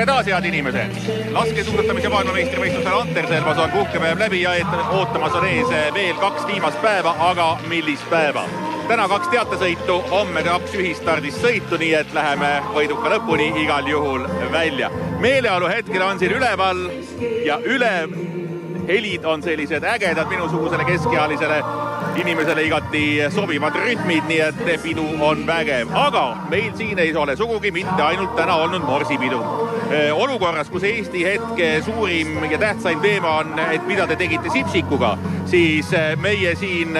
tere taas, head inimesed! Laskesuusatamise maailmameistrivõistlusel Anterselvas on puhkepäev läbi ja ootamas on ees veel 2 viimast päeva, aga millist päeva? Täna 2 teatesõitu, homme 2 ühistardist sõitu, nii et läheme võiduka lõpuni igal juhul välja. Meeleolu hetkel on siin üleval ja helid on sellised ägedad minusugusele keskealisele inimesele igati sobivad rütmid, nii et pidu on vägev. Aga meil siin ei ole sugugi mitte ainult täna olnud morsipidu. Olukorras, kus Eesti hetke suurim ja tähtsaim teema on, et mida te tegite Sipsikuga, siis meie siin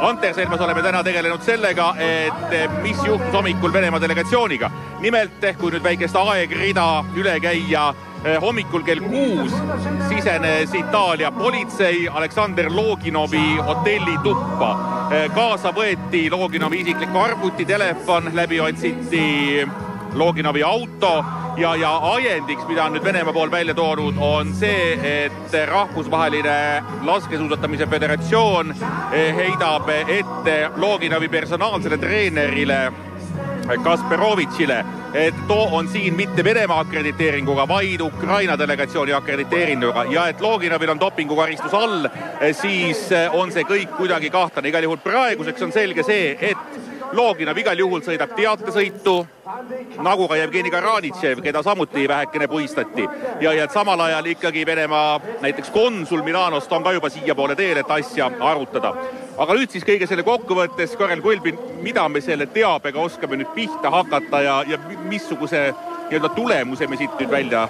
Anterselvas oleme täna tegelenud sellega, et mis juhtus hommikul Venemaa delegatsiooniga. Nimelt, kui nüüd väikest aegrida üle käia, hommikul kell 6 sisenes Itaalia politsei Aleksander Loginovi hotelli tuppa. Kaasa võeti Loginovi isiklik arvuti, telefon, läbi otsiti Loginovi auto ja ajendiks, mida on nüüd Venemaa pool välja toonud, on see, et rahvusvaheline laskesuusatamise föderatsioon heidab ette Loginovi personaalsele treenerile Kasperovitšile, et too on siin mitte Venemaa akrediteeringuga, vaid Ukraina delegatsiooni akrediteeringuga ja et Loginovil on dopingukaristus all, siis on see kõik kuidagi kahtlane. Igal juhul praeguseks on selge see, et Loginov igal juhul sõidab teatesõitu, nagu ka Jevgeni Karanitšev, keda samuti vähekene puistati. Ja et samal ajal ikkagi Venemaa näiteks konsul Milanost on ka juba siia poole teel, et asja arutada. Aga nüüd siis kõige selle kokkuvõttes, Karel Kulbin, mida me selle teabega oskame nüüd pihta hakata ja missuguse tulemuse me siit nüüd välja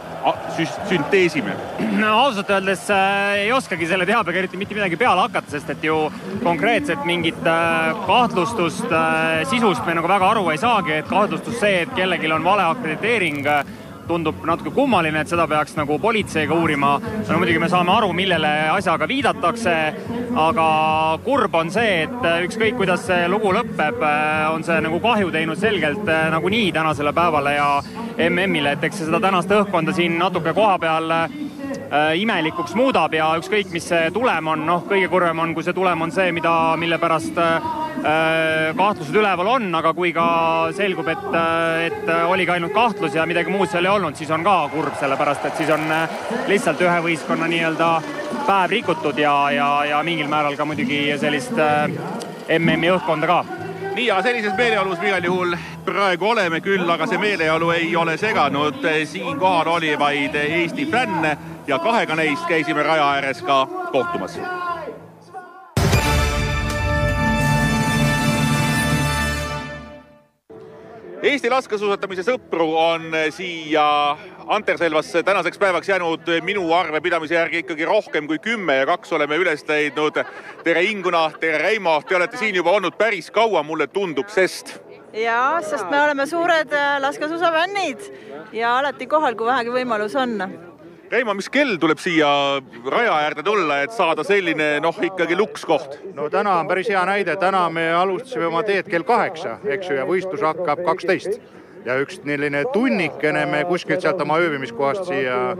sünteesime? No, ausalt öeldes ei oskagi selle teabega eriti mitte midagi peale hakata, sest et ju konkreetselt mingit kahtlustust sisust me nagu väga aru ei saagi, et kahtlustus see, et kellelgi on vale akrediteering, tundub natuke kummaline, et seda peaks nagu politseiga uurima. No, muidugi me saame aru, millele asjaga viidatakse, aga kurb on see, et ükskõik kuidas see lugu lõpeb, on see nagu kahju teinud selgelt nagu nii tänasele päevale ja MM-ile, et eks seda tänast õhkkonda siin natuke koha peal imelikuks muudab ja ükskõik, mis see tulem on, kõige kurvem on, kui see tulem on see, mille pärast kahtlused üleval on, aga kui ka selgub, et oli ka ainult kahtlus ja midagi muud seal ei olnud, siis on ka kurb, sellepärast, et siis on lihtsalt ühe võistkonna nii-öelda päev rikutud ja mingil määral ka muidugi sellist MM-i õhkkonda ka. Nii, ja sellises meeleolus me igal juhul praegu oleme küll, aga see meeleolu ei ole seganud. Siin kohal oli vaid Eesti fänne ja 2 neist käisime raja ääres ka kohtumas. Eesti laskesuusatamise sõpru on siia Anterselvasse tänaseks päevaks jäänud minu arvepidamise järgi ikkagi rohkem kui 10 ja 2 oleme üles leidnud. Tere Inguna, tere Reimo, te olete siin juba olnud päris kaua, mulle tundub, sest... Jaa, sest me oleme suured laskesuusafännid ja alati kohal, kui vähegi võimalus on. Reimo, mis kell tuleb siia raja äärde tulla, et saada selline ikkagi lukskoht? No täna on päris hea näide. Täna me alustasime oma teed kell 8, eks ju, ja võistlus hakkab 12. Ja üks selline tunnikene me kuskilt sealt oma ööbimiskohast siia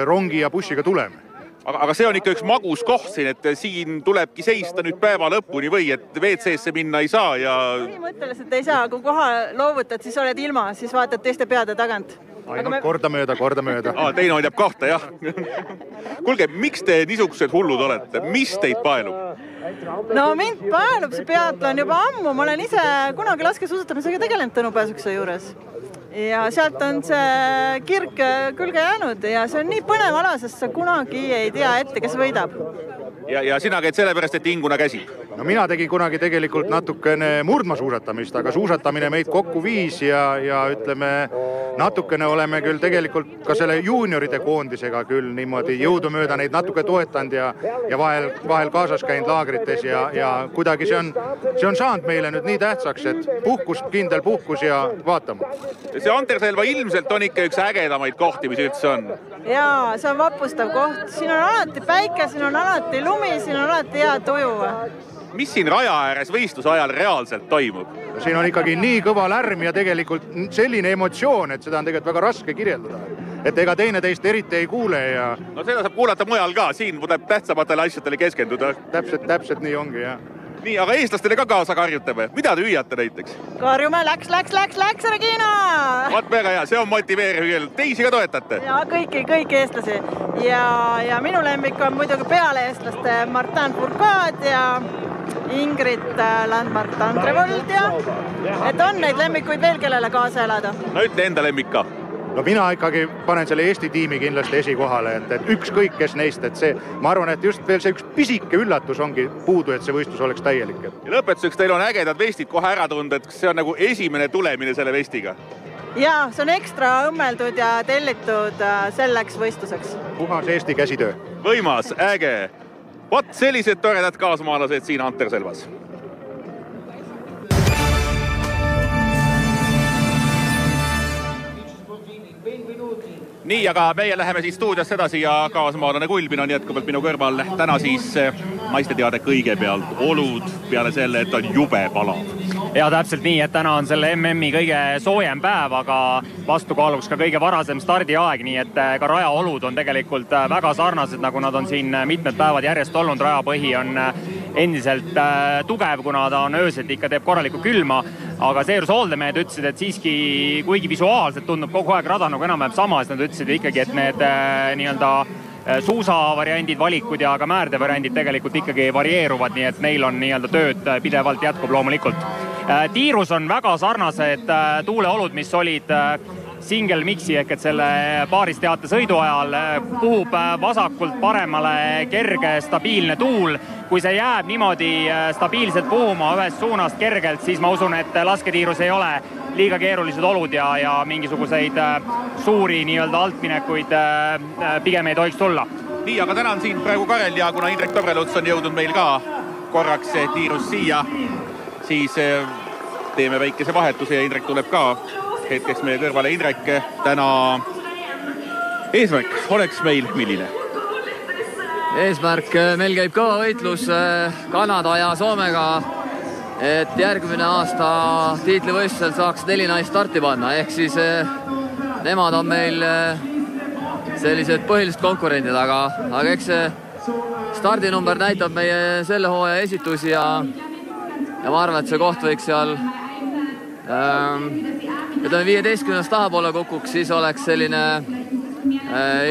rongi ja bussiga tuleme. Aga see on ikka üks magus koht siin, et siin tulebki seista nüüd päeva lõpuni või et WC-sse minna ei saa ja... Põhimõtteliselt ei saa, kui koha loovutad, siis oled ilma, siis vaatad teiste peade tagant. Ainult korda mööda. Teine on jääb 2, jah. Kuulge, miks te niisugused hullud olete? Mis teid paelub? No mind paelub see peatlon juba ammu. Ma olen ise kunagi laskesuusatamisega tegelenud Tõnupääsukese juures. Ja sealt on see kirg külge jäänud ja see on nii põnev ala, sest sa kunagi ei tea ette, kes võidab. Ja sina käid sellepärast, et Inguna käsib? No mina tegin kunagi tegelikult natukene murdmasuusatamist, aga suusatamine meid kokku viis ja ütleme, natukene oleme küll tegelikult ka selle juunioride koondisega küll niimoodi jõudumööda neid natuke toetanud ja vahel kaasas käinud laagrites ja kuidagi see on saanud meile nüüd nii tähtsaks, et kindel puhkus ja vaatama. See Anterselva ilmselt on ikka üks ägedamaid kohti, mis üldse on. Jaa, see on vapustav koht. Siin on alati päike, siin on alati lumi, siin on alati hea tuju. Mis siin raja ääres võistluse ajal reaalselt toimub? Siin on ikkagi nii kõva lärm ja tegelikult selline emotsioon, et seda on tegelikult väga raske kirjeldada. Et ega teine teist eriti ei kuule ja... No seda saab kuulata mujal ka, siin tuleb tähtsamatele asjadele keskenduda. Täpselt nii ongi, jah. Nii, aga eestlastele ka kaasa karjutame. Mida te hüüate näiteks? Karjume, läks, Regina! Vaat väga hea, see on motiveeriv küll. Teisi ka toetate? Ja kõiki eestlasi. Ja minu lemmik on muidugi peale eestlaste Martin Fourcade ja Ingrid Landmark-Tandrevold ja et on neid lemmikuid veel, kellele kaasa elada. No ütle enda lemmik ka. No mina ikkagi panen selle Eesti tiimi kindlasti esikohale, et ükskõik kes neist, et see, ma arvan, et just veel see üks pisike üllatus ongi puudu, et see võistlus oleks täielik. Ja lõpetuseks teil on ägedad vestid kohe ära tunda, et see on nagu esimene tulemine selle vestiga. Ja, see on ekstra õmmeldud ja tellitud selleks võistluseks. Puhas Eesti käsitöö. Võimas, äge. Vot sellised toredad kaasmaalased siin Anterselvas. Nii, aga meie läheme siis stuudios edasi ja kaasmaalane Kulbin on jätkuvalt minu kõrval. Täna siis naiste teade kõigepealt olud peale selle, et on jube palav. Ja täpselt nii, et täna on selle MM-i kõige soojem päev, aga vastukaaluks ka kõige varasem stardiaeg, nii et ka rajaolud on tegelikult väga sarnased, nagu nad on siin mitmed päevad järjest olnud. Rajapõhi on endiselt tugev, kuna ta on öösel ikka teeb korralikku külma, aga Seerus Oldemehed ütlesid, et siiski kuigi visuaalselt tundub kogu aeg rada nagu enam-vähem sama, siis nad ütlesid ikkagi, et need nii-öelda suusavariandid, valikud ja ka määrde variandid tegelikult ikkagi varieeruvad, nii et neil on nii-öelda tööd pidevalt jätkub loomulikult. Tiirus on väga sarnased tuuleolud, mis olid single mixi ehk et selle paaristeate sõidu ajal. Puhub vasakult paremale kerge stabiilne tuul. Kui see jääb niimoodi stabiilselt puhuma ühest suunast kergelt, siis ma usun, et lasketiirus ei ole liiga keerulised olud ja mingisuguseid suuri nii-öelda altminekuid pigem ei tohiks tulla. Nii, aga tänan siin praegu Karel ja kuna Indrek Tobreluts on jõudnud meil ka korraks tiirus siia, siis teeme väikese vahetuse ja Indrek tuleb ka hetkeks meie kõrvale. Indrek, täna eesmärk oleks meil milline? Eesmärk, meil käib kõva võitlus Kanada ja Soomega, et järgmine aasta tiitlivõistlusel saaks 4 naist starti panna, ehk siis nemad on meil sellised põhilised konkurendid, aga eks see stardinumber näitab meie selle hooaja esitusi ja ma arvan, et see koht võiks seal ütleme 15 tahapoole kukuks, siis oleks selline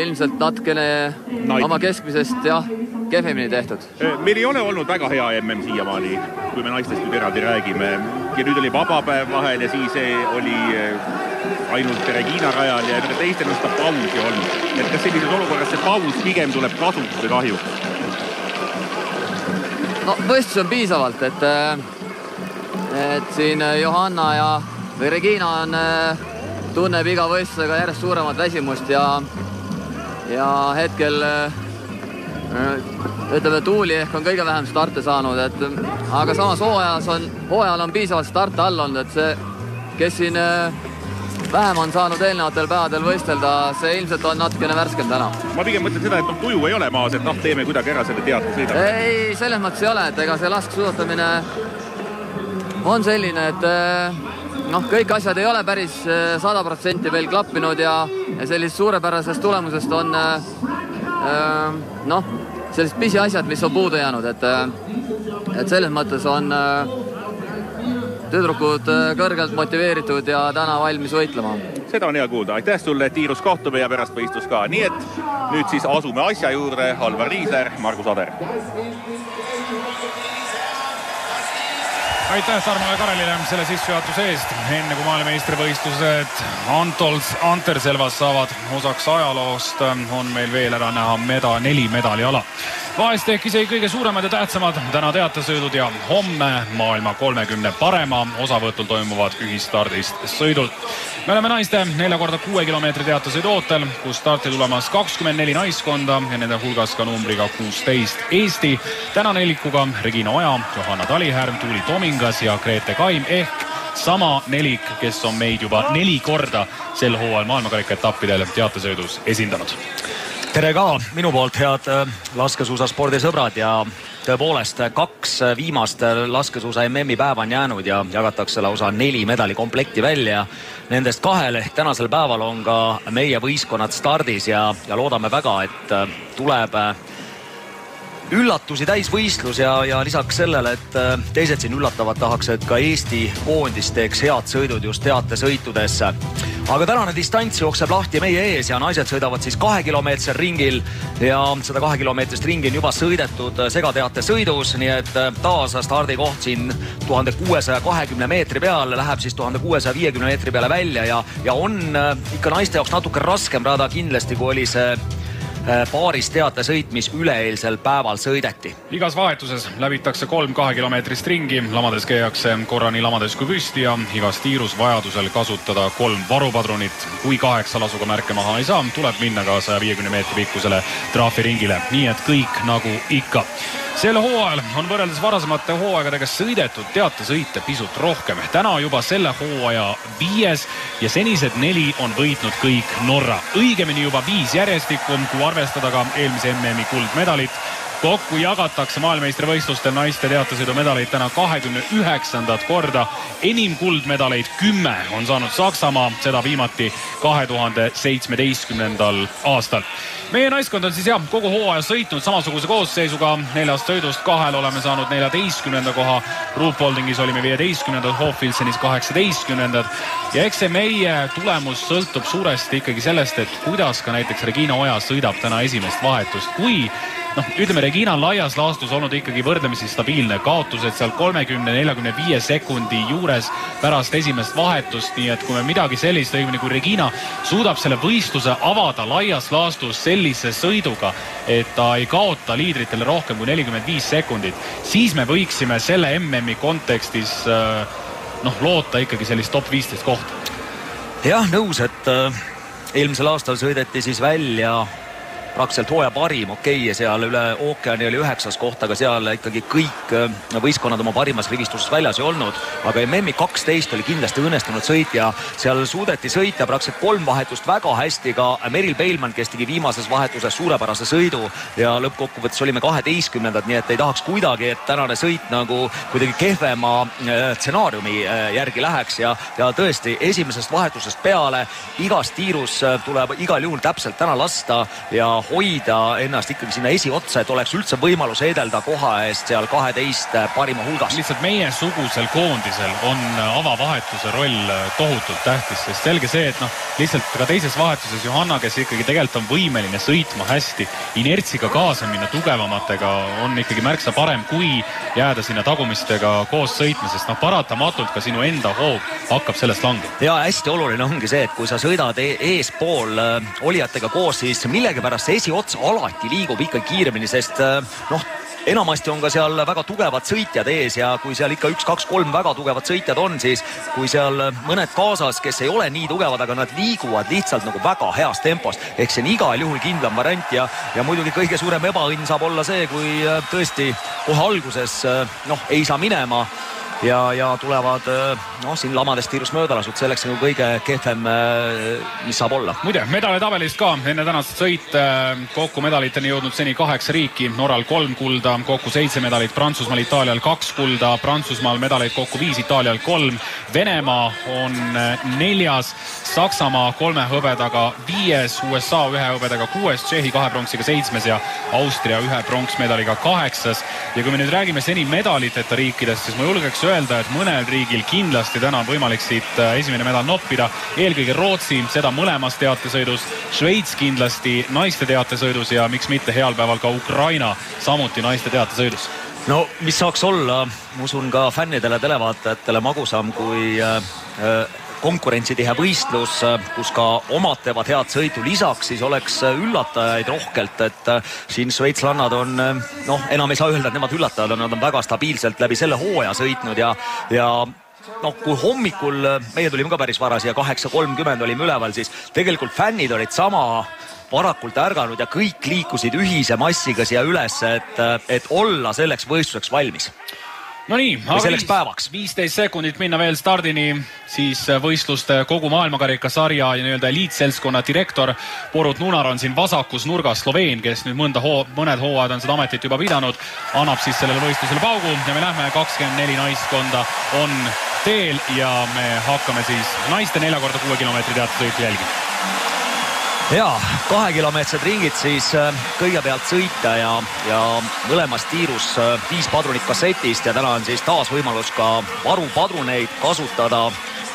ilmselt natkene oma keskmisest kehvemini tehtud. Meil ei ole olnud väga hea MM siiamaani, kui me naistest nüüd eraldi räägime. Ja nüüd oli vabapäev vahel ja siis oli ainult Regina rajal ja teistel on seda pausi olnud. Et kas sellises olukorras see paus pigem tuleb kasuks või kahjuks? No võistlus on piisavalt, et siin Johanna või Regina tunneb iga võistlusega järjest suuremat väsimust ja hetkel ütleme, Tuuli ehk on kõige vähem starte saanud, aga samas hooajal on piisavalt starte all olnud, et see, kes siin vähem on saanud eelnevatel päevadel võistelda, see ilmselt on natukene värskem täna. Ma pigem mõtlen seda, et tuju ei ole maas, et teeme kuidagi ära selle teate sõida. Ei, selles mõttes ei ole, et ega see laskesuusatamine on selline, et kõik asjad ei ole päris 100% veel klappinud ja sellisest suurepärasest tulemusest on sellised pisiasjad, mis on puudu jäänud, et selles mõttes on tüdrukud kõrgelt motiveeritud ja täna valmis võitlema. Seda on hea kuulda. Aitäh sulle, tiirus kohtume ja pärast võistlus ka. Nii et nüüd siis asume asja juurde. Alvar Riisler, Margus Ader. Aitäh Tarmole Karelile selle sissejuhatuse eest. Enne kui maailmameistrivõistlused Anterselvas saavad osaks ajaloost, on meil veel ära näha 4 medaliala. Vahest ehk isegi kõige suuremad ja tähtsamad täna teatesõidud ja homme maailma 30 parema osavõtul toimuvad ühistardist sõidud. Me oleme naiste 4x6 kilomeetri teatesõidu ootel, kus starti tulemas 24 naiskonda ja nende hulgas ka numbriga 16 Eesti. Täna nelikuga Regina Oja, Johanna Talihärm, Tuuli Tomingas ja Grete Kaim ehk sama nelik, kes on meid juba 4 korda sel hooajal maailmakarika etappidel teatesõidus esindanud. Tere ka minu poolt, head laskesuusaspordisõbrad ja tõepoolest 2 viimast laskesuusa MM-i päeva on jäänud ja jagatakse lausa 4 medalikomplekti välja. Nendest 2 ehk tänasel päeval on ka meie võistkonnad stardis ja loodame väga, et tuleb üllatusi täis võistlus ja lisaks sellele, et teised siin üllatavad tahaks, et ka Eesti koondis teeks head sõidud just teatesõitudesse. Aga tänane distants jookseb lahti meie ees ja naised sõidavad siis 2 kilomeetrisel ringil ja seda 2 kilomeetrist ringi on juba sõidetud segateatesõidus, nii et taas stardikoht siin 1620 meetri peal, läheb siis 1650 meetri peale välja ja on ikka naiste jaoks natuke raskem rada kindlasti, kui oli see paaris teatesõit, mis üleeilsel päeval sõideti. Igas vahetuses läbitakse 3 2 kilomeetrist ringi, lamades käiakse korra nii lamades kui püsti ja igas tiirus vajadusel kasutada 3 varupadrunit. Kui 8 lasuga märke maha ei saa, tuleb minna ka 150 meetri pikkusele trahviringile, nii et kõik nagu ikka. Sel hooajal on võrreldes varasemate hooaegadega sõidetud teatesõite pisut rohkem. Täna juba selle hooaja 5 ja senised 4 on võitnud kõik Norra. Õigemini juba 5 järjestikku, kui arvestada ka eelmise MM-i kuldmedalit. Kokku jagatakse maailmameistrivõistlustel naiste teatesõidumedaleid täna 29. korda. Enim kuldmedaleid 10 on saanud Saksamaa, seda viimati 2017. aastal. Meie naiskond on siis kogu hooaja sõitnud samasuguse koosseisuga. 4 sõidust 2 oleme saanud 14. koha. Ruupoldingis olime 15. Hofilsenis 18. Ja eks see meie tulemus sõltub suuresti ikkagi sellest, et kuidas ka näiteks Regina Oja sõidab täna esimest vahetust. Kui ütleme, Regina on laias laastus olnud ikkagi võrdlemisi stabiilne kaotused seal 30-45 sekundi juures pärast esimest vahetust, nii et kui me midagi sellist, õigemini kui Regina suudab selle võistluse avada laias laastus sellise sõiduga, et ta ei kaota liidritele rohkem kui 45 sekundit, siis me võiksime selle MM-i kontekstis loota ikkagi sellist top 15 kohta. Jah, nõus, et eelmisel aastal sõideti siis välja praktiliselt hooaja parim, ja seal üle ookeani oli 9. koht, aga seal ikkagi kõik võistkonnad oma parimas rivistuses väljas ei olnud, aga MM-i 12 oli kindlasti õnnestunud sõit ja seal suudeti sõita praktiliselt 3 vahetust väga hästi, ka Meril Peilmann, kes tegi viimases vahetuses suurepärase sõidu ja lõppkokkuvõttes olime 12. nii et ei tahaks kuidagi, et tänane sõit nagu kuidagi kehvema stsenaariumi järgi läheks ja tõesti esimesest vahetusest peale igas tiirus tuleb igal juhul täpselt täna lasta ja hoida ennast ikkagi sinna esiotsa, et oleks üldse võimalus edelda koha eest seal 12 parima hulgas. Lihtsalt meie sugusel koondisel on avavahetuse roll tohutult tähtis, sest selge see, et lihtsalt ka teises vahetuses Johanna, kes ikkagi tegelikult on võimeline sõitma hästi, inertsiga kaasa minna tugevamatega on ikkagi märksa parem, kui jääda sinna tagumistega koos sõitma, sest paratamatult ka sinu enda hoog hakkab sellest langema. Ja hästi oluline ongi see, et kui sa sõidad eespool olijatega koos, siis millegipärast esiots alati liigub ikka kiiremini, sest enamasti on ka seal väga tugevad sõitjad ees ja kui seal ikka 1, 2, 3 väga tugevad sõitjad on, siis kui seal mõned kaasas, kes ei ole nii tugevad, aga nad liiguvad lihtsalt nagu väga heas tempos, ehk see on igal juhul kindlam variant ja muidugi kõige suurem ebaõnn saab olla see, kui tõesti kohe alguses ei saa minema ja tulevad siin lamadest tiirus möödalasud, selleks nagu kõige kehvem, mis saab olla. Muide, medalitabelist ka enne tänast sõit kokku medaliteni jõudnud seni 8 riiki, Norral 3 kulda, kokku 7 medalit, Prantsusmaal, Itaalial 2 kulda, Prantsusmaal medaleid kokku 5, Itaalial 3, Venemaa on 4, Saksamaa 3 hõbedaga 5, USA 1 hõbedaga 6, Tšehhi 2 pronksiga 7 ja Austria 1 pronksmedaliga 8. Ja kui me nüüd räägime seni medaliteta riikidest, siis ma julgeks öelda, et mõnel riigil kindlasti täna on võimalik siit esimene medal noppida. Eelkõige Rootsi, seda mõlemas teatesõidus, Šveits kindlasti naiste teatesõidus ja miks mitte heal päeval ka Ukraina samuti naiste teatesõidus. No mis saaks olla, ma usun ka fännidele, televaatajatele magusam kui konkurentsitihe võistlus, kus ka omad teevad head sõitu, lisaks siis oleks üllatajaid rohkelt, et siin šveitslannad on, enam ei saa öelda, et nemad üllatajad on, nad on väga stabiilselt läbi selle hooaja sõitnud ja kui hommikul, meie tulime ka päris varas ja 8.30 olime üleval, siis tegelikult fännid olid sama varakult ärganud ja kõik liikusid ühise massiga siia üles, et olla selleks võistluseks valmis. No nii, aga 15 sekundit minna veel stardini, siis võistluste kogu maailmakarikasarja ja nii-öelda eliitselskonna direktor Borut Nunar on siin vasakus nurgas, Sloveen, kes nüüd mõned hooajad on seda ametit juba pidanud, annab siis sellele võistlusele paugu ja me lähme 24 naiskonda on teel ja me hakkame siis naiste 4x6 kilomeetri teatesõitu jälgima. Ja 2-kilomeetrised ringid siis kõigepealt sõita ja mõlemas tiirus 5 padrunit kassetist ja täna on siis taas võimalus ka varupadruneid kasutada.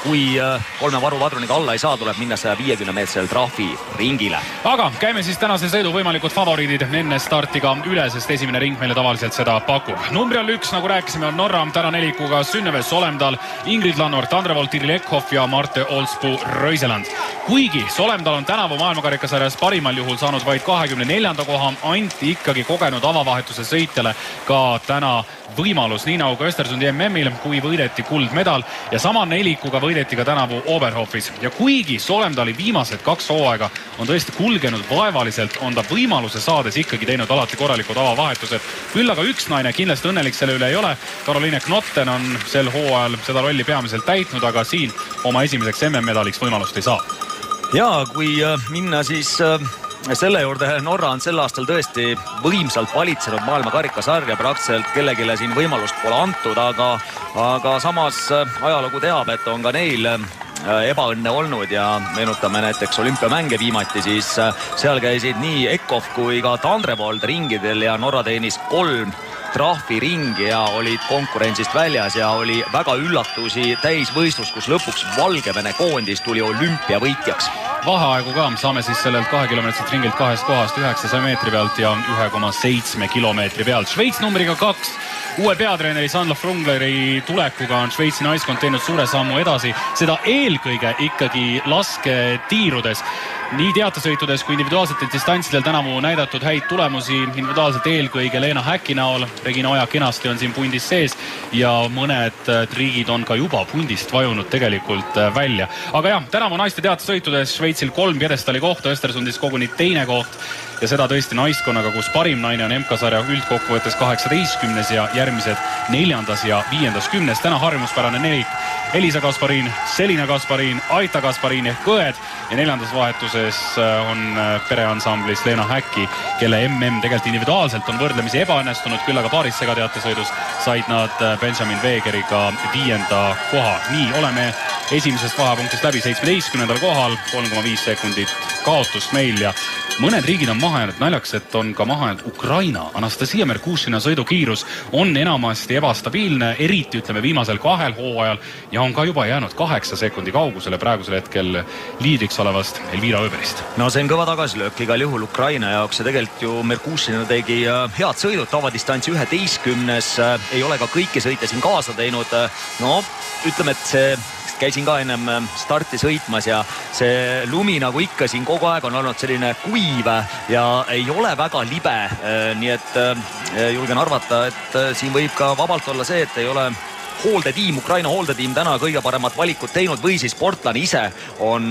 Kui 3 varupadruniga alla ei saa, tuleb minna 150-meetrisel trahvi ringile. Aga käime siis tänase sõidu võimalikud favoriidid enne startiga üle, sest esimene ring meile tavaliselt seda pakub. Numbri all 1, nagu rääkisime, on Norra, täna nelikuga Synneves Solemdal, Ingrid Lannort, Andrevolt, Iri Lekhoff ja Marte Olspuu Röiseland. Kuigi Solemdal on tänavu maailmakarikasarjas parimal juhul saanud vaid 24. koha, anti ikkagi kogenud avavahetuse sõitjale ka täna võimalus, nii nagu ka Östersundi MM-il, kui võideti kuldmedal ja sama nelikuga võideti ka tänavu Oberhofis. Ja kuigi Solemdali viimased 2 hooaega on tõesti kulgenud vaevaliselt, on ta võimaluse saades ikkagi teinud alati korralikud avavahetused. Küll aga üks naine kindlasti õnnelik selle üle ei ole. Caroline Knotten on sel hooajal seda rolli peamiselt täitnud, aga siin oma esimeseks MM-medaliks võimalust ei saa. Ja kui minna siis selle juurde, Norra on sel aastal tõesti võimsalt valitsenud maailma karikasarja, praktiliselt kellegile siin võimalust pole antud, aga samas ajalugu teab, et on ka neil ebaõnne olnud ja meenutame näiteks olümpiamänge viimati, siis seal käisid nii Ekhoff kui ka Tandrevold ringidel ja Norra teenis 3 trahviringi ja olid konkurentsist väljas ja oli väga üllatusi täisvõistlus, kus lõpuks Valgevene koondis tuli olümpiavõitjaks. Vaheaegu ka saame siis sellelt 2-kilomeetrit ringilt 2 kohast 900 meetri pealt ja 1,7 kilomeetri pealt. Šveits numbriga 2. Uue peatreeneri Sandra Frungleri tulekuga on Šveitsi naiskond teinud suure sammu edasi, seda eelkõige ikkagi lasketiirudes. Nii teatesõitudes kui individuaalsetel distantsidel tänavu näidatud häid tulemusi individuaalselt eelkõige Leena Häkki näol. Regina Oja kenasti on siin pundis sees ja mõned riigid on ka juba pundist vajunud tegelikult välja. Aga jah, tänavu naiste teatesõitudes Šveitsil 3 pjedestali kohta, Östersundis koguni 2. koht ja seda tõesti naiskonnaga, kus parim naine on MK-sarja üldkokkuvõttes 18. ja järgmised 4. ja 5. 10. Täna harjumuspärane nelik Elisa Kaspariin, Selina Kaspariin, Aita Kaspariin ehk Kõed ja 4. vahetuses on pereansamblis Leena Häkki, kelle MM tegelikult individuaalselt on võrdlemisi ebaõnnestunud, küll aga paaris segateatesõidus said nad Benjamin Wegeriga 5. koha. Nii, oleme esimesest vahepunktist läbi 17. kohal, 3,5 sekundit kaotust meil ja mõned riigid on maha jäänud, naljaks, et on ka maha jäänud Ukraina. Anastasia Merkushina sõidukiirus on enamasti ebastabiilne, eriti ütleme viimasel 2 hooajal ja on ka juba jäänud 8 sekundi kaugusele praegusel hetkel liidriks olevast Elvira Öberist. No see on kõva tagasilöök igal juhul Ukraina jaoks ja tegelikult ju Merkushina tegi head sõidud, tavadistantsi 11. Ei ole ka kõiki sõite siin kaasa teinud. No ütleme, et see käisin ka ennem starti sõitmas ja see lumi nagu ikka siin kogu aeg on olnud selline kuiv ja ei ole väga libe. Nii et julgen arvata, et siin võib ka vabalt olla see, et ei ole hooldetiim, Ukraina hooldetiim täna kõige paremat valikut teinud või siis sportlane ise on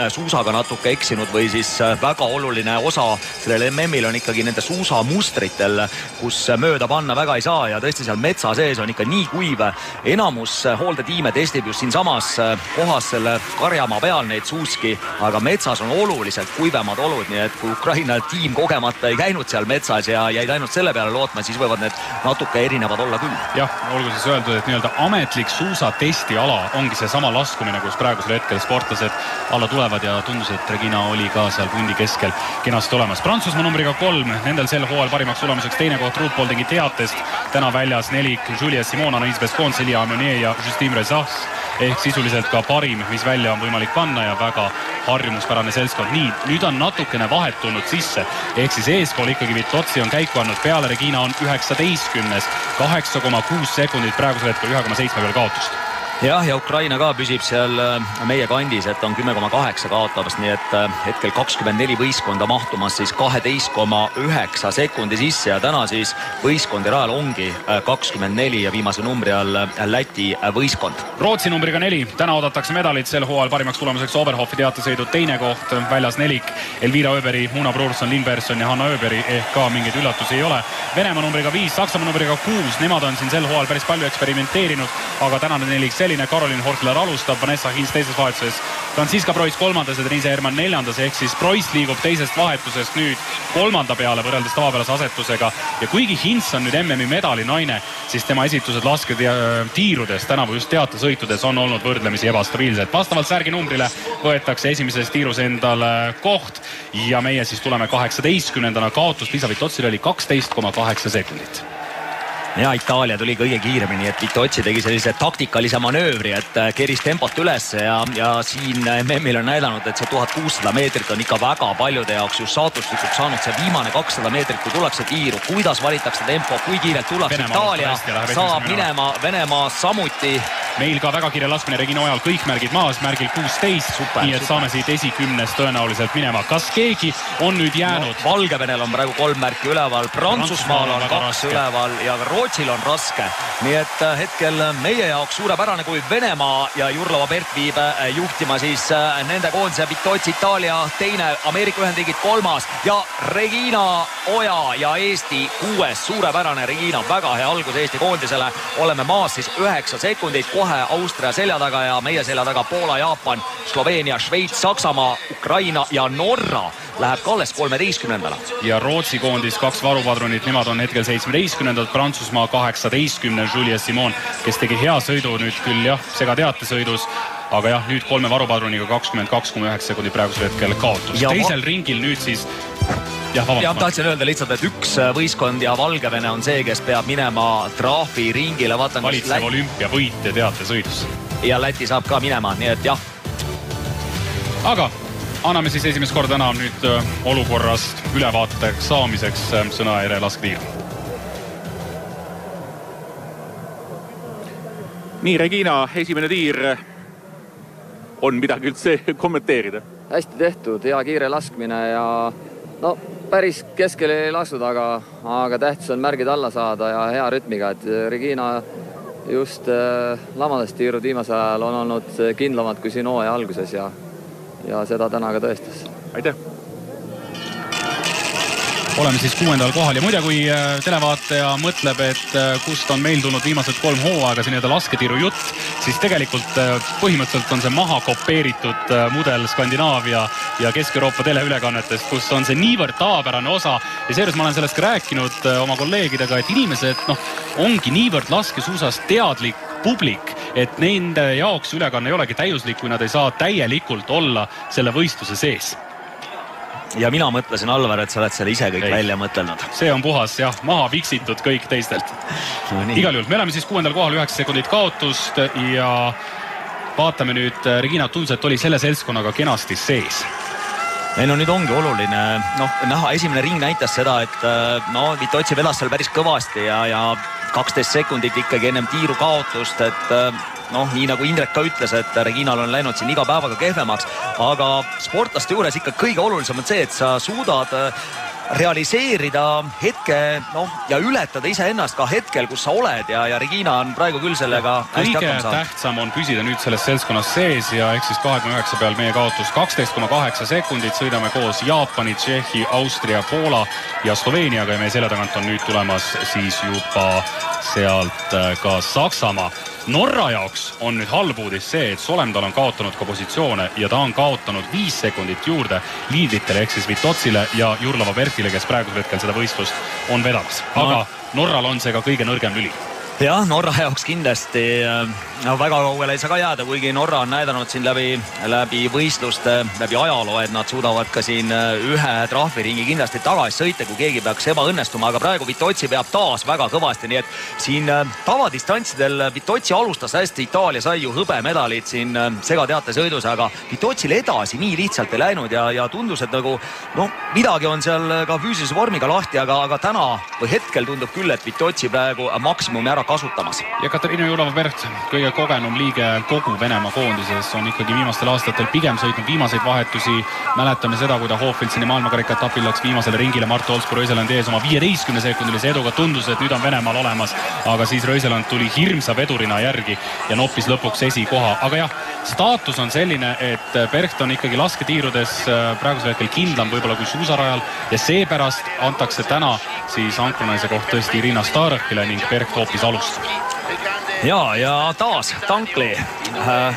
suusaga natuke eksinud või siis väga oluline osa sellel MM-il on ikkagi nende suusamustritel, kus mööda panna väga ei saa ja tõesti seal metsa sees on ikka nii kuiv. Enamus hooldetiime testib just siin samas kohas selle karjamaa peal neid suuski, aga metsas on oluliselt kuivemad olud, nii et kui Ukraina tiim kogemata ei käinud seal metsas ja jäid ainult selle peale lootma, siis võivad need natuke erinevad olla küll. Jah, olgu siis öeldud, et nii-öelda ametlik suusatesti ala ongi see sama laskumine, kus praegusel hetkel sportlased alla tulevad ja tundus, et Regina oli ka seal pundi keskel kenasti olemas. Prantsusmaa numbriga 3, nendel sel hooajal parimaks tulemuseks 2. koht Ruud Poldingi teatest. Täna väljas 4 Julia Simon, Anaïs Bescon, Celia Amonier ja Justine Rezas ehk sisuliselt ka parim, mis välja on võimalik panna ja väga harjumuspärane seltskond. Nii, nüüd on natukene vahet tulnud sisse, ehk siis eespool ikkagi Vitozzi on käiku andnud, peale Regina on 19. 8,6 sekundit praegusel hetkel 1,7 peal kaotust. Jah, ja Ukraina ka püsib seal meie kandis, et on 10,8 kaotamast, nii et hetkel 24 võistkonda mahtumas siis 12,9 sekundi sisse ja täna siis võistkondi rajal ongi 24 ja viimase numbri all Läti võistkond. Rootsi numbriga 4, täna oodatakse medalit sel hooajal parimaks tulemuseks Oberhofi teatesõidu 2. koht, väljas 4 Elvira Öberi, Muna Brurson, Linn Persson ja Hanna Öberi ehk ka mingeid üllatusi ei ole. Venemaa numbriga 5, Saksamaa numbriga 6, nemad on siin sel hooajal päris palju eksperimenteerinud, aga tänane 4 selline Caroline Hortler alustab, Vanessa Hins teises vahetuses Franziska Preuss kolmandas ja Denise Hermann neljandas, ehk siis Preuss liigub teisest vahetusest nüüd kolmanda peale võrreldes tavapärase asetusega. Ja kuigi Hints on nüüd MM-i medali naine, siis tema esitused lasketiirudes, tänavu just teatesõitudes on olnud võrdlemisi ebastabiilsed. Vastavalt särginumbrile võetakse esimeses tiirus endale koht ja meie siis tuleme 18. kaotus. Liisa Vitotsil oli 12,8 sekundit. Ja Itaalia tuli kõige kiiremini, et Vitozzi tegi sellise taktikalise manöövri, et keris tempot üles ja siin MM-il on näidanud, et see 1600 meetrit on ikka väga paljude jaoks just saatuslikuks saanud see viimane 200 meetrit, kui tullakse tiiru, kuidas valitakse tempo, kui kiirelt tullakse. Itaalia saab minema, Venemaa samuti. Meil ka väga kiire laskmine Regina Ojal, kõik märgid maas, märgil 16, nii et saame siit esikümnes tõenäoliselt minema. Kas keegi on nüüd jäänud? Valgevenel on praegu 3 märki üleval, Prantsusmaal on 2 üleval ja Rootsil on raske. Nii et hetkel meie jaoks suurepärane, kui Venemaa ja Jurlova Bert viib juhtima siis nende koondise Vitozzi Itaalia teine, Ameerika Ühendriigid 3 ja Regina Oja ja Eesti 6. Suurepärane Regina, väga hea algus Eesti koondisele. Oleme maas siis 9 sekundit, kohe Austria selja taga ja meie selja taga Poola, Jaapan, Sloveenia, Šveits, Saksamaa, Ukraina ja Norra läheb ka alles 13. Ja Rootsi koondis 2 varupadrunit, nemad on hetkel 17. Prantsusmaa 18. Julia Simon, kes tegi hea sõidu nüüd küll jah, segateate sõidus, aga jah, nüüd 3 varupadruniga 22,9 sekundit praegusel hetkel kaotus. Teisel ringil nüüd siis ja tahtsin öelda lihtsalt, et üks võistkond ja Valgevene on see, kes peab minema trahviringile. Valitsev olümpiavõitja teate sõidus. Ja Läti saab ka minema, nii et jah. Aga anname siis esimest korda täna nüüd olukorrast ülevaateks saamiseks sõna ere lasketiir. Nii, Regina, esimene tiir on midagi üldse kommenteerida? Hästi tehtud, hea kiire laskmine ja no päris keskele ei lastud, aga tähtis on märgid alla saada ja hea rütmiga, et Regina just lamadest tiirud viimasel ajal on olnud kindlamad kui siin hooaja alguses ja seda täna ka tõestas. Aitäh! Oleme siis 6. kohal ja muide, kui televaataja mõtleb, et kust on meil tulnud viimased 3 hooaega see lasketiiru jutt, siis tegelikult põhimõtteliselt on see maha kopeeritud mudel Skandinaavia ja Kesk-Euroopa teleülekannetest, kus on see niivõrd tavapärane osa ja seejuures ma olen sellest ka rääkinud oma kolleegidega, et inimesed ongi niivõrd laskesuusast teadlik publik, et nende jaoks ülekanne ei olegi täiuslik, kui nad ei saa täielikult olla selle võistluse sees. Ja mina mõtlesin, Alvar, et sa oled selle ise kõik välja mõtelnud. See on puhas, jah, maha viksitud kõik teistelt. No, igal juhul, me oleme siis 6. kohal 9 sekundit kaotust ja vaatame nüüd, Regina tundus, et oli selle seltskonnaga kenasti sees. Ei, no nüüd ongi oluline, näha, esimene ring näitas seda, et Vitozzi vedas seal päris kõvasti ja 12 sekundit ikkagi ennem tiiru kaotust, et nii nagu Indrek ka ütles, et Reginal on läinud siin iga päevaga kehvemaks, aga sportlaste juures ikka kõige olulisem on see, et sa suudad realiseerida hetke ja ületada iseennast ka hetkel, kus sa oled ja Regina on praegu küll sellega hästi hakkama saanud. Kõige tähtsam on püsida nüüd selles seltskonnas sees ja ehk siis 29 peal meie kaotus 12,8 sekundit, sõidame koos Jaapani, Tšehhi, Austria, Poola ja Sloveeniaga ja meie selja tagant on nüüd tulemas siis juba sealt ka Saksamaa. Norra jaoks on nüüd halb uudis see, et Solemdal on kaotanud ka positsioone ja ta on kaotanud 5 sekundit juurde liidritele ehk siis Vitotsile ja Jurlova Bertile, kes praegusel hetkel seda võistlust on vedamas. Aga Norral on see ka kõige nõrgem lüli. Jah, Norra jaoks kindlasti väga kaugele ei saa ka jääda, kuigi Norra on näidanud siin läbi võistluste, läbi ajaloo, et nad suudavad ka siin ühe trahviringi kindlasti tagasi sõita, kui keegi peaks ebaõnnestuma, aga praegu Vitozzi peab taas väga kõvasti, nii et siin tavadistantsidel Vitozzi alustas hästi, Itaalia sai ju hõbemedalid siin segateate sõidus, aga Vitozzil edasi nii lihtsalt ei läinud ja tundus, et nagu midagi on seal ka füüsilise vormiga lahti, aga täna või hetkel tundub küll, et Vitozzi praegu maksimumi ära kasutamas. Ja Katariina Jurlova-Bert, kõige kogenum liige kogu Venemaa koondises, on ikkagi viimastel aastatel pigem sõitnud viimaseid vahetusi. Mäletame seda, kui ta Hochfilzeni maailmakarika etapil läks viimasele ringile Marta Olspu-Röiseland ees oma 15 sekundilise eduga. Tundus, et nüüd on Venemaal olemas, aga siis Röiseland tuli hirmsa vedurina järgi ja noppis lõpuks esikoha. Aga jah, staatus on selline, et Bercht on ikkagi lasketiirudes praegusel hetkel kindlam võib-olla kui suusarajal ja seepärast antakse täna siis ankranaise koht tõesti Irina Starõhkile ning Bercht hoopis alustab. ja taas Tankli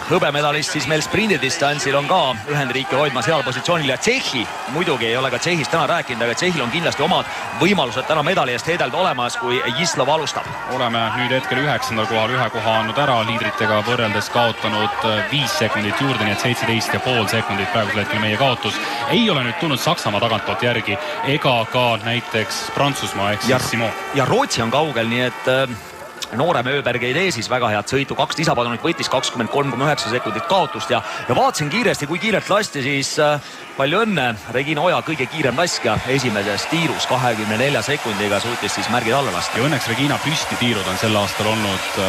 hõbemedalist siis meil sprindidistantsil on ka Ühendriike hoidmas heal positsioonil ja Tšehhi, muidugi ei ole ka Tšehhist täna rääkinud, aga Tšehhil on kindlasti omad võimalused täna medali eest heedelda olemas, kui Jislov alustab. Oleme nüüd hetkel 9. kohal, 1 koha andnud ära, liidritega võrreldes kaotanud 5 sekundit juurde, nii et 17,5 sekundit praegusel hetkel meie kaotus. Ei ole nüüd tulnud Saksamaa tagantpoolt järgi ega ka näiteks Prantsusmaa ehk siis Simon. Ja Rootsi on kaugel, nii et Noorem Öberg ei tee siis väga head sõitu, 2 lisapadrunit võttis 23,9 sekundit kaotust ja vaatasin kiiresti, kui kiirelt lasti, siis palju õnne, Regina Oja kõige kiirem laskja esimeses tiirus 24 sekundiga suutis siis märgid alla lasta. Ja õnneks Regina püstitiirud on sel aastal olnud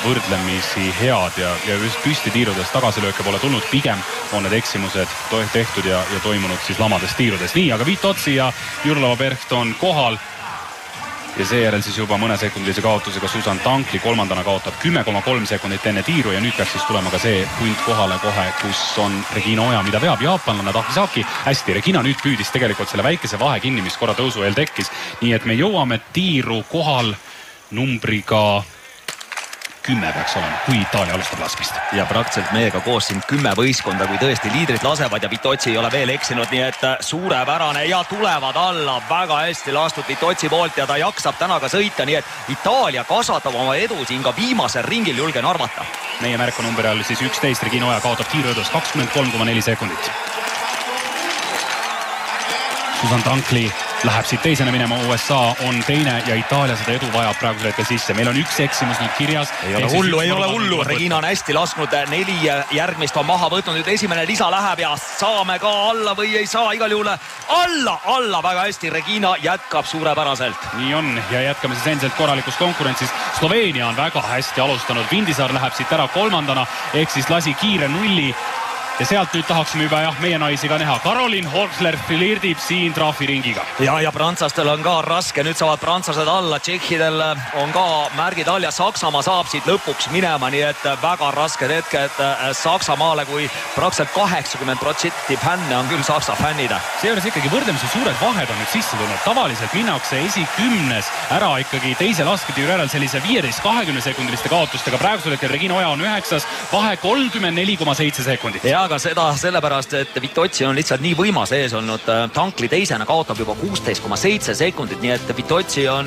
võrdlemisi head ja just püstitiirudest tagasilööke pole tulnud, pigem on need eksimused tehtud ja toimunud siis lamades tiirudes. Nii, aga Vitotsi ja Jurlova Bercht on kohal. Ja seejärel siis juba mõnesekundilise kaotusega Susan Tankli, kolmandana kaotab 10,3 sekundit enne tiiru ja nüüd peaks siis tulema ka see punt kohale kohe, kus on Regina Oja, mida veab jaapanlane Takisaki. Hästi, Regina nüüd püüdis tegelikult selle väikese vahe kinni, mis korra tõusu eel tekkis. Nii et me jõuame tiiru kohal numbriga 10 peaks olema, kui Itaalia alustab laskmist. Ja praktiliselt meiega koos siin 10 võistkonda, kui tõesti liidrid lasevad ja Vitotsi ei ole veel eksinud, nii et suurepärane ja tulevad alla väga hästi lastud Vitotsi poolt ja ta jaksab täna ka sõita, nii et Itaalia kasvatab oma edu siin ka viimasel ringil, julgen arvata. Meie märkunumbri all siis 11, Regina Oja kaotab tiiruõdus 23,4 sekundit. Susan Tankli läheb siit teisena minema, USA on teine ja Itaalia seda edu vajab praegusel hetkel sisse. Meil on üks eksimus nüüd kirjas. Ei ole hullu. Regina on hästi lasknud 4 järgmist on maha võtnud. Nüüd esimene lisa läheb ja saame ka alla või ei saa igal juhul alla väga hästi. Regina jätkab suurepäraselt. Nii on ja jätkame siis endiselt korralikus konkurentsis. Sloveenia on väga hästi alustanud. Vindisaar läheb siit ära kolmandana ehk siis lasi kiire nulli. Ja sealt nüüd tahaksime juba meie naisi ka näha. Karolin Horkler flirdib siin trahviringiga. Ja prantslastel on ka raske. Nüüd saavad prantslased alla. Tšehhidel on ka märgid all ja Saksamaa saab siit lõpuks minema. Nii et väga rasked hetked Saksamaale, kui praktiliselt 80% fänne on küll Saksa fännida. Seejuures ikkagi võrdlemisi suured vahed on nüüd sisse tulnud. Tavaliselt minnakse esikümnes ära ikkagi teise lasketiiru järel sellise 15-20 sekundiliste kaotustega. Praegusel hetkel Regina Oja on 9, vahe 34,7 sekundit. Aga seda sellepärast, et Vitotsi on lihtsalt nii võimas ees olnud. Tankli teisena kaotab juba 16,7 sekundit, nii et Vitotsi on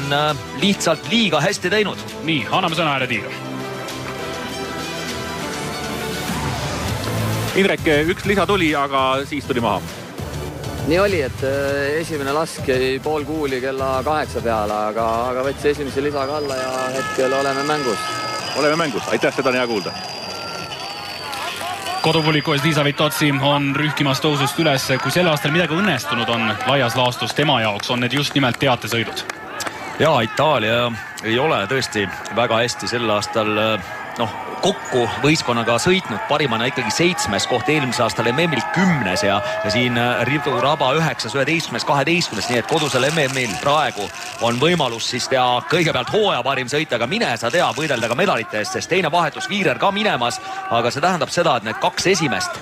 lihtsalt liiga hästi teinud. Nii, anname sõna ääre tiiru. Indrek, üks lisa tuli, aga siis tuli maha. Nii oli, et esimene lask jäi pool kuuli kella 8 peale, aga võttis esimese lisaga alla ja hetkel oleme mängus. Oleme mängus, aitäh, seda on hea kuulda. Kodupubliku ees Liisa Vitotsi on rühkimas tõusust üles. Kui selle aastal midagi õnnestunud on laias laastus tema jaoks, on need just nimelt teatesõidud. Ja Itaalia ei ole tõesti väga hästi sel aastal kokku võistkonnaga sõitnud, parimana ikkagi 7. koht eelmise aastal MM-il 10. ja siin Ridu Raba 9, 11, 12, nii et kodusel MM-il praegu on võimalus siis teha kõigepealt hooaja parim sõita, aga mine sa tea, võidelda ka medalite eest, sest teine vahetus Viirer ka minemas, aga see tähendab seda, et need 2 esimest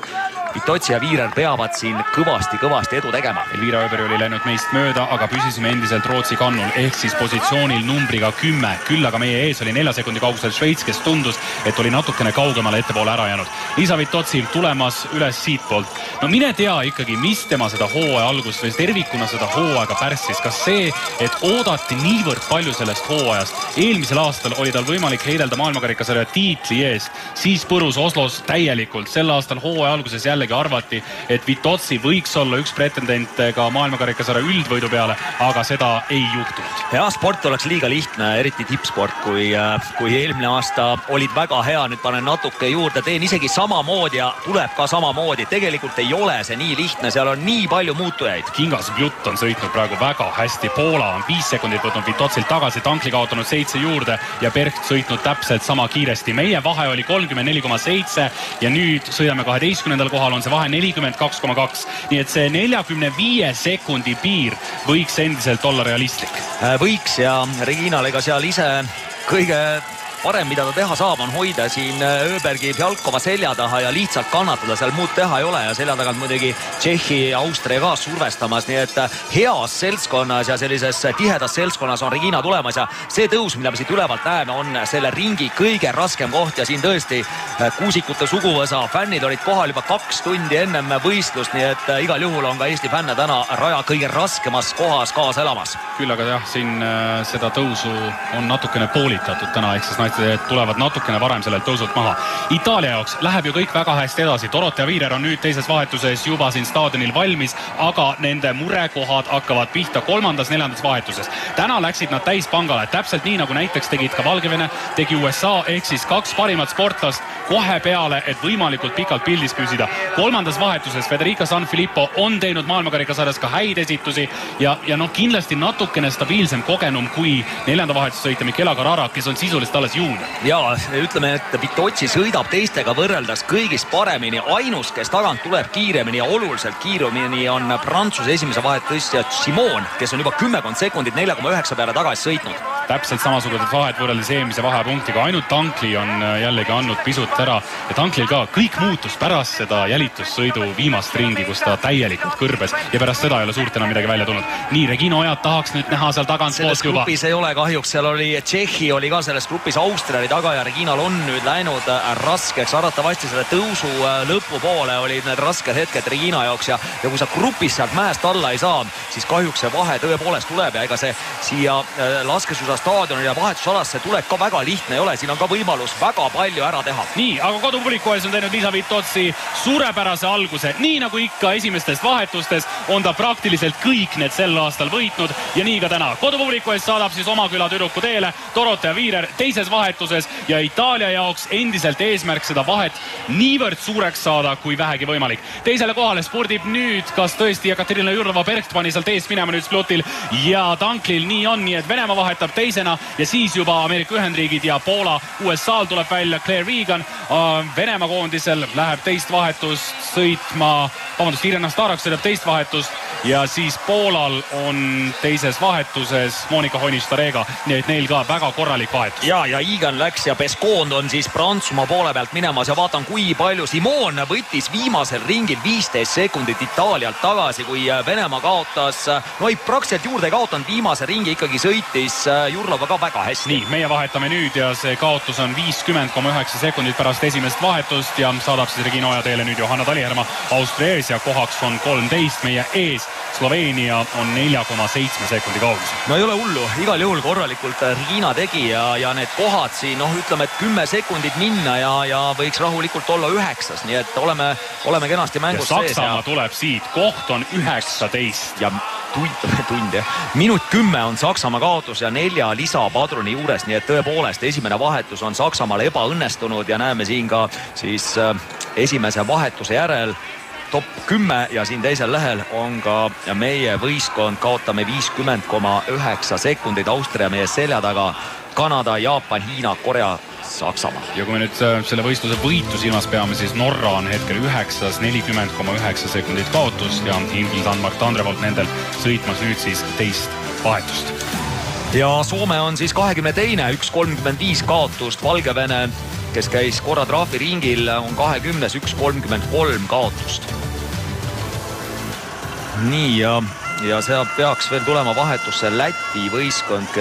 Vitotsi ja Viirer peavad siin kõvasti edu tegema. Elvira Öberi oli läinud meist mööda, aga püsisime endiselt Rootsi kannul ehk siis positsioonil numbriga 10. Küll aga meie ees oli 4 sekundi kaugusel Šveits, kes tundus, et oli natukene kaugemale ettepoole ära jäänud. Liisa Vitotsi tulemas üles siitpoolt. No mine tea ikkagi, mis tema seda hooaja algust või tervikuna seda hooaega pärssis. Kas see, et oodati niivõrd palju sellest hooajast. Eelmisel aastal oli tal võimalik heidelda maailmakarikasarja tiitli eest. Siis põrus Oslos täielikult. Sel aastal hooaja alguses jällegi arvati, et Vitotsi võiks olla üks pretendent ka maailmakarikasarja üldvõidu peale, aga seda ei juhtunud. Ja sport oleks liiga lihtne, eriti tippsport, kui eelmine aasta olid väga hea, nüüd panen natuke juurde, teen isegi samamoodi ja tuleb ka samamoodi. Tegelikult ei ole see nii lihtne, seal on nii palju muutujaid. Kingas Bjut on sõitnud praegu väga hästi. Poola on 5 sekundit võtnud Vitotsilt tagasi, Tankli kaotanud 7 juurde ja Bercht sõitnud täpselt sama kiiresti. Meie vahe oli 34,7 ja nüüd sõidame 12. kohal on see vahe 42,2. Nii et see 45 sekundi piir võiks endiselt olla realistlik. Võiks ja Reginal ega seal ise kõige parem, mida ta teha saab, on hoida siin Öbergi Fjalkova selja taha ja lihtsalt kannatada, seal muud teha ei ole ja selja tagant muidugi Tšehhi ja Austria ka survestamas, nii et heas seltskonnas ja sellises tihedas seltskonnas on Regina tulemas ja see tõus, mida me siit ülevalt näeme, on selle ringi kõige raskem koht ja siin tõesti kuusikute suguvõsa fännid olid kohal juba 2 tundi ennem võistlust, nii et igal juhul on ka Eesti fänne täna raja kõige raskemas kohas kaasa elamas. Küll aga jah, siin seda tõusu on natukene poolitatud täna, ehk siis naised tulevad natukene varem sellelt tõusult maha. Itaalia jaoks läheb ju kõik väga hästi edasi. Dorothea Viirer on nüüd teises vahetuses juba siin staadionil valmis, aga nende murekohad hakkavad pihta 3., 4. vahetuses. Täna läksid nad täispangale, täpselt nii nagu näiteks tegid ka Valgevene, tegi USA, ehk siis 2 parimat sportlast kohe peale, et võimalikult pikalt pildis püsida. 3. vahetuses Federica Sanfilippo on teinud maailmakarikasarjas ka häid esitusi ja kindlasti natukene stabiilsem kogenum kui 4. vahetussõitja Michela Carrara, kes on sisuliselt alles juunior. Ja ütleme, et Vitozzi sõidab teistega võrreldes kõigist paremini. Ainus, kes tagant tuleb kiiremini ja oluliselt kiiremini on Prantsuse esimese vahetõstja Simon, kes on juba 10 sekundit 4,9 peale tagasi sõitnud. Täpselt samasugused vahed võrreldes eelmise vahepunktiga, ainult Tankli on jällegi andnud pisut ära ja Tanklil ka kõik muutus pärast seda jälitussõidu viimast ringi, kus ta täielikult kõrbes ja pärast seda ei ole suurt enam midagi välja tulnud. Nii, Regina Ojat tahaks nüüd näha seal tagant selles grupis ei ole kahjuks, seal oli Tšehhi oli ka selles grupis, Austria oli taga ja Reginal on nüüd läinud raskeks, arvatavasti selle tõusu lõpupoole olid need rasked hetked Regina jaoks ja kui sa grupis sealt mäest alla ei saa, siis kahjuks see vahe tõepoolest tuleb ja ega see siia laskesuusa staadionil ja vahetusalasse tuleb ka väga lihtne ei ole, siin on ka võimalus väga palju ära teha. Nii, aga kodupubliku ees on teinud Liisa Vitozzi suurepärase alguse, nii nagu ikka esimestest vahetustes on ta praktiliselt kõik need sel aastal võitnud ja nii ka täna. Kodupubliku ees saadab siis oma küla tüdruku teele Dorothea Viirer teises vahetuses ja Itaalia jaoks endiselt eesmärk seda vahet niivõrd suureks saada kui vähegi võimalik. Teisele kohale spordib nüüd, kas tõesti Ekaterina Jurlova-Bergt pani sealt eest minema nüüd splutil ja Tanklil nii on, nii et Venemaa vahetab teisena ja siis juba Ameerika Ühendriigid ja Poola. USA-l tuleb välja Claire Regan, Venemaa koondisel läheb teist vahetust sõitma, Irina Starak sõidab teist vahetust ja siis Poolal on teises vahetuses Monika Honish-Starega, nii et neil ka väga korralik vahetus. Ja Egan läks ja Pescond on siis Prantsusmaa poole pealt minemas ja vaatan, kui palju Simon võttis viimasel ringil 15 sekundit Itaalialt tagasi, kui Venemaa kaotas, no ei praktiliselt juurde kaotanud viimase ringi, ikkagi sõitis Jurlova ka väga hästi. Nii, meie vahetame nüüd ja see kaotus on 50,9 sekundit pärast esimest vahetust ja saadab siis Regina Oja teele nüüd Johanna Talihärma Austria ees ja kohaks on 13, meie ees Sloveenia on 4,7 sekundi kaugus. No ei ole hullu, igal juhul korralikult Regina tegi ja need kohad siin, ütleme, et 10 sekundit minna ja võiks rahulikult olla 9, nii et oleme kenasti mängus sees. Saksamaa tuleb siit, koht on 19. Ja tund jah. Minut 10 on Saksamaa kaotus ja 4 lisapadruni juures, nii et tõepoolest esimene vahetus on Saksamaal ebaõnnestunud ja näeme siin ka siis esimese vahetuse järel top 10 ja siin teisel lehel on ka meie võistkond, kaotame 50,9 sekundit, Austria meie selja taga, Kanada, Jaapan, Hiina, Korea, Saksamaa. Ja kui me nüüd selle võistluse võitu silmas peame, siis Norra on hetkel 9, 40,9 sekundit kaotust ja Inglisland Mark Tandrevolt nendel sõitmas nüüd siis teist vahetust. Ja Soome on siis 22, 1.35 kaotust, Valgevene, kes käis korra trahviringil, on 20, 1.33 kaotust. Nii ja see peaks veel tulema vahetusse Läti võistkond,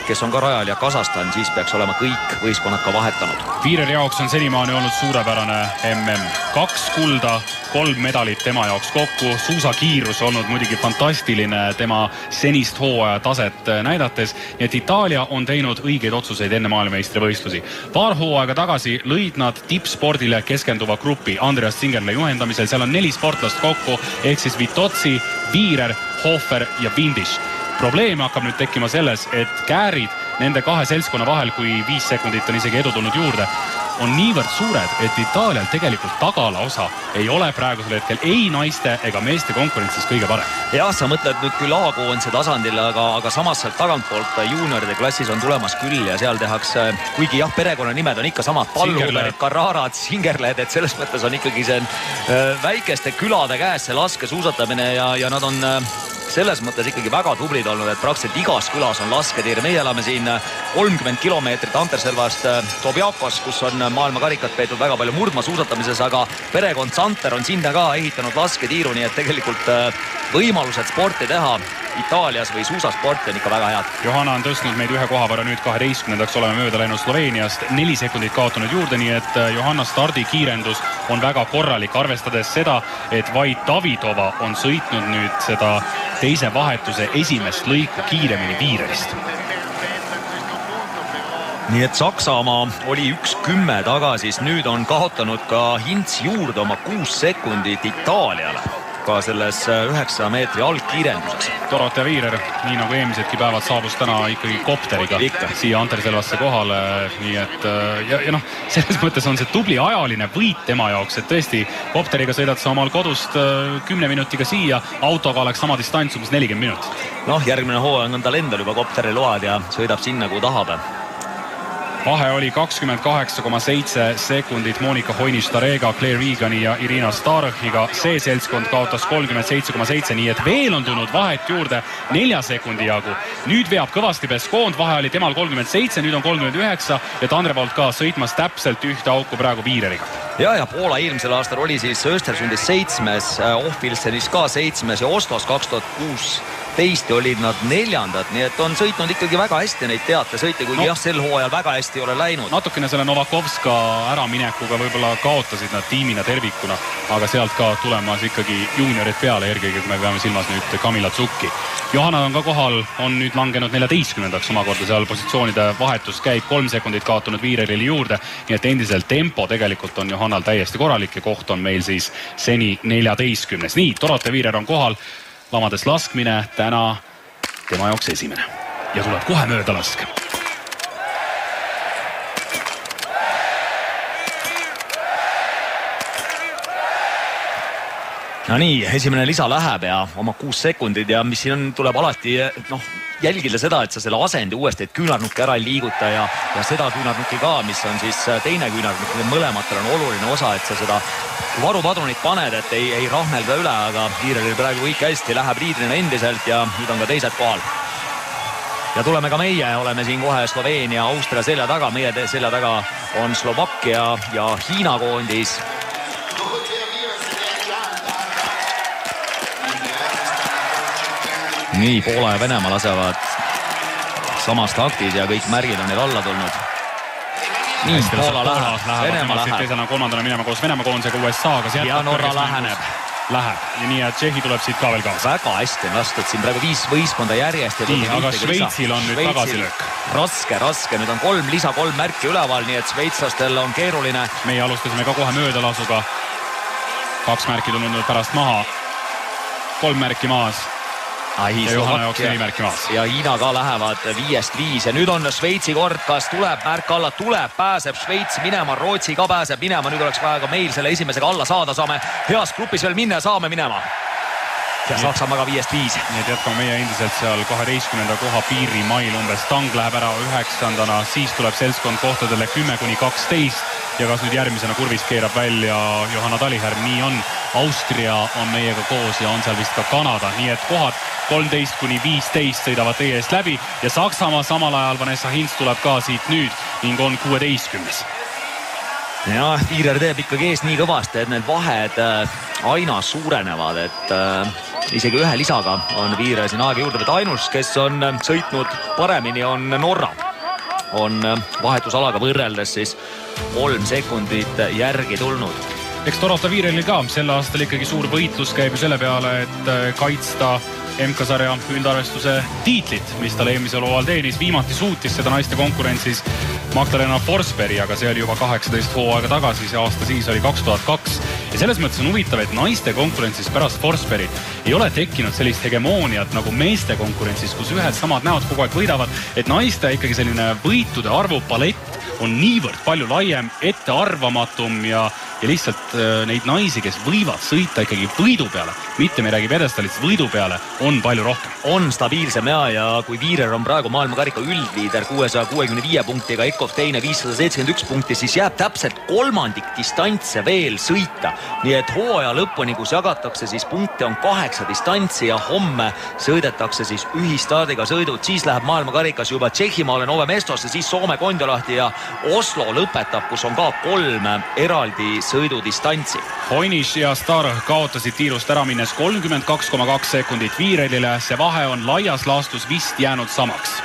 kes on ka rajal ja Kasahstan, siis peaks olema kõik võistkonnad ka vahetanud. Viirer jaoks on senimaani olnud suurepärane MM. 2 kulda, 3 medalit tema jaoks kokku. Suusakiirus olnud muidugi fantastiline tema senist hooaja taset näidates. Nii et Itaalia on teinud õigeid otsuseid enne maailmameistrivõistlusi. Paar hooaega tagasi lõid nad tippspordile keskenduva grupi Andreas Zingerle juhendamisel. Seal on 4 sportlast kokku, ehk siis Vitozzi, Viirer, Hofer ja Vindiš. Probleem hakkab nüüd tekkima selles, et käärid nende 2 seltskonna vahel, kui 5 sekundit on isegi edu tulnud juurde, on niivõrd suured, et Itaalial tegelikult tagala osa ei ole praegusel hetkel ei naiste ega meeste konkurentsis kõige parem. Jah, sa mõtled nüüd küll A-koondise tasandil, aga samas sealt tagantpoolt juunioride klassis on tulemas küll ja seal tehakse, kuigi jah, perekonnanimed on ikka samad, Palluberid, Carrarad, Zingerled, et selles mõttes on ikkagi see väikeste külade käes see laskesuusatamine ja nad on selles mõttes ikkagi väga tublid olnud, et praktiliselt igas külas on lasketiir. Meie elame siin 30 kilomeetrit Anterselvast Tobiakos, kus on maailmakarikat peetud väga palju murdmaasuusatamises, aga perekond Santer on sinna ka ehitanud lasketiiru, nii et tegelikult võimalused sporti teha Itaalias või suusasporti on ikka väga head. Johanna on tõstnud meid ühe koha võrra nüüd 12. oleme mööda läinud Sloveeniast, 4 sekundit kaotanud juurde, nii et Johanna stardikiirendus on väga korralik, arvestades seda, et vaid Davidova on sõitnud nüüd seda teise vahetuse esimest lõiku kiiremini Viirelist. Nii et Saksamaa oli 1.10 taga, siis nüüd on kaotanud ka Hintz juurde oma 6 sekundit Itaaliale ka selles 9 meetri algkiirenduses. Dorothea Viirer, nii nagu eelmisedki päevad, saabus täna ikkagi kopteriga siia Anterselvasse kohale, nii et ja noh, selles mõttes on see tubli ajaline võit tema jaoks, et tõesti kopteriga sõidad sa omal kodust 10 minutiga siia, autoga oleks sama distants umbes 40 minutit. Noh, järgmine hooaeg on tal endal juba kopteriload ja sõidab sinna, kuhu tahab. Vahe oli 28,7 sekundit Monika Hoinish-Tarega, Claire Wiegani ja Irina Starhiga. See seltskond kaotas 37,7, nii et veel on tulnud vahet juurde 4 sekundi jagu. Nüüd veab kõvasti Beskoond, vahe oli temal 37, nüüd on 39 ja Tandrevold ka sõitmas täpselt ühte auku praegu Viireriga. Ja Poola eelmisel aastal oli siis Östersundis 7, Ohpilsenis ka 7 ja Oslos 2016 olid nad 4, nii et on sõitnud ikkagi väga hästi neid teatesõite, kuigi sel hooajal väga hästi ei ole läinud. Natukene selle Novakovska äraminekuga võib-olla kaotasid nad tiimina tervikuna, aga sealt ka tulemas ikkagi juuniorid peale, järgegi kui me peame silmas nüüd Kamila Tsukki. Johanna on ka kohal, on nüüd langenud 14. omakorda seal positsioonide vahetus käib, 3 sekundit kaotunud Viirelile juurde, nii et endiselt tempo tegelikult on Johannal täiesti korralik ja koht on meil siis seni 14. Nii, Dorothea Viirer on kohal, lamades laskmine täna tema jaoks esimene ja tuleb kohe mööda lask. No nii, esimene lisa läheb ja oma 6 sekundid ja mis siin on, tuleb alati jälgida seda, et sa selle asendi uuesti, et küünarnuki ära ei liiguta ja seda küünarnuki ka, mis on siis teine küünarnuk, mõlematel on oluline osa, et sa seda varupadrunit paned, et ei rahnelda üle, aga Viirelil praegu kõik hästi, läheb liidrina endiselt ja nüüd on ka teised kohal. Ja tuleme ka meie, oleme siin kohe Sloveenia, Austria selja taga, meie selja taga on Slovakkia ja Hiina koondis. Nii, Poola ja Venemaa lasevad samas taktis ja kõik märgid on neil alla tulnud. Nii, Poola läheb, Venemaa läheb. Teisena kolmandana minema koos Venemaa koondisega USA-ga. Ja Norra läheneb. Läheb ja nii, et Tšehhi tuleb siit ka veel kaasa. Väga hästi on lastud siin praegu 5 võistkonda järjest. Nii, aga Šveitsil on nüüd tagasilöök. Raske, nüüd on 3 märki üleval, nii et šveitslastel on keeruline. Meie alustasime ka kohe möödalasuga. 2 märki tulnud nüüd pärast maha. 3 märki maas. Ja Johanna jaoks 4 märki maas. Ja Hiina ka lähevad 5-5 ja nüüd on Šveitsi kord, kas tuleb märk alla, pääseb Šveits minema, Rootsi ka pääseb minema, nüüd oleks vaja ka meil selle esimesega alla saada, saame heas grupis veel minna ja saame minema. Ja Saksamaa ka 5-5. Nii et jätkame meie endiselt seal 12. koha piirimail umbes. Tang läheb ära 9. Siis tuleb seltskond kohtadele 10-12 ja kas nüüd järgmisena kurvis keerab välja Johanna Talihärm, nii on. Austria on meiega koos ja on seal vist ka Kanada, nii et kohad 13-15 sõidavad teie eest läbi ja Saksamaa samal ajal Vanessa Hintz tuleb ka siit nüüd ning on 16. Ja Viirer teeb ikkagi ees nii kõvasti, et need vahed aina suurenevad, et isegi ühe lisaga on Viirer siin aega juurde, et ainus, kes on sõitnud paremini, on Norra. On vahetusalaga võrreldes siis 3 sekundit järgi tulnud. Eks Dorothea Viirelil ka selle aastal ikkagi suur võitlus käib ju selle peale, et kaitsta MK-sarja üldarvestuse tiitlit, mis tal eelmisel hooajal teenis. Viimati suutis seda naiste konkurentsis Magdalena Forsberg, aga see oli juba 18 hooaega tagasi, see aasta siis oli 2002. Ja selles mõttes on huvitav, et naiste konkurentsis pärast Forsbergi ei ole tekkinud sellist hegemooniat nagu meeste konkurentsis, kus ühed samad näod kogu aeg võidavad, et naiste ikkagi selline võitude arvu palett on niivõrd palju laiem, ettearvamatum ja ja lihtsalt neid naisi, kes võivad sõita ikkagi võidu peale, mitte me ei räägi pjedestaalist, võidu peale on palju rohkem. On stabiilsem ja kui Viirer on praegu maailmakarika üldliider 665 punktiga, Ekov teine 571 punkti, siis jääb täpselt kolmandik distantse veel sõita. Nii et hooaja lõpuni, kus jagatakse, siis punkte on 8 distantsi ja homme sõidetakse siis ühistardiga sõidud. Siis läheb maailmakarikas juba Tšehhimaale Nove Mestosse, siis Soome Kondiolahti ja Oslo lõpetab, kus on ka 3 eraldi sõidudistantsi. Hoiniš ja Star kaotasid tiirust ära minnes 32,2 sekundit Viirerile. See vahe on laias laastus vist jäänud samaks.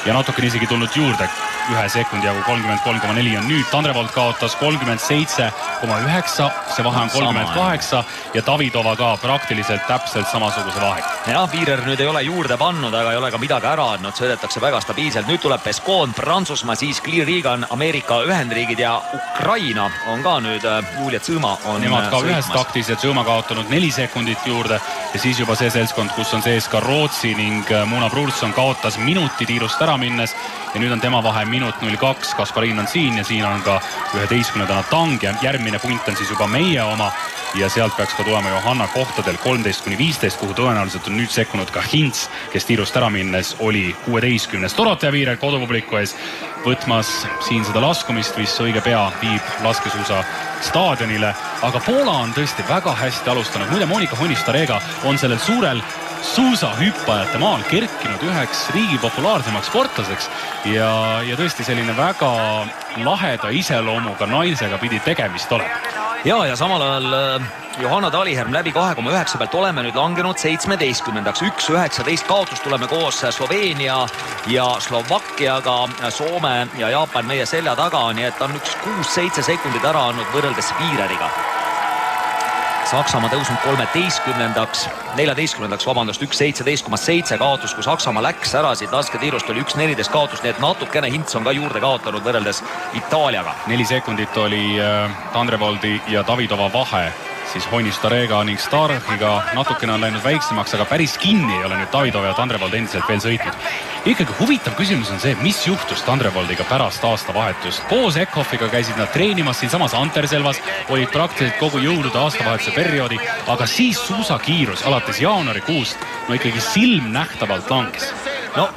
Ja natukene isegi tulnud juurde 1 sekundi jagu, 33,4 on nüüd. Tandrevold kaotas 37,9, see vahe on 38 ja Davidova ka praktiliselt täpselt samasuguse vahe. Ja Viirer nüüd ei ole juurde pannud, aga ei ole ka midagi ära andnud, sõidetakse väga stabiilselt. Nüüd tuleb Pescon, Prantsusmaa, siis Clear Regan, Ameerika Ühendriigid ja Ukraina on ka nüüd Julia Tsõma on nemad ka sõitmas. Ühes taktis ja Tsõma kaotanud 4 sekundit juurde ja siis juba see seltskond, kus on sees ka Rootsi ning Muna Brulson kaotas minuti tiirust ära minnes ja nüüd on tema vahe minut 02, Kasparin on siin ja siin on ka 11. Tang ja järgmine punt on siis juba meie oma ja sealt peaks ka tulema Johanna kohtadel 13-15, kuhu tõenäoliselt on nüüd sekkunud ka Hintz, kes tiirust ära minnes oli 16. Dorotea Viirer kodupubliku ees võtmas siin seda laskumist, mis õige pea viib laskesuusa staadionile, aga Poola on tõesti väga hästi alustanud. Muide, Monika Hoiniš-Starega on sellel suurel suusahüppajate maal kerkinud üheks riigi populaarsemaks sportlaseks ja tõesti selline väga laheda iseloomuga naisega pidi tegemist olema. Ja samal ajal Johanna Taliherm läbi 2,9 pealt oleme nüüd langenud 17. 1-19 kaotust, tuleme koos Sloveenia ja Slovakkiaga, Soome ja Jaapan meie selja taga, nii et on 6-7 sekundit ära andnud võrreldes Viireriga. Saksamaa tõusnud 14. vabandust, 1-17,7 kaotus, kui Saksamaa läks ära siit lasketiirust, oli 1-14 kaotus, nii et natukene Hintz on ka juurde kaotanud võrreldes Itaaliaga. 4 sekundit oli Tandrevoldi ja Davidova vahe, siis Hoiniš-Starega ning Starhiga natukene on läinud väiksemaks, aga päris kinni ei ole nüüd Davidova ja Tandrevold endiselt veel sõitnud. Ikkagi huvitav küsimus on see, mis juhtus Tandrevoldiga pärast aastavahetust. Koos Ekhoffiga käisid nad treenimas siinsamas Anterselvas, olid praktiliselt kogu jõulude aastavahetuse perioodi, aga siis suusakiirus alates jaanuarikuust ikkagi silmnähtavalt langes. No,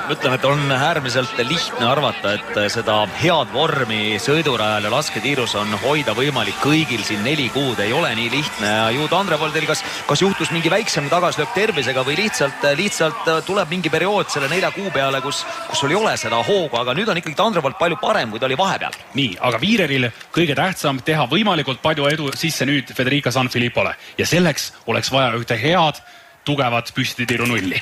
ütlen, et on äärmiselt lihtne arvata, et seda head vormi sõidurajal ja lasketiirus on hoida võimalik kõigil siin 4 kuud. Ei ole nii lihtne ja ju Tandrevoldil kas juhtus mingi väiksem tagaslöök tervisega või lihtsalt tuleb mingi periood selle 4 kuu peale, kus sul ei ole seda hoogu, aga nüüd on ikkagi Tandrevold palju parem, kui ta oli vahepeal. Nii, aga Viireril kõige tähtsam teha võimalikult palju edu sisse nüüd Federica Sanfilippole ja selleks oleks vaja ühte head, tugevat püstitiiru nulli.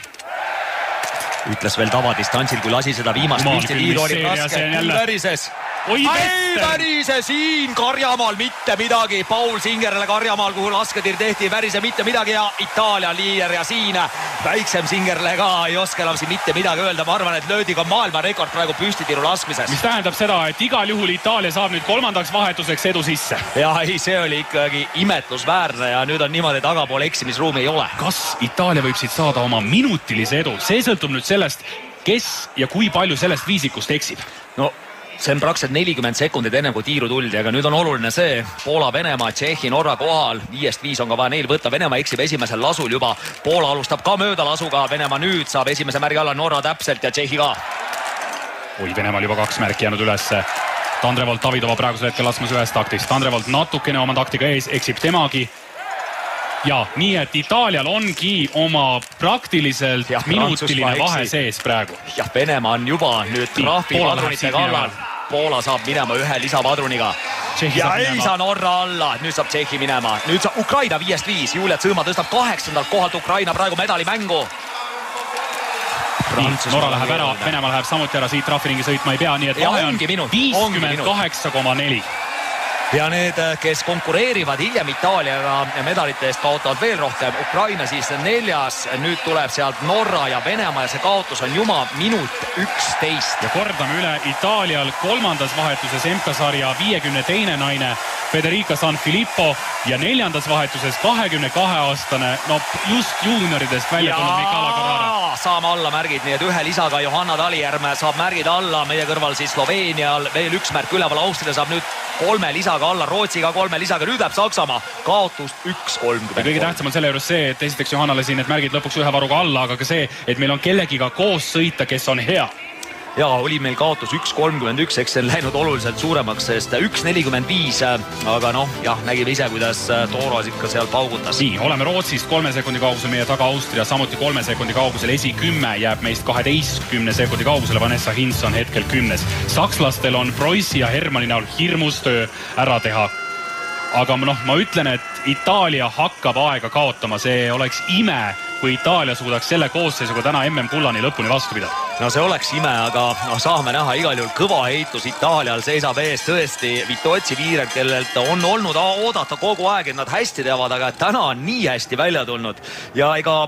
Ütles veel tavadistantsil, kui lasi seda viimast püstitiiru, oli raske, küll värises. Värise siin Karjamaal mitte midagi, Paul Singerele Karjamaal, kuhu lasketiir tehti, värise mitte midagi ja Itaalia liider ja siin väiksem Singerle ka ei oska enam siin mitte midagi öelda. Ma arvan, et löödi ka maailmarekord praegu püstitiiru laskmises. Mis tähendab seda, et igal juhul Itaalia saab nüüd 3. vahetuseks edu sisse. Ja ei, see oli ikkagi imetlusväärne ja nüüd on niimoodi tagapool eksimisruumi ei ole. Kas Itaalia võib siit saada oma minutilise edu? See sõltub nüüd sellest, kes ja kui palju sellest viisikust eksib. No, see on praktiliselt 40 sekundit enne kui tiiru tuldi, aga nüüd on oluline see Poola, Venemaa, Tšehhi, Norra kohal. 5-5 on ka vaja neil võtta. Venemaa eksib esimesel lasul juba. Poola alustab ka mööda lasuga. Venemaa nüüd saab esimese märgi alla, Norra täpselt ja Tšehhi ka. Oi, Venemaal juba 2 märki jäänud ülesse. Tandrevold Davidova praegusel hetkel laskmas ühes taktis. Tandrevold natukene oma taktiga ees, eksib temagi. Ja nii, et Itaalial ongi oma praktiliselt minutiline vahe sees praegu. Ja Venemaa on juba nüüd trahvi padrunite kallal. Poola saab minema ühe lisapadruniga. Ja ei saa Norra alla. Nüüd saab Tšehhi minema. Nüüd saab Ukraina 5-5. Julia Tsõma tõstab 8. kohalt Ukraina praegu medali mängu. Norra läheb ära, Venemaa läheb samuti ära, siit trahviringi sõitma ei pea, nii et vahe on 58,4. Ja need, kes konkureerivad hiljem Itaaliaga medalite eest, kaotavad veel rohkem. Ukraina siis 4. Nüüd tuleb sealt Norra ja Venemaa ja see kaotus on juma minut 11. Ja kordame üle, Itaalial 3. vahetuses MK-sarja 52 naine Federica Sanfilippo ja 4. vahetuses 22-aastane, no just juunioridest välja tulnud Mikala Carrara. Saame alla märgid, nii et ühe lisaga Johanna Taliherm saab märgid alla. Meie kõrval siis Sloveenial veel 1 märk üleval. Austria saab nüüd 3 lisaga alla, Rootsiga 3 lisaga, nüüd läheb Saksamaa kaotus 1:30. Kõige tähtsam on selle juures see, et esiteks Johannale siin need märgid lõpuks ühe varuga alla, aga ka see, et meil on kellegiga koos sõita, kes on hea. Ja oli meil kaotus 1:31, eks see on läinud oluliselt suuremaks, sest 1:45, aga noh, jah, nägime ise, kuidas Tooras ikka seal paugutas. Nii, oleme Rootsist 3 sekundi kaugusel, meie taga Austria samuti 3 sekundi kaugusel, esi 10 jääb meist 12 sekundi kaugusele, Vanessa Hintz on hetkel 10. Sakslastel on Preussy ja Hermanni näol hirmus töö ära teha. Aga noh, ma ütlen, et Itaalia hakkab aega kaotama, see oleks ime, kui Itaalia suudaks selle koosseisuga täna MM-kullani lõpuni vastu pidada. No see oleks ime, aga no, saame näha igal juhul kõva heitus Itaalial seisab ees tõesti Vitozzi Viirer, kellelt on olnud oodata kogu aeg, et nad hästi teavad, aga täna on nii hästi välja tulnud. Ja ega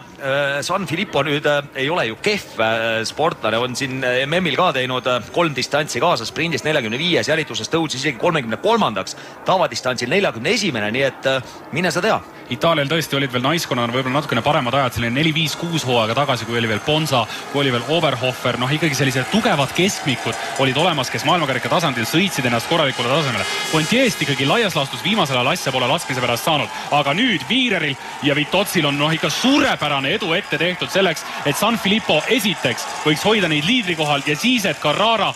San Filippo nüüd ei ole ju kehv sportlane, on siin MM-il ka teinud 3 distantsi kaasa, sprindis 45, jälituses tõusis isegi 33, tavadistantsil 41, nii et mine sa tea. Itaalial tõesti olid veel naiskonnana võib-olla natukene paremad ajad, selline 4-5-6 hooaega tagasi, kui oli veel Ponza, kui oli veel Oberhofer, noh ikkagi sellised tugevad keskmikud olid olemas, kes maailmakarika tasandil sõitsid ennast korralikule tasemele. Pontier'st ikkagi laias laastus viimasel ajal asja pole laskmise pärast saanud, aga nüüd Viireril ja Vitozzil on noh ikka suurepärane edu ette tehtud selleks, et San Filippo esiteks võiks hoida neid liidrikohal ja siis, et Carrara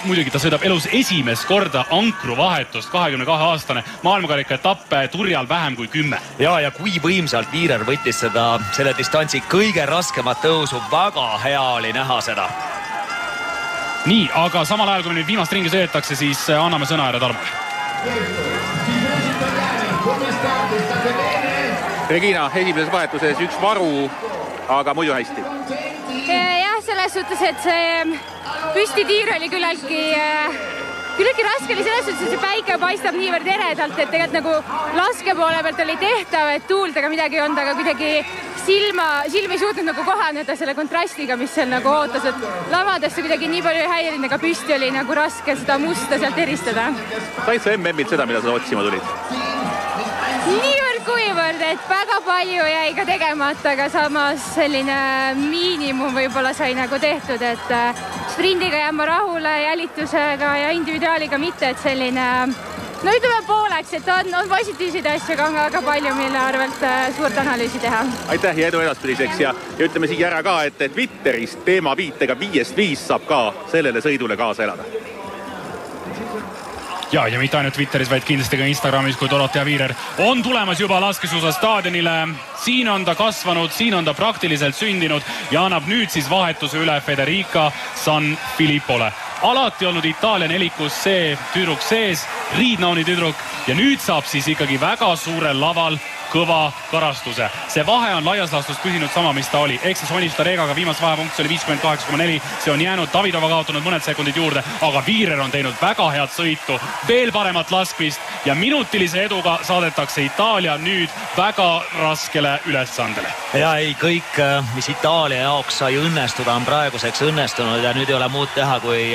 muidugi ta sõidab elus esimest korda ankruvahetust, 22-aastane maailmakarika etappe turjal vähem kui 10. Ja kui võimsalt Viirer võttis selle distantsi kõige raskemat tõusu, väga hea oli näha seda. Nii, aga samal ajal, kui nüüd viimast ringi sõidetakse, siis anname sõna ära Tarmole. Regina, esimeses vahetuses 1 varu, aga muidu hästi. Jah, selles suhtes, et see püstitiir oli küllaltki raske oli selles suhtes, et see päike paistab niivõrd eredalt, et tegelikult nagu laske poole pealt oli tehtav, et tuult ega midagi ei olnud, aga kuidagi silm ei suutnud nagu kohaneda selle kontrastiga, mis seal nagu ootas, et lavadesse kuidagi nii palju ei häirinud, aga püsti oli nagu raske seda musta sealt eristada. Said sa MM-ilt seda, mida sa otsima tulid? Kuivõrd, et väga palju jäi ka tegemata, aga samas selline miinimum võib-olla sai nagu tehtud, et sprindiga jääma rahule, jälitusega ja individuaaliga mitte, et selline, no ütleme pooleks, et on positiivseid asju, aga on väga palju, mille arvelt suurt analüüsi teha. Aitäh ja edu edaspidiseks ja ütleme siia ära ka, et Twitterist teema viitega 5-5 saab ka sellele sõidule kaasa elada. Ja mitte ainult Twitteris, vaid kindlasti ka Instagramis, kui Dorothea Viirer on tulemas juba laskesuusa staadionile. Siin on ta kasvanud, siin on ta praktiliselt sündinud ja annab nüüd siis vahetuse üle Federica San Filippole. Alati olnud Itaalia nelikus see tüdruk sees, Riidnauni tüdruk ja nüüd saab siis ikkagi väga suurel laval kõva karastuse. See vahe on laias laastus püsinud sama, mis ta oli. Ehk siis Honista Regaga viimast vahepunkt oli 58,4. See on jäänud Davidova kaotanud mõned sekundid juurde, aga Viirer on teinud väga head sõitu, veel paremat laskmist ja minutilise eduga saadetakse Itaalia nüüd väga raskele ülesandele. Ja ei, kõik, mis Itaalia jaoks sai õnnestuda, on praeguseks õnnestunud ja nüüd ei ole muud teha, kui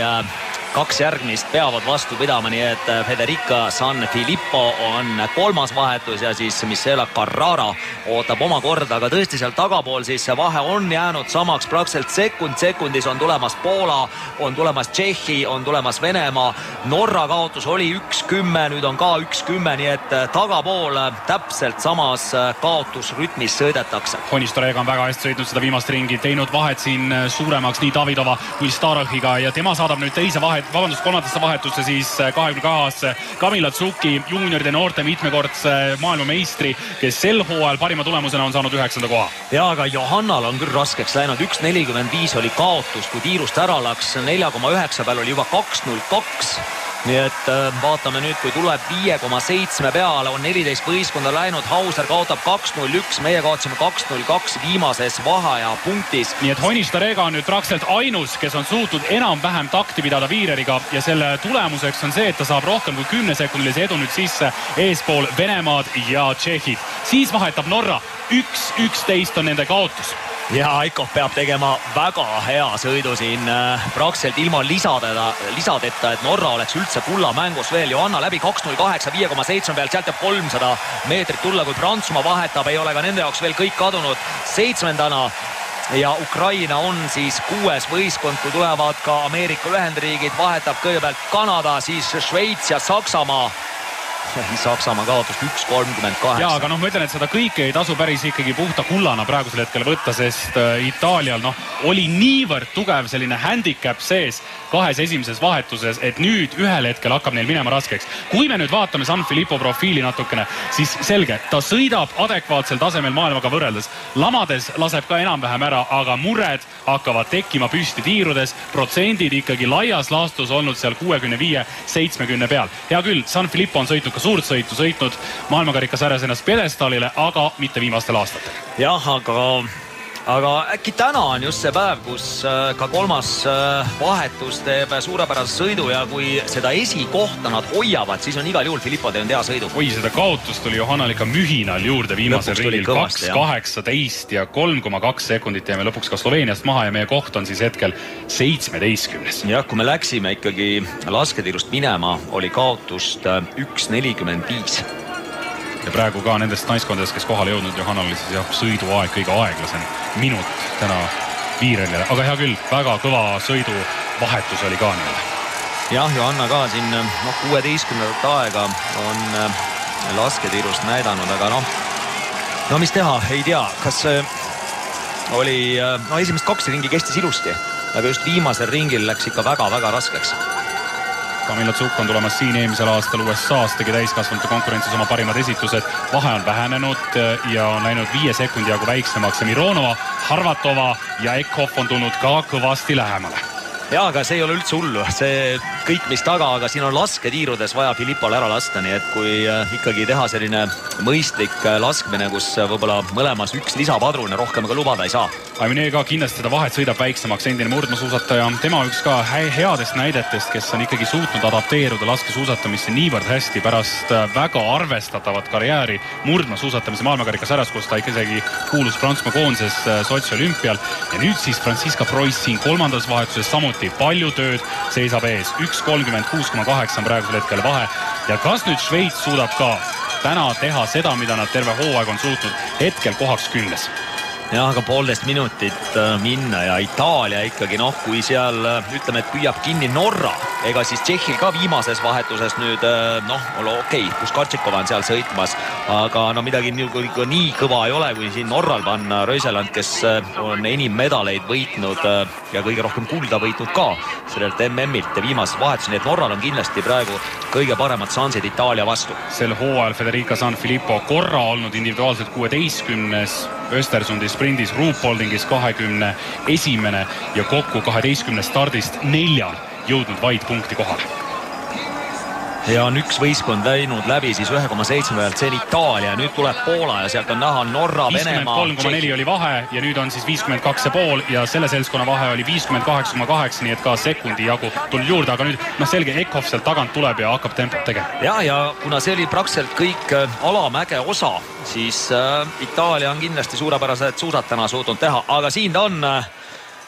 2 järgmist peavad vastu pidama, nii et Federica San Filippo on 3. vahetus ja siis Michela Carrara ootab oma korda, aga tõesti seal tagapool siis see vahe on jäänud samaks, praktiliselt sekundis on tulemas Poola, on tulemas Tšehhi, on tulemas Venemaa, Norra kaotus oli 1:10, nüüd on ka 1:10, nii et tagapool täpselt samas kaotusrütmis sõidetakse. Honistorega on väga hästi sõitnud seda viimast ringi, teinud vahet siin suuremaks nii Davidova kui Starachiga ja tema saadab nüüd teise kolmandasse vahetusse siis 22-aastase Camilla Zucchi, juunioride noorte mitmekordse maailmameistri, kes sel hooajal parima tulemusena on saanud 9. koha. Ja aga Johannal on küll raskeks läinud, 1:45 oli kaotus, kui tiirust ära laks, 4,9 peal oli juba 2:02. Nii et vaatame nüüd, kui tuleb 5,7 peale, on 14 võistkonda läinud, Hauser kaotab 2:01, meie kaotasime 2:02 viimases vaheaja punktis. Nii et Honistorega on nüüd praktiliselt ainus, kes on suutnud enam-vähem takti pidada Viireriga ja selle tulemuseks on see, et ta saab rohkem kui 10-sekundilise edu nüüd sisse eespool Venemaad ja Tšehhid. Siis vahetab Norra, 1:11 on nende kaotus. Ja Aikov peab tegema väga hea sõidu siin praktiliselt ilma lisadeta, et Norra oleks üldse kulla mängus veel. Johanna läbi 2:08, 5,7 pealt, sealt jääb 300 meetrit tulla, kui Prantsusmaa vahetab, ei ole ka nende jaoks veel kõik kadunud. 7. ja Ukraina on siis 6. võistkond, kui tulevad ka Ameerika Ühendriigid, vahetab kõigepealt Kanada, siis Šveits ja Saksamaa. Saksamaa kaotus 1.38. Jaa, aga ma ütlen, et seda kõike ei tasu päris ikkagi puhta kullana praegusel hetkel võtta, sest Itaalial oli niivõrd tugev selline handicap sees 2 esimeses vahetuses, et nüüd ühel hetkel hakkab neil minema raskeks. Kui me nüüd vaatame San Filippo profiili natukene, siis selge, ta sõidab adekvaatsel tasemel maailmaga võrreldes. Lamades laseb ka enam-vähem ära, aga mured hakkavad tekkima püsti tiirudes, protsendid ikkagi laias laastus olnud seal 65-70 peal. Hea küll, San Filippo on sõitnud ka suurt sõitu, sõitnud maailmakarikasarjas ennast pjedestaalile, aga mitte viimastel aastatel. Jah, aga äkki täna on just see päev, kus ka 3. vahetus teeb suurepärase sõidu ja kui seda esikohta nad hoiavad, siis on igal juhul Filippo teinud hea sõidu. Oi, seda kaotust tuli Johanna ikka mühinal juurde viimasel ringil. 2.18 ja 3,2 sekundit jäime lõpuks ka Sloveeniast maha ja meie koht on siis hetkel 17. Jah, kui me läksime ikkagi lasketiirust minema, oli kaotust 1.45. Ja praegu ka nendest naiskondadest, kes kohale jõudnud, Johanna oli siis sõiduaeg kõige aeglasem minut täna viirelile. Aga hea küll, väga kõva sõiduvahetus oli ka nii. Jah, Johanna ka siin 16. aega on lasketiirust näidanud, aga mis teha, ei tea, kas oli, esimest 2 ringi kestis ilusti, aga just viimasel ringil läks ikka väga-väga raskeks. Camilla Zuk on tulemas siin eelmisel aastal USA's, tegi täiskasvanute konkurentsis oma parimad esitused. Vahe on vähenenud ja on läinud 5 sekundi jagu väiksemaks. Mironova, Harvatova ja Ekhoff on tulnud ka kõvasti lähemale. Jaa, aga see ei ole üldse hullu. See kõik, mis taga, aga siin on lasketiirudes vaja Filippole ära lasta, nii et kui ikkagi teha selline mõistlik laskmine, kus võib-olla mõlemas 1 lisapadrune rohkem ka lubada ei saa. Aimine ka kindlasti seda vahet sõidab väiksemaks, endine murdmaasuusataja. Tema üks ka headest näidetest, kes on ikkagi suutnud adapteeruda laskesuusatamisse niivõrd hästi pärast väga arvestatavat karjääri murdmaasuusatamise maailmakarikasarjas, kus ta isegi kuulus Prantsusmaa koondises Sotši olümpial. Ja nüüd siis Franziska Preuss siin 3. vahetuses samuti palju tööd seisab ees. 1.36,8 praegusel hetkel vahe. Ja kas nüüd Šveits suudab ka täna teha seda, mida nad terve hooaeg on suutnud hetkel kohaks 10. Jah, aga 1,5 minutit minna ja Itaalia ikkagi, kui seal ütleme, et püüab kinni Norra, ega siis Tšehhil ka viimases vahetuses nüüd, okei, Puskartšikova on seal sõitmas, aga midagi nii kõva ei ole, kui siin Norral panna Röiseland, kes on enim medaleid võitnud ja kõige rohkem kulda võitnud ka sellelt MM-ilt ja viimases vahetus, nii et Norral on kindlasti praegu kõige paremad šansid Itaalia vastu. Sel hooajal Federica San Filippo korra olnud individuaalselt 16. Östersundis sprindis, Ruupoldingis 21. ja kokku 12 stardist 4 jõudnud vaid punkti kohale. Ja on 1 võistkond läinud läbi siis 1,7 pealt, see on Itaalia, nüüd tuleb Poola ja sealt on näha Norra, Venemaa. 53,4 oli vahe ja nüüd on siis 52,5 ja selle seltskonna vahe oli 58,8, nii et ka sekundi jagu tuli juurde, aga nüüd selge, Ekhoff sealt tagant tuleb ja hakkab tempot tegema. Ja kuna see oli praktiliselt kõik alamäge osa, siis Itaalia on kindlasti suurepärased suusatana suutnud teha, aga siin ta on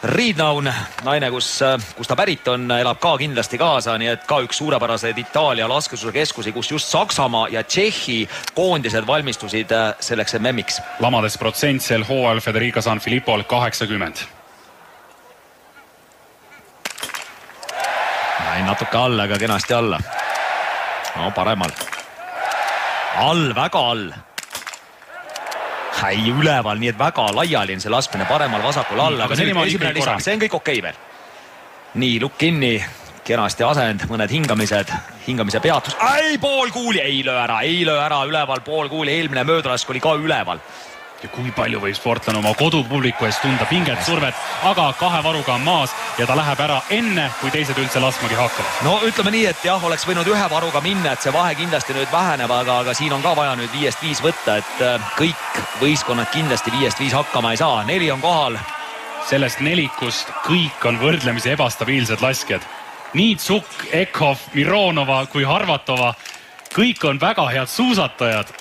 Riidnaun, naine, kus ta pärit on, elab ka kindlasti kaasa, nii et ka üks suurepäraseid Itaalia laskesuuskeskusi, kus just Saksamaa ja Tšehhi koondised valmistusid selleks MM-iks. Lamades protsent sel hooajal Federica San Filippol 80. Natuke alla, aga kenasti alla. Paremal. All, väga all. Ei üleval, nii et väga laiali on see laskmine paremal vasakul alla, aga see on kõik okei veel. Nii, lukk kinni, kenasti asend, mõned hingamise peatus. Pool kuuli, ei löö ära, üleval pool kuuli, eelmine möödalask oli ka üleval. Ja kui palju võib sportlane oma kodupubliku eest tunda pinget, survet, aga 2 varuga on maas ja ta läheb ära enne, kui teised üldse laskmagi hakkavad. Ütleme nii, et jah, oleks võinud 1 varuga minna, et see vahe kindlasti nüüd väheneb, aga siin on ka vaja nüüd 5-5 võtta, et kõik võistkonnad kindlasti 5-5 hakkama ei saa. 4 on kohal. Sellest 4-kust kõik on võrdlemisi ebastabiilsed laskjad. Nii Zuk, Ekhoff, Mironova kui Harvatova, kõik on väga head suusatajad.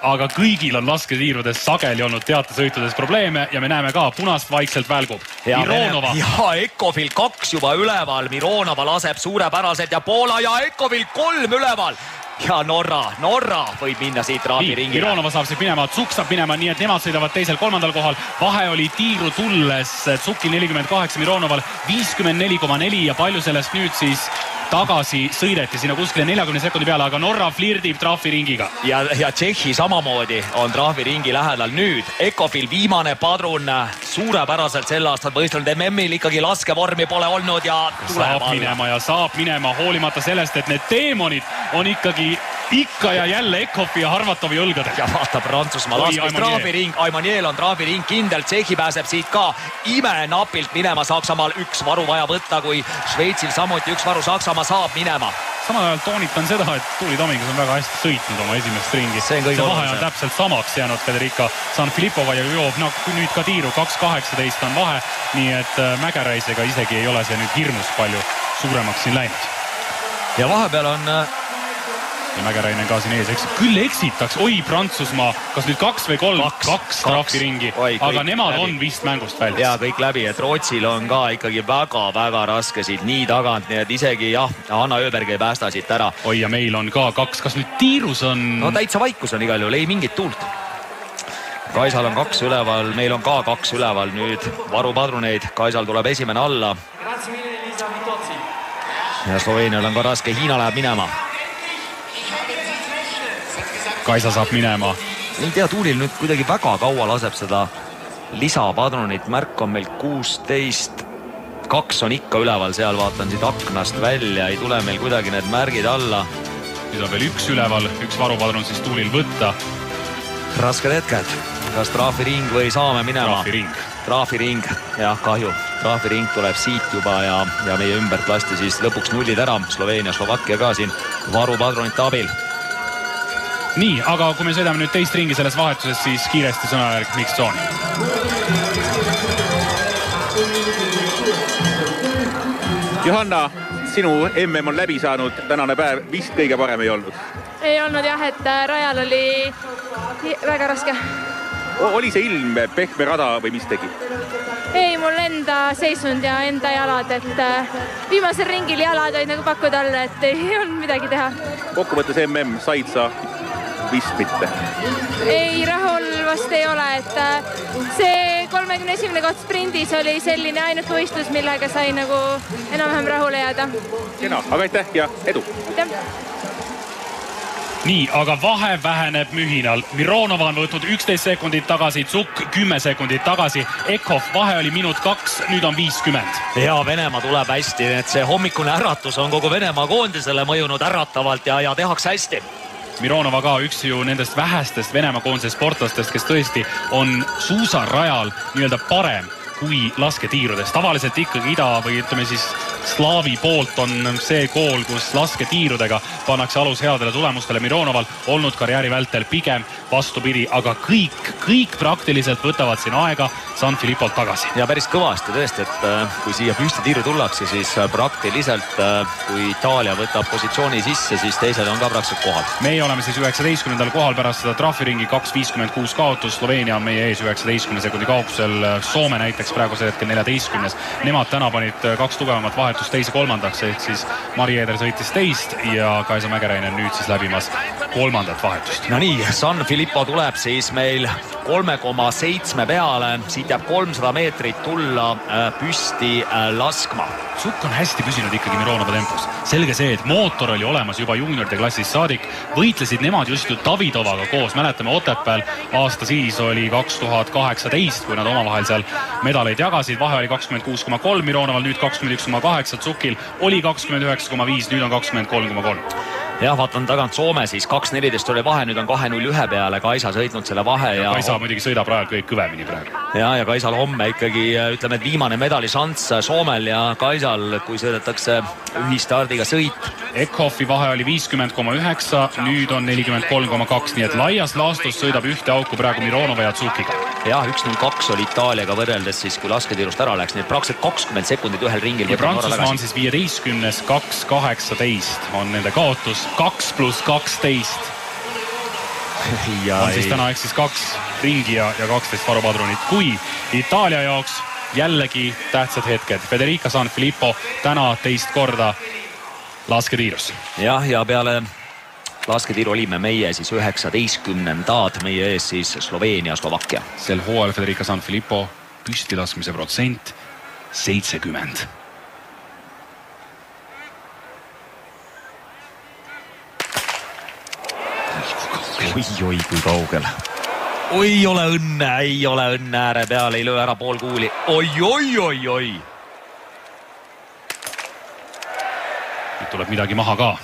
aga kõigil on lasketiirudes sageli olnud teatesõitudes probleeme ja me näeme ka, punast vaikselt välgub. Mironova. Ja Ekovil 2 juba üleval, Mironova laseb suurepäraselt ja Poola ja Ekovil 3 üleval. Ja Norra võib minna siit trahviringile. Mironova saab siit minema, Tsuk saab minema, nii et nemad sõidavad teisel, 3. kohal. Vahe oli tiiru tulles Tsukil 48, Mironoval 54,4 ja palju sellest nüüd siis tagasi sõideti sinna kuskile 40 sekundi peale, aga Norra flirdib trahviringiga. Ja Tšehhi samamoodi on trahviringi lähedal nüüd. Ekovil viimane padrun suurepäraselt sel aastal võistlenud MM-il ikkagi laskevormi pole olnud ja saab minema hoolimata sellest, et need teemonid on ikkagi ikka ja jälle Ekofi ja Harvatovi õlgadel. Ja vaata Prantsusmaa laskmist trahviring, Aimaniel on trahviring kindel, Tšehhi pääseb siit ka imenapilt minema, Saksamaal 1 varu vaja võtta, kui Šveitsil samuti 1 varu, Saksamaa saab minema. Samal ajal toonitan seda, et Tuuli Tomingas on väga hästi sõitnud oma esimest ringi. See vahe on täpselt samaks jäänud Federica Sanfilippova ja joob nüüd ka tiiru, 2.18 on vahe, nii et Mägeräisega isegi ei ole see nüüd hirmus palju suuremaks siin läinud. Ja vahepeal on ja Mägeräinen ka siin ees, eks küll eksitaks, Prantsusmaa, kas nüüd 2 või 3? 2 trahviringi, aga nemad läbi. On vist mängust väljas. Ja kõik läbi, et Rootsil on ka ikkagi väga raske siit nii tagant, nii et isegi Hanna Öberg ei päästa siit ära. Ja meil on ka 2, kas nüüd tiirus on? No täitsa vaikus on igal juhul, ei mingit tuult. Kaisal on 2 üleval, meil on ka 2 üleval nüüd varupadruneid, Kaisal tuleb esimene alla. Ja Sloveenial on ka raske, Hiina läheb minema. Kaisa saab minema. Ei tea, Tuulil nüüd kuidagi väga kaua laseb seda lisapadrunit. Märk on meil 16. 2 on ikka üleval, seal vaatan siit aknast välja. Ei tule meil kuidagi need märgid alla. Nüüd on veel 1 üleval, 1 varupadrun siis Tuulil võtta. Rasked hetked. Kas trahviring või saame minema? Trahviring, jah, kahju. Trahviring tuleb siit juba ja meie ümbert lasti siis lõpuks nullid ära. Sloveenia, Slovakkia ka siin varupadrunite abil. Nii, aga kui me sõidame nüüd teist ringi selles vahetuses, siis kiiresti sõnajärg mixzone. Johanna, sinu MM on läbi saanud, tänane päev vist kõige parem ei olnud. Ei olnud jah, et rajal oli väga raske. Oli see ilm, pehme rada või mis tegi? Ei, mul enda seisund ja enda jalad, et viimasel ringil jalad olid nagu pakkuda alla, et ei olnud midagi teha. Kokkuvõttes MM said sa vist mitte? Ei, rahul vast ei ole, et see 31. koht sprindis oli selline ainult võistlus, millega sai nagu enam-vähem rahule jääda. Kena, aga aitäh ja edu! Nii, aga vahe väheneb mühinal. Mironova on võtnud 11 sekundit tagasi, Tsuk 10 sekundit tagasi. Ekhoff vahe oli minut 2, nüüd on 50. Ja Venemaa tuleb hästi, et see hommikune äratus on kogu Venemaa koondisele mõjunud äratavalt ja tehakse hästi. Mironova ka üks ju nendest vähestest Venemaa koondise sportlastest, kes tõesti on suusarajal nii-öelda parem kui lasketiirudes. Tavaliselt ikkagi ida või ütleme siis Slaavi poolt on see kool, kus lasketiirudega pannakse alus headele tulemustele. Mironoval olnud karjääri vältel pigem vastupidi, aga kõik praktiliselt võtavad siin aega Sanfilippolt tagasi. Ja päris kõvasti tõesti, et kui siia püstitiiru tullakse, siis praktiliselt kui Itaalia võtab positsiooni sisse, siis teised on ka praktiliselt kohal. Meie oleme siis 19. kohal pärast seda trahviringi 2.56 kaotus. Sloveenia on meie ees 19 sekundi kaugusel. Soome näiteks praegusel hetkel 14. Nemad täna panid 2 tugevamat vahetust teise kolmandaks, ehk siis Mari Eder sõitis teist ja Kaisa Mägeräinen nüüd siis läbimas 3. vahetust. No nii, Sanfilippo tuleb siis meil 3,7 peale, siit jääb 300 meetrit tulla püsti laskma. Tsuk on hästi püsinud ikkagi Mironova tempos. Selge see, et mootor oli olemas juba juunioride klassis saadik. Võitlesid nemad just ju Davidovaga koos. Mäletame, Otepääl aasta siis oli 2018, kui nad omavahel seal medaleid jagasid. Vahe oli 26,3 Mironoval, nüüd 21,8. Tsukil oli 29,5, nüüd on 23,3. Jah, vaatan tagant Soome siis 2.14 oli vahe, nüüd on 2.01 peale Kaisa sõitnud selle vahe. Ja Kaisa muidugi sõidab praegu kõik kõvemini praegu. Ja Kaisal homme ikkagi, ütleme, et viimane medališanss Soomel ja Kaisal, kui sõidetakse ühistardiga sõit. Ekhoffi vahe oli 50,9, nüüd on 43,2, nii et laias laastus sõidab ühte auku praegu Mironova ja Tsukiga. Jah, 1.02 oli Itaaliaga võrreldes siis, kui lasketiirust ära läks, nii et praktiliselt 20 sekundit ühel ringil. Ja Prantsusmaa on siis 15, 2.18 on nende kaotus. 2 + 12. on siis täna ehk siis 2 ringi ja 12 varupadrunit. Kui Itaalia jaoks jällegi tähtsad hetked. Federica Sanfilippo täna teist korda lasketiirus. Jah, ja peale lasketiiru olime meie siis 19. meie ees siis Sloveenia, Slovakkia. Sel hooajal Federica Sanfilippo püstilaskmise protsent 70. Oi, kui kaugel. Ei ole õnne ääre peale, ei löö ära pool kuuli. Oi. Nüüd tuleb midagi maha ka.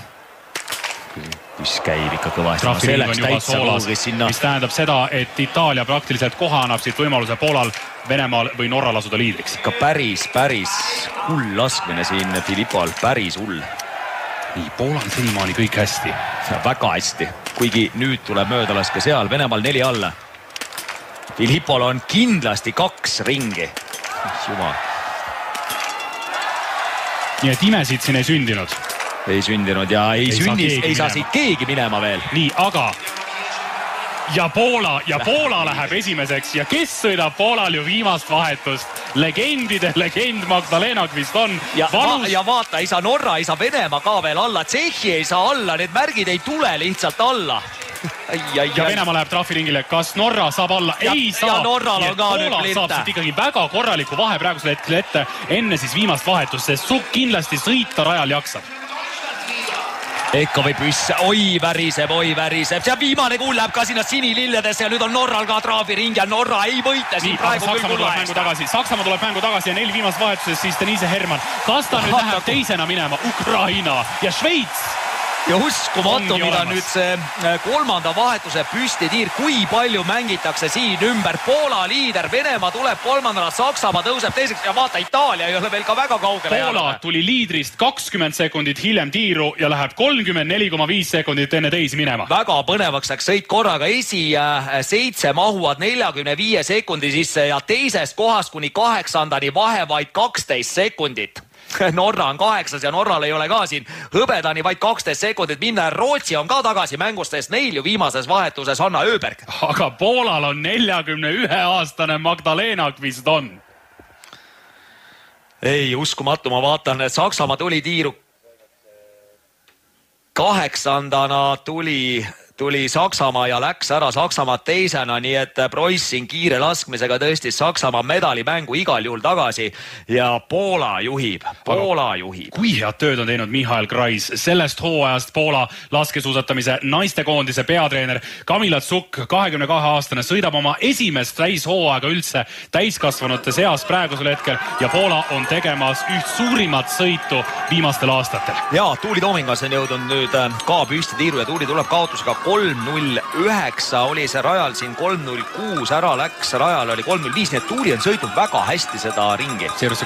Mis käib ikka kõvasti. Trahviring on juba soolas, mis tähendab seda, et Itaalia praktiliselt kohe annab siit võimaluse Poolal, Venemaal või Norral asuda liidriks. Ikka päris hull laskmine siin Filippol, päris hull. Nii, Poolal senimaani kõik hästi. Väga hästi, kuigi nüüd tuleb möödalaske seal, Venemaal 4 alla. Filippol on kindlasti 2 ringi. Jumal. Nii et imesid siin ei sündinud. Ei sündinud ja ei saa siit keegi minema veel. Nii, aga ja Poola läheb esimeseks ja kes sõidab Poolal ju viimast vahetust? Legendide legend Magdalena Quiston. Ja vaata, ei saa Norra, ei saa Venemaa ka veel alla, Tšehhi ei saa alla, need märgid ei tule lihtsalt alla. Ja Venemaa läheb trahviringile, kas Norra saab alla? Ei saa. Ja Norral on ka nüüd Poola saab siit ikkagi väga korraliku vahe praegusel hetkel ette enne siis viimast vahetust, sest Sukk kindlasti sõita rajal jaksab. Ekka või püsse, oi väriseb. See viimane kuul läheb ka sinna sinililledesse ja nüüd on Norral ka trahviring ja Norra ei võita siin praegu Saksamaa tuleb mängu tagasi ja 4 viimast vahetuses siis Denise Hermann. Kas ta nüüd läheb teisena minema? Ukraina ja Šveits. Ja uskumatu, mida nüüd see 3. vahetuse püstitiir, kui palju mängitakse siin ümber. Poola liider, Venemaa tuleb 3. Saksamaa tõuseb teiseks ja vaata, Itaalia ei ole veel ka väga kaugele. Poola tuli liidrist 20 sekundit hiljem tiiru ja läheb 34,5 sekundit enne teisi minema. Väga põnevaks läks sõit korraga. 7 mahuvad 45 sekundi sisse ja teisest kohast kuni 8. vahe vaid 12 sekundit. Norra on 8 ja Norral ei ole ka siin hõbedani vaid 12 sekundit minna. Rootsi on ka tagasi mängust, sest neil ju viimases vahetuses Hanna Öberg. Aga Poolal on 41-aastane Magdalena Quiston. Ei, uskumatu, ma vaatan, et Saksamaa tuli tiiru 8. tuli Saksamaa ja läks ära Saksamaa teisena, nii et Preuss siin kiire laskmisega tõstis Saksamaa medalimängu igal juhul tagasi ja Poola juhib. Kui head tööd on teinud Michael Kreis, sellest hooajast Poola laskesuusatamise naistekoondise peatreener Kamila Sukk, 22-aastane, sõidab oma esimest täishooaega üldse täiskasvanute seas praegusel hetkel ja Poola on tegemas üht suurimat sõitu viimastel aastatel. Ja Tuuli Toomingas on jõudnud nüüd ka püstitiiru ja Tuuli tuleb kaotusega 3.09 oli see rajal siin 3.06 ära läks, rajal oli 3.05, nii et Tuuli on sõitnud väga hästi seda ringi. Seejuures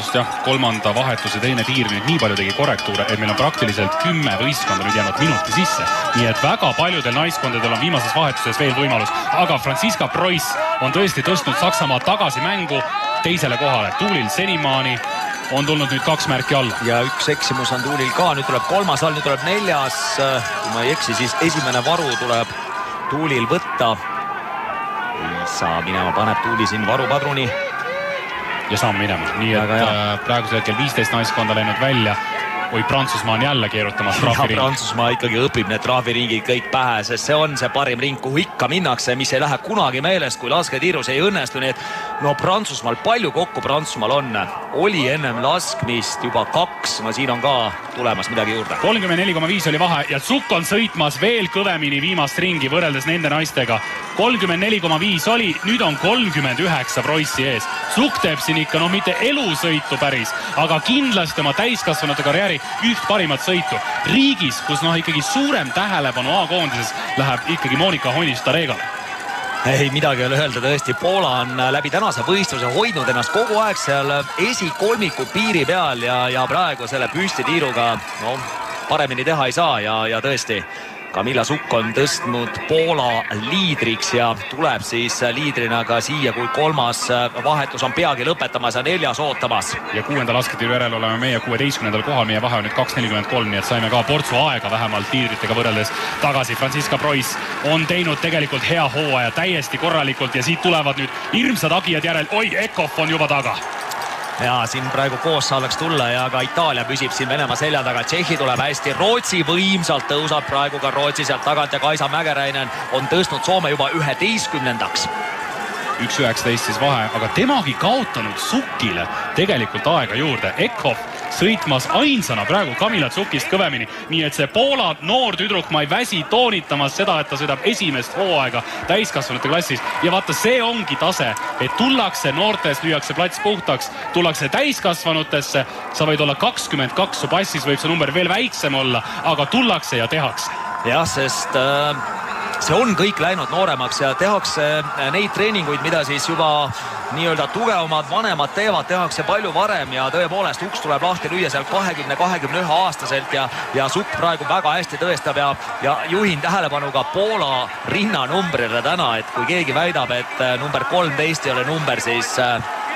see 3. vahetuse teine tiir nüüd nii palju tegi korrektuure, et meil on praktiliselt 10 võistkonda nüüd jäänud minuti sisse. Nii et väga paljudel naiskondadel on viimases vahetuses veel võimalus, aga Franziska Preuss on tõesti tõstnud Saksamaa tagasi mängu teisele kohale. Tuulil senimaani on tulnud nüüd 2 märki alla. Ja 1 eksimus on Tuulil ka, nüüd tuleb 3. all, nüüd tuleb 4. Kui ma ei eksi, siis esimene varu tuleb Tuulil võtta. Ei saa minema, paneb Tuuli siin varupadruni. Ja saame minema, nii et praegusel hetkel 15 naiskonda läinud välja. Oi, Prantsusmaa on jälle keerutamas trahviringi. Prantsusmaa ikkagi õpib need trahviringid kõik pähe, sest see on see parim ring, kuhu ikka minnakse, mis ei lähe kunagi meelest, kui lasketiirus ei õnnestu. Nii et Prantsusmaal palju kokku Prantsusmaal on. Oli ennem laskmist juba 2, siin on ka tulemas midagi juurde. 34,5 oli vahe ja Sukk on sõitmas veel kõvemini viimast ringi võrreldes nende naistega. 34,5 oli, nüüd on 39 Preussi ees. Sukk teeb siin ikka, mitte elusõitu päris, aga kindlasti oma täiskasvanute karjääri üht parimat sõitu. Riigis, kus ikkagi suurem tähelepanu A-koondises läheb ikkagi Monika Honist-Taregale. Ei midagi ei ole öelda, tõesti Poola on läbi tänase võistluse hoidnud ennast kogu aeg seal esikolmiku piiri peal ja praegu selle püstitiiruga paremini teha ei saa ja tõesti Kamila Sukk on tõstnud Poola liidriks ja tuleb siis liidrina ka siia, kui 3. vahetus on peagi lõpetamas ja 4. ootamas. Ja 6. lasketiiru järel oleme meie 16. kohal, meie vahe on nüüd 2.43, nii et saime ka portsu aega vähemalt liidritega võrreldes tagasi. Franziska Preuss on teinud tegelikult hea hooaja täiesti korralikult ja siit tulevad nüüd hirmsad agijad järel. Oi, Ekhoff on juba taga. Ja siin praegu koos saadaks tulla ja ka Itaalia püsib siin Venemaa selja taga. Tšehhi tuleb hästi, Rootsi võimsalt tõusab praegu ka Rootsi sealt tagant ja Kaisa Mägeräinen on tõstnud Soome juba 11. 1.19 siis vahe, aga temagi kaotanud Sukile tegelikult aega juurde. Ekhoff sõitmas ainsana praegu Kamila Sukist kõvemini, nii et see Poola noor tüdruk, ma ei väsi toonitamas seda, et ta sõidab esimest hooaega täiskasvanute klassis ja vaata, see ongi tase, et tullakse noortes, lüüakse plats puhtaks, tullakse täiskasvanutesse, sa võid olla 22, su passis võib see number veel väiksem olla, aga tullakse ja tehakse. Jah, sest see on kõik läinud nooremaks ja tehakse neid treeninguid, mida siis juba nii-öelda tugevamad vanemad teevad, tehakse palju varem ja tõepoolest uks tuleb lahti lüüa seal 20-21 aastaselt ja Sukk praegu väga hästi tõestab ja juhin tähelepanu ka Poola rinnanumbrile täna, et kui keegi väidab, et number 13 ei ole number, siis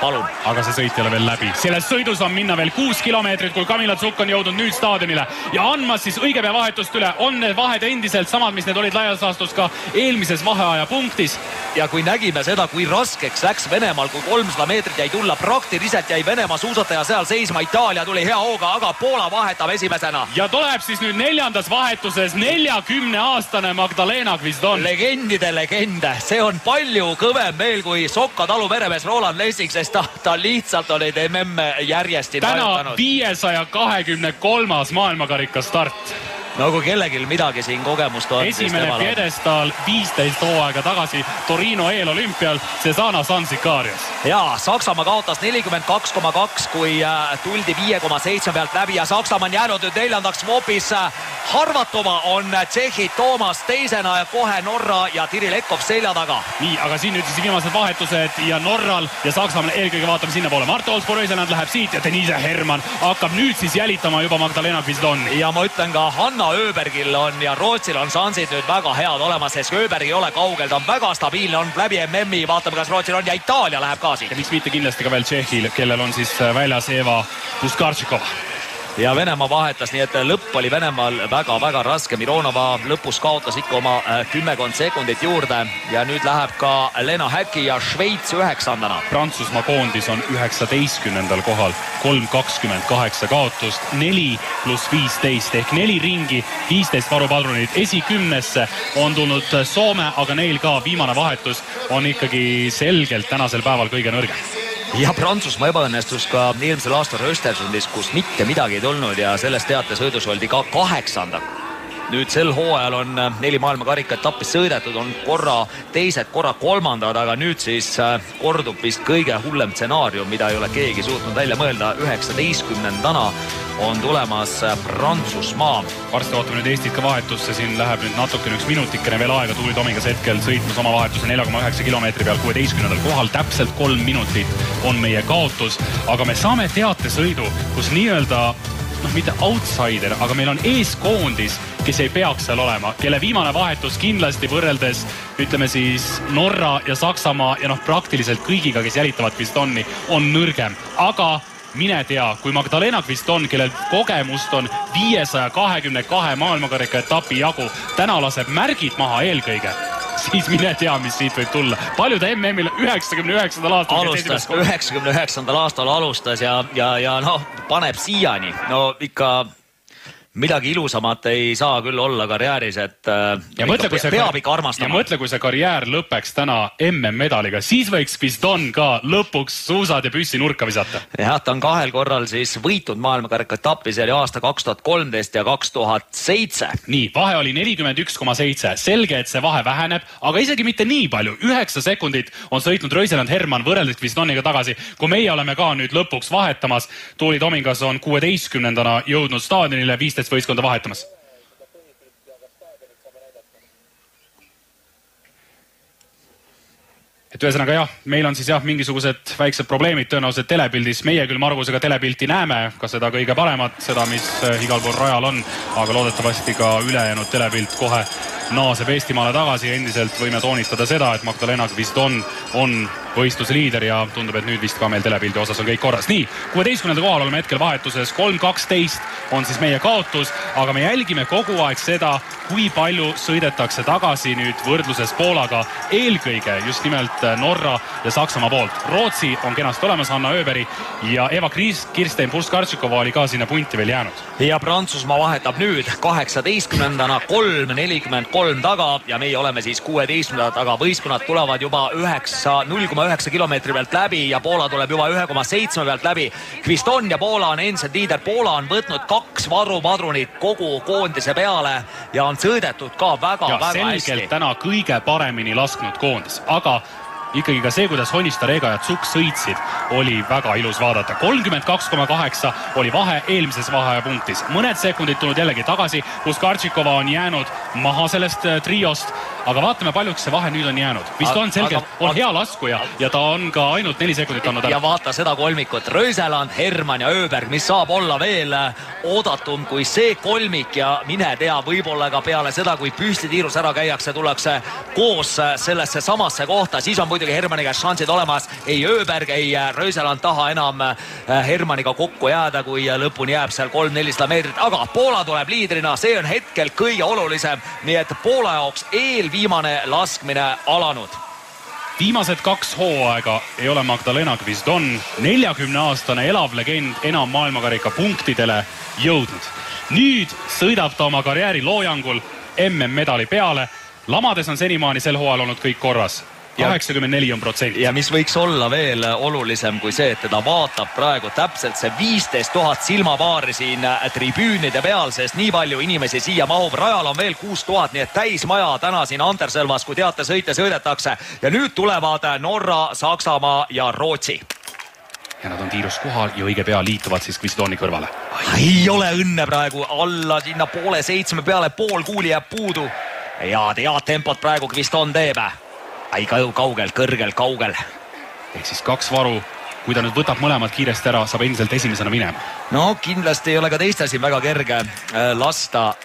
palun. Aga see sõit ei ole veel läbi. Selles sõidus on minna veel 6 kilomeetrit, kui Kamila Sukk on jõudnud nüüd staadionile ja andmas siis õige pea vahetust üle. On need vahed endiselt samad, mis need olid laias laastus ka eelmises vaheaja punktis. Ja kui nägime seda, kui raskeks läks Venemaal, kui 300 meetrit jäi tulla, praktiliselt jäi Venemaa suusataja seal seisma, Itaalia tuli hea hooga, aga Poola vahetab esimesena. Ja tuleb siis nüüd 4. vahetuses 40-aastane Magdalena Gvizdon. Legendide legend. See on palju kõvem veel kui Sokka talu meremees Roland Lessing, sest ta lihtsalt oli MM järjest. Täna 523. maailmakarika start. No kui kellegil midagi siin kogemust on. Esimene pjedestal 15 hooaega tagasi Torino eelolümpial Cesana San Sicarios. Ja Saksamaa kaotas 42,2, kui tuldi 5,7 pealt läbi ja Saksamaa on jäänud nüüd 4. Vopis. Harvatova on Tšehhi, Toomas teisena ja kohe Norra ja Tiril Ekhoff selja taga. Nii, aga siin nüüd siis viimased vahetused ja Norral ja Saksamaal eelkõige vaatame sinna poole. Mart Olsborg-Röiseland läheb siit ja Denise Hermann hakkab nüüd siis jälitama juba Magdalena Gvizdoni. Ja ma ütlen ka Hanna Öbergil on ja Rootsil on šansid nüüd väga head olemas, sest Öberg ei ole kaugel, ta on väga stabiilne, on läbi MM-i, vaatame kas Rootsil on ja Itaalia läheb ka siit. Ja miks mitte kindlasti ka veel Tšehhil, kellel on siis väljas Eva Puskartšikova. Ja Venemaa vahetas, nii et lõpp oli Venemaal väga-väga raske. Mironova lõpus kaotas ikka oma 10 sekundit juurde ja nüüd läheb ka Lena Häkki ja Šveits 9. Prantsusmaa koondis on 19. kohal, 3.28 kaotust, 4+15 ehk 4 ringi, 15 varupadrunit. Esikümnesse on tulnud Soome, aga neil ka viimane vahetus on ikkagi selgelt tänasel päeval kõige nõrgem. Ja Prantsusmaa ebaõnnestus ka eelmisel aastal Östersundis, kus mitte midagi ei tulnud ja sellest teatesõidus oldi ka 8. Nüüd sel hooajal on 4 maailmakarika etappis sõidetud, on korra teised, korra 3, aga nüüd siis kordub vist kõige hullem stsenaarium, mida ei ole keegi suutnud välja mõelda. 19. on tulemas Prantsusmaa. Varsti ootame nüüd Eestit ka vahetusse, siin läheb nüüd natukene 1 minutikene veel aega. Tuuli Tomingas hetkel sõitmas oma vahetuse 4,9 kilomeetri peal 16. kohal, täpselt 3 minutit on meie kaotus, aga me saame teatesõidu, kus nii-öelda mitte outsider, aga meil on eeskoondis, kes ei peaks seal olema, kelle viimane vahetus kindlasti võrreldes ütleme siis Norra ja Saksamaa ja praktiliselt kõigiga, kes jälitavad Gvizdoni, on nõrgem, aga mine tea, kui Magdalena Gvizdon, kellel kogemust on 522 maailmakarika etapi jagu, täna laseb märgid maha eelkõige, siis mine tea, mis siit võib tulla. Palju ta MM-il 99. aastal alustas, 99. aastal alustas ja paneb siiani. No ikka midagi ilusamat ei saa küll olla karjääris, et peab ikka armastama. Ja mõtle, kui see karjäär lõpeks täna MM-medaliga, siis võiks Gvizdon ka lõpuks suusad ja püssi nurka visata. Jah, ta on 2 korral siis võitnud maailmakarika etappi, see oli aasta 2013 ja 2007. Nii, vahe oli 41,7. Selge, et see vahe väheneb, aga isegi mitte nii palju. 9 sekundit on sõitnud Röiseland Hermann võrreldes Gvizdoniga tagasi, kui meie oleme ka nüüd lõpuks vahetamas. Tuuli Tomingas on 16. jõudnud staadionile 15 võistkonda vahetamas. et ühesõnaga jah, meil on siis jah mingisugused väiksed probleemid tõenäoliselt telepildis. Meie küll Margusega telepilti näeme, ka seda kõige paremat, seda mis igal pool rajal on, aga loodetavasti ka ülejäänud telepilt kohe naaseb Eestimaale tagasi. Endiselt võime toonitada seda, et Magdalena Gvisdon on võistluse liider ja tundub, et nüüd vist ka meil telepildi osas on kõik korras. Nii, 16. kohal oleme hetkel vahetuses, 3.12 on siis meie kaotus, aga me jälgime kogu aeg seda, kui palju sõidetakse tagasi nüüd võrdluses Poolaga, eelkõige just nimelt Norra ja Saksamaa poolt. Rootsi on kenasti olemas, Hanna Öberg ja Eva Kirstein Purskartšikova oli ka sinna punti veel jäänud. Ja Prantsusmaa vahetab nüüd 18-ndana 3.43 taga ja meie oleme siis 16. taga. Võistkonnad tulevad juba 0,9 kilomeetri pealt läbi ja Poola tuleb juba 1,7 pealt läbi. Gvisdon ja Poola on endiselt liider. Poola on võtnud 2 varupadrunit kogu koondise peale ja on sõidetud ka väga hästi. Selgelt täna kõige paremini lasknud koondis, aga ikkagi ka see, kuidas Honista, Rega ja Tsuk sõitsid, oli väga ilus vaadata. 32,8 oli vahe eelmises vahepunktis. Mõned sekundid tulnud jällegi tagasi, kus Kartšikova on jäänud maha sellest triost, aga vaatame paljuks see vahe nüüd on jäänud. Vist on selgelt, on hea laskuja ja ta on ka ainult 4 sekundit andnud ära. Ja vaata seda kolmikut, Röseland, Hermann ja Öberg, mis saab olla veel oodatum kui see kolmik ja mine tea, võib-olla ka peale seda, kui püstitiirus ära käiakse, tullakse koos sellesse samasse kohta, siis on muidugi Hermanniga šansid olemas. Ei Öberg, ei Röseland taha enam Hermanniga kokku jääda, kui lõpuni jääb seal 300-400 meetrit, aga Poola tuleb liidrina, see on hetkel kõige olulisem, nii et Poola jaoks eelviimane laskmine alanud. Viimased 2 hooaega ei ole Magdalena Gvisdon, 40-aastane elav legend, enam maailmakarika punktidele jõudnud. Nüüd sõidab ta oma karjääri loojangul MM-medali peale. Lamades on senimaani sel hooajal olnud kõik korras. 84%. Ja mis võiks olla veel olulisem kui see, et teda vaatab praegu täpselt see 15 000 silmapaari siin tribüünide peal, sest nii palju inimesi siia mahub. Rajal on veel 6 000, nii et täismaja täna siin Anterselvas, kui teate, sõidetakse. Ja nüüd tulevad Norra, Saksamaa ja Rootsi. Ja nad on tiirus kohal ja õige pea liituvad siis Gvisdoni kõrvale. Ei ole õnne praegu, alla sinna 6:30 peale, pool kuuli jääb puudu. Ja head tempot praegu Gvisdon teeb. Ai kaugel, kaugel. Ehk siis 2 varu, kui ta nüüd võtab mõlemad kiiresti ära, saab endiselt esimesena minema. No kindlasti ei ole ka teistel siin väga kerge lasta.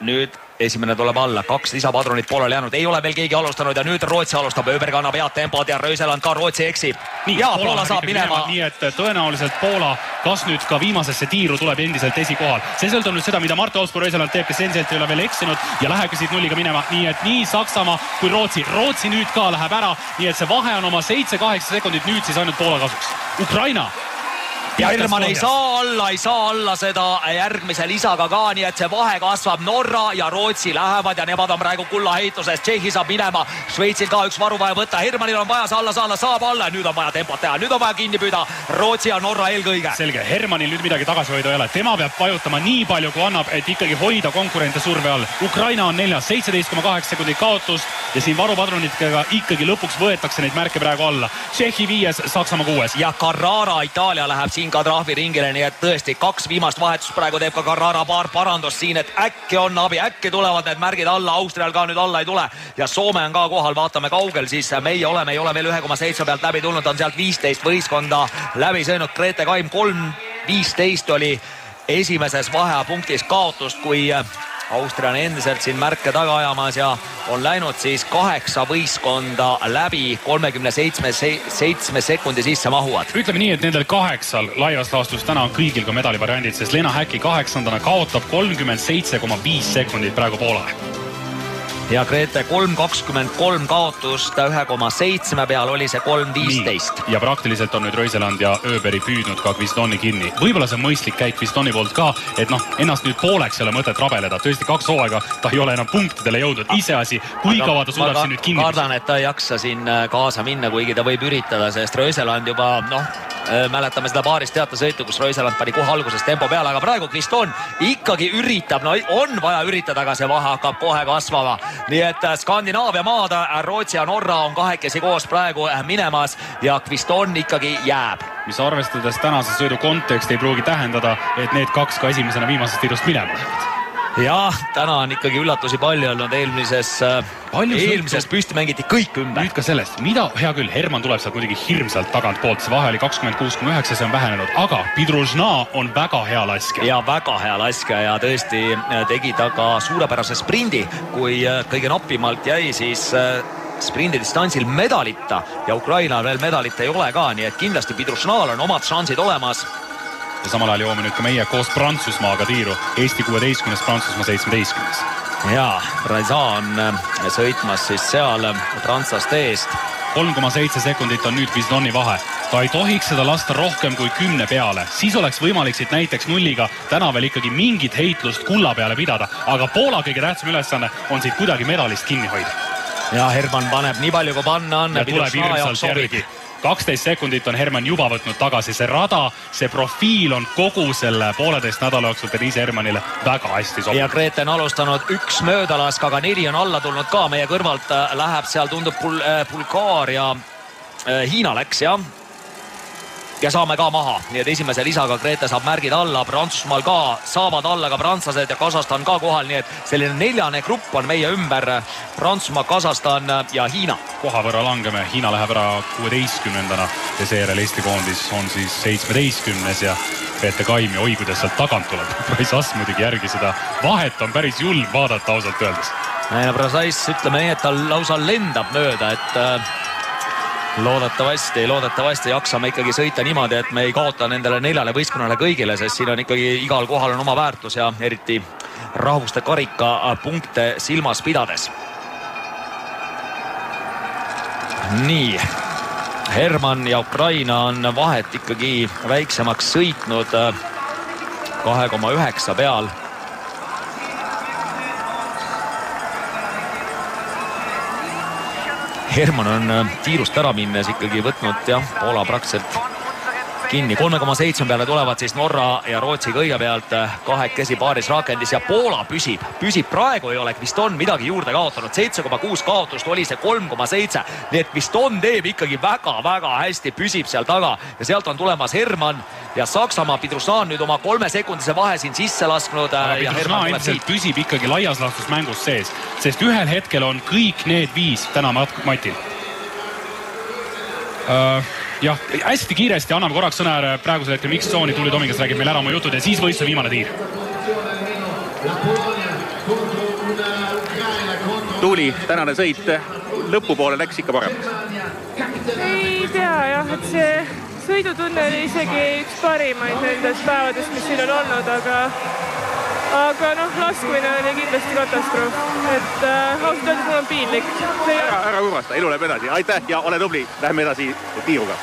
Nüüd esimene tuleb alla, 2 lisapadrunit poolele jäänud, ei ole veel keegi alustanud ja nüüd Rootsi alustab, Öberg annab head tempod ja Röseland ka, Rootsi eksib. Nii, ja Poola saab minema. Nii et tõenäoliselt Poola, kas nüüd ka viimasesse tiiru tuleb endiselt esikohal. See sõltub nüüd seda, mida Mart Olspo Röseland teeb, kes endiselt ei ole veel eksinud ja lähebki siit nulliga minema. Nii et nii Saksamaa kui Rootsi. Rootsi nüüd ka läheb ära, nii et see vahe on oma 7-8 sekundit nüüd siis ainult Poola kasuks. Ukraina. Ja Hermann ei saa alla seda järgmise lisaga ka, nii et see vahe kasvab. Norra ja Rootsi lähevad ja nemad on praegu kulla heituses. Tšehhi saab minema, Šveitsil ka 1 varu vaja võtta. Hermannil on vaja alla saada, saab alla. Nüüd on vaja tempot teha, nüüd on vaja kinni püüda. Rootsi ja Norra eelkõige. Selge, Hermannil nüüd midagi tagasi hoida ei ole. Tema peab vajutama nii palju, kui annab, et ikkagi hoida konkurente surve all. Ukraina on 4, 17,8 sekundit kaotust ja siin varupadrunitega ikkagi lõpuks võetakse neid märke praegu alla. Tšehhi 5, Saksamaa 6. Ja Carrara Itaalia läheb siin ka trahviringile, nii et tõesti 2 viimast vahetust praegu teeb ka Carrara paar parandust siin, et äkki on abi, äkki tulevad need märgid alla, Austrial ka nüüd alla ei tule ja Soome on ka kohal, vaatame kaugel siis meie oleme, ei ole veel 1,7 pealt läbi tulnud, on sealt 15 võistkonda läbi sõinud. Grete Kaim 3.15 oli esimeses vahepunktis kaotust, kui Austria on endiselt siin märke taga ajamas ja on läinud siis 8 võistkonda läbi, 37 sekundi sisse mahuvad. Ütleme nii, et nendel 8 laivast laastus täna on kõigil ka medalivariandid, sest Lena Häkki 8. kaotab 37,5 sekundit praegu Poolale. Ja Grete 3.23 kaotust 1,7 peal oli see 3.15. Ja praktiliselt on nüüd Röseland ja Öberg püüdnud ka Gvisdoni kinni. Võib-olla see on mõistlik käik Gvisdoni poolt ka, et ennast nüüd pooleks ei ole mõtet rabeleda. Tõesti 2 hooaega ta ei ole enam punktidele jõudnud. Iseasi, kui kaua ta suudab siin nüüd kinni. Kardan, et ta ei jaksa siin kaasa minna, kuigi ta võib üritada, sest Röseland juba, mäletame seda paarist teatesõitu, kus Röseland pani kohe alguses tempo peale, aga praegu Gvisdon ikkagi üritab, on vaja üritada, aga see vahe hakkab kohe kasvama. Nii et Skandinaavia maad, Rootsi ja Norra on kahekesi koos praegu minemas ja Gvisdon ikkagi jääb. Mis arvestades tänase sõidu kontekst ei pruugi tähendada, et need 2 ka esimesena viimasest tiirust minema lähevad. jah, täna on ikkagi üllatusi palju olnud. Eelmises püsti mängiti kõik ümber. Nüüd ka sellest, mida, hea küll, Herman tuleb sealt muidugi hirmsalt tagant poolt, see vahe oli 26,9, see on vähenenud, aga Pidružna on väga hea laskja. Ja väga hea laskja ja tõesti tegi ta ka suurepärase sprindi, kui kõige nappimalt jäi siis sprindidistantsil medalita ja Ukrainal veel medalit ei ole ka, nii et kindlasti Pidružnal on omad šansid olemas. Ja samal ajal joome nüüd ka meie koos Prantsusmaaga tiiru, Eesti 16, Prantsusmaa 17. Ja Raisa on sõitmas siis seal prantslaste eest. 3,7 sekundit on nüüd Bisdoni vahe. Ta ei tohiks seda lasta rohkem kui 10 peale. Siis oleks võimalik siit näiteks nulliga täna veel ikkagi mingit heitlust kulla peale pidada. Aga Poola kõige tähtsam ülesanne on siit kuidagi medalist kinni hoida. Ja Herman paneb nii palju kui panna on. Ja tuleb hirmsalt järgi. 12 sekundit on Herman juba võtnud tagasi. See rada, see profiil on kogu selle 1,5 nädala jooksul Denise Hermanile väga hästi sobib. Ja Grete on alustanud 1 möödalask, aga 4 on alla tulnud ka. Meie kõrvalt läheb seal tundub Bulgaaria, Hiina läks ja saame ka maha. Nii et esimese lisaga Grete saab märgid alla. Prantsusmaal ka saavad alla ka prantslased ja Kasahstan ka kohal. Nii et selline 4. grupp on meie ümber. Prantsusmaa, Kasahstan ja Hiina. Koha võrra langeme. Hiina läheb ära 16. ja seejärel Eesti koondis on siis 17. ja Peeter Kaim ja oi, kuidas sealt tagant tuleb. Praisas muidugi järgi seda vahet on päris julm vaadata ausalt öeldes. Praisas ütleme nii, et ta lausa lendab mööda, et loodetavasti jaksame ikkagi sõita niimoodi, et me ei kaota nendele 4 võistkonnale kõigile, sest siin on ikkagi igal kohal on oma väärtus ja eriti rahvuste karika punkte silmas pidades. Nii, Herman ja Ukraina on vahet ikkagi väiksemaks sõitnud 2,9 peal. Herman on tiirust ära minnes ikkagi võtnud Poola praktiliselt kinni. 3,7 peale tulevad siis Norra ja Rootsi kõigepealt kahekesi paaris rakendis ja Poola püsib praegu ei ole, vist on midagi juurde kaotanud. 7,6 kaotust oli see 3,7. Nii et vist on teeb ikkagi väga-väga hästi, püsib seal taga ja sealt on tulemas Herman ja Saksamaa. Pidružna nüüd oma 3-sekundise vahe siin sisse lasknud. Pidružna ilmselt püsib ikkagi laias laastus mängus sees, sest ühel hetkel on kõik need 5 täna Matil. Jah, hästi kiiresti anname korraks sõna praegusel hetkel Mix-tsooni, Tuuli Tomingas räägib meil ära oma jutud ja siis võistluse viimane tiir. Tuuli, tänane sõit lõpupoole läks ikka paremaks? Ei tea jah, et see sõidutunne oli isegi üks parimaid nendest päevadest, mis siin on olnud, aga laskmine oli kindlasti katastroof, et ausalt öeldes mul on piinlik. Ära urvasta, elu läheb edasi, aitäh ja ole tubli, läheme edasi tiiruga.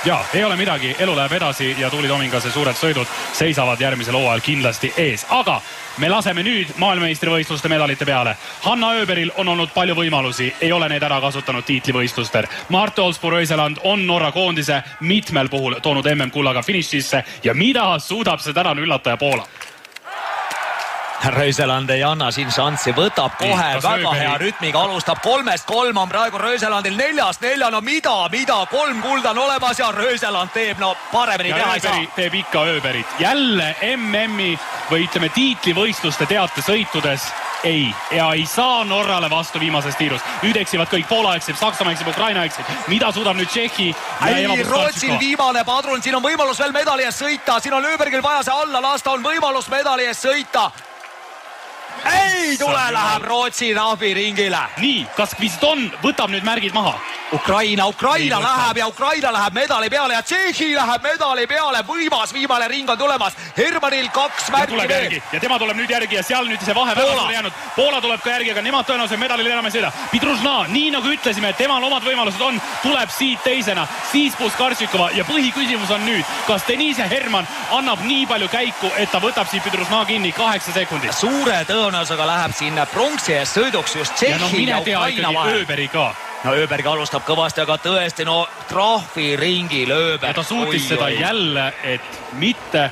Ja, ei ole midagi, elu läheb edasi ja Tuuli Tomingase suured sõidud seisavad järgmisel hooajal kindlasti ees, aga me laseme nüüd maailmameistrivõistluste medalite peale. Hanna Öberil on olnud palju võimalusi, ei ole neid ära kasutanud tiitlivõistlustel. Marte Olsbu-Röiseland on Norra koondise mitmel puhul toonud MM-kullaga finišisse ja mida suudab see tänane üllataja Poola? Röiseland ei anna siin šanssi, võtab kohe väga hea rütmiga, alustab 3-3 on praegu Röiselandil 4-4, no mida, 3 kulda on olemas ja Röiseland teeb, paremini teha ei saa. Teeb ikka Öberit, jälle MM-i või ütleme tiitlivõistluste teate sõitudes ei saa Norrale vastu viimasest tiirust. Nüüd eksivad kõik, Poola eksib, Saksamaa eksib, Ukraina eksib, mida suudab nüüd Tšehhi? Rootsil viimane padrun, siin on võimalus veel medali ees sõita, siin on Öbergil vaja see alla lasta, on võimalus medali ees sõita. Ei tule, läheb Rootsi nahviringile. Nii, kas Kviston võtab nüüd märgid maha? Ukraina läheb ja Ukraina läheb medali peale ja Tšehhi läheb medali peale. Võimas viimane ring on tulemas. Hermanil 2 märki veel. Ja tema tuleb nüüd järgi ja seal nüüd see vahe väga suur jäänud. Poola tuleb ka järgi, aga nemad tõenäoliselt medalil enam ei sõida. Pidružna, nii nagu ütlesime, et temal omad võimalused on, tuleb siit teisena. Siis Puskaršikova ja põhiküsimus on nüüd, kas Denise Herman annab nii palju käiku, et ta võtab siit Pidružna kinni 8 sekundit. Suure tõenäosusega läheb siin pronksi ees sõiduks just Tšehhi ja Ukraina vahel. Öberi ka. No Öberg alustab kõvasti, aga tõesti, trahviringil Öberg. Ja ta suutis seda jälle, et mitte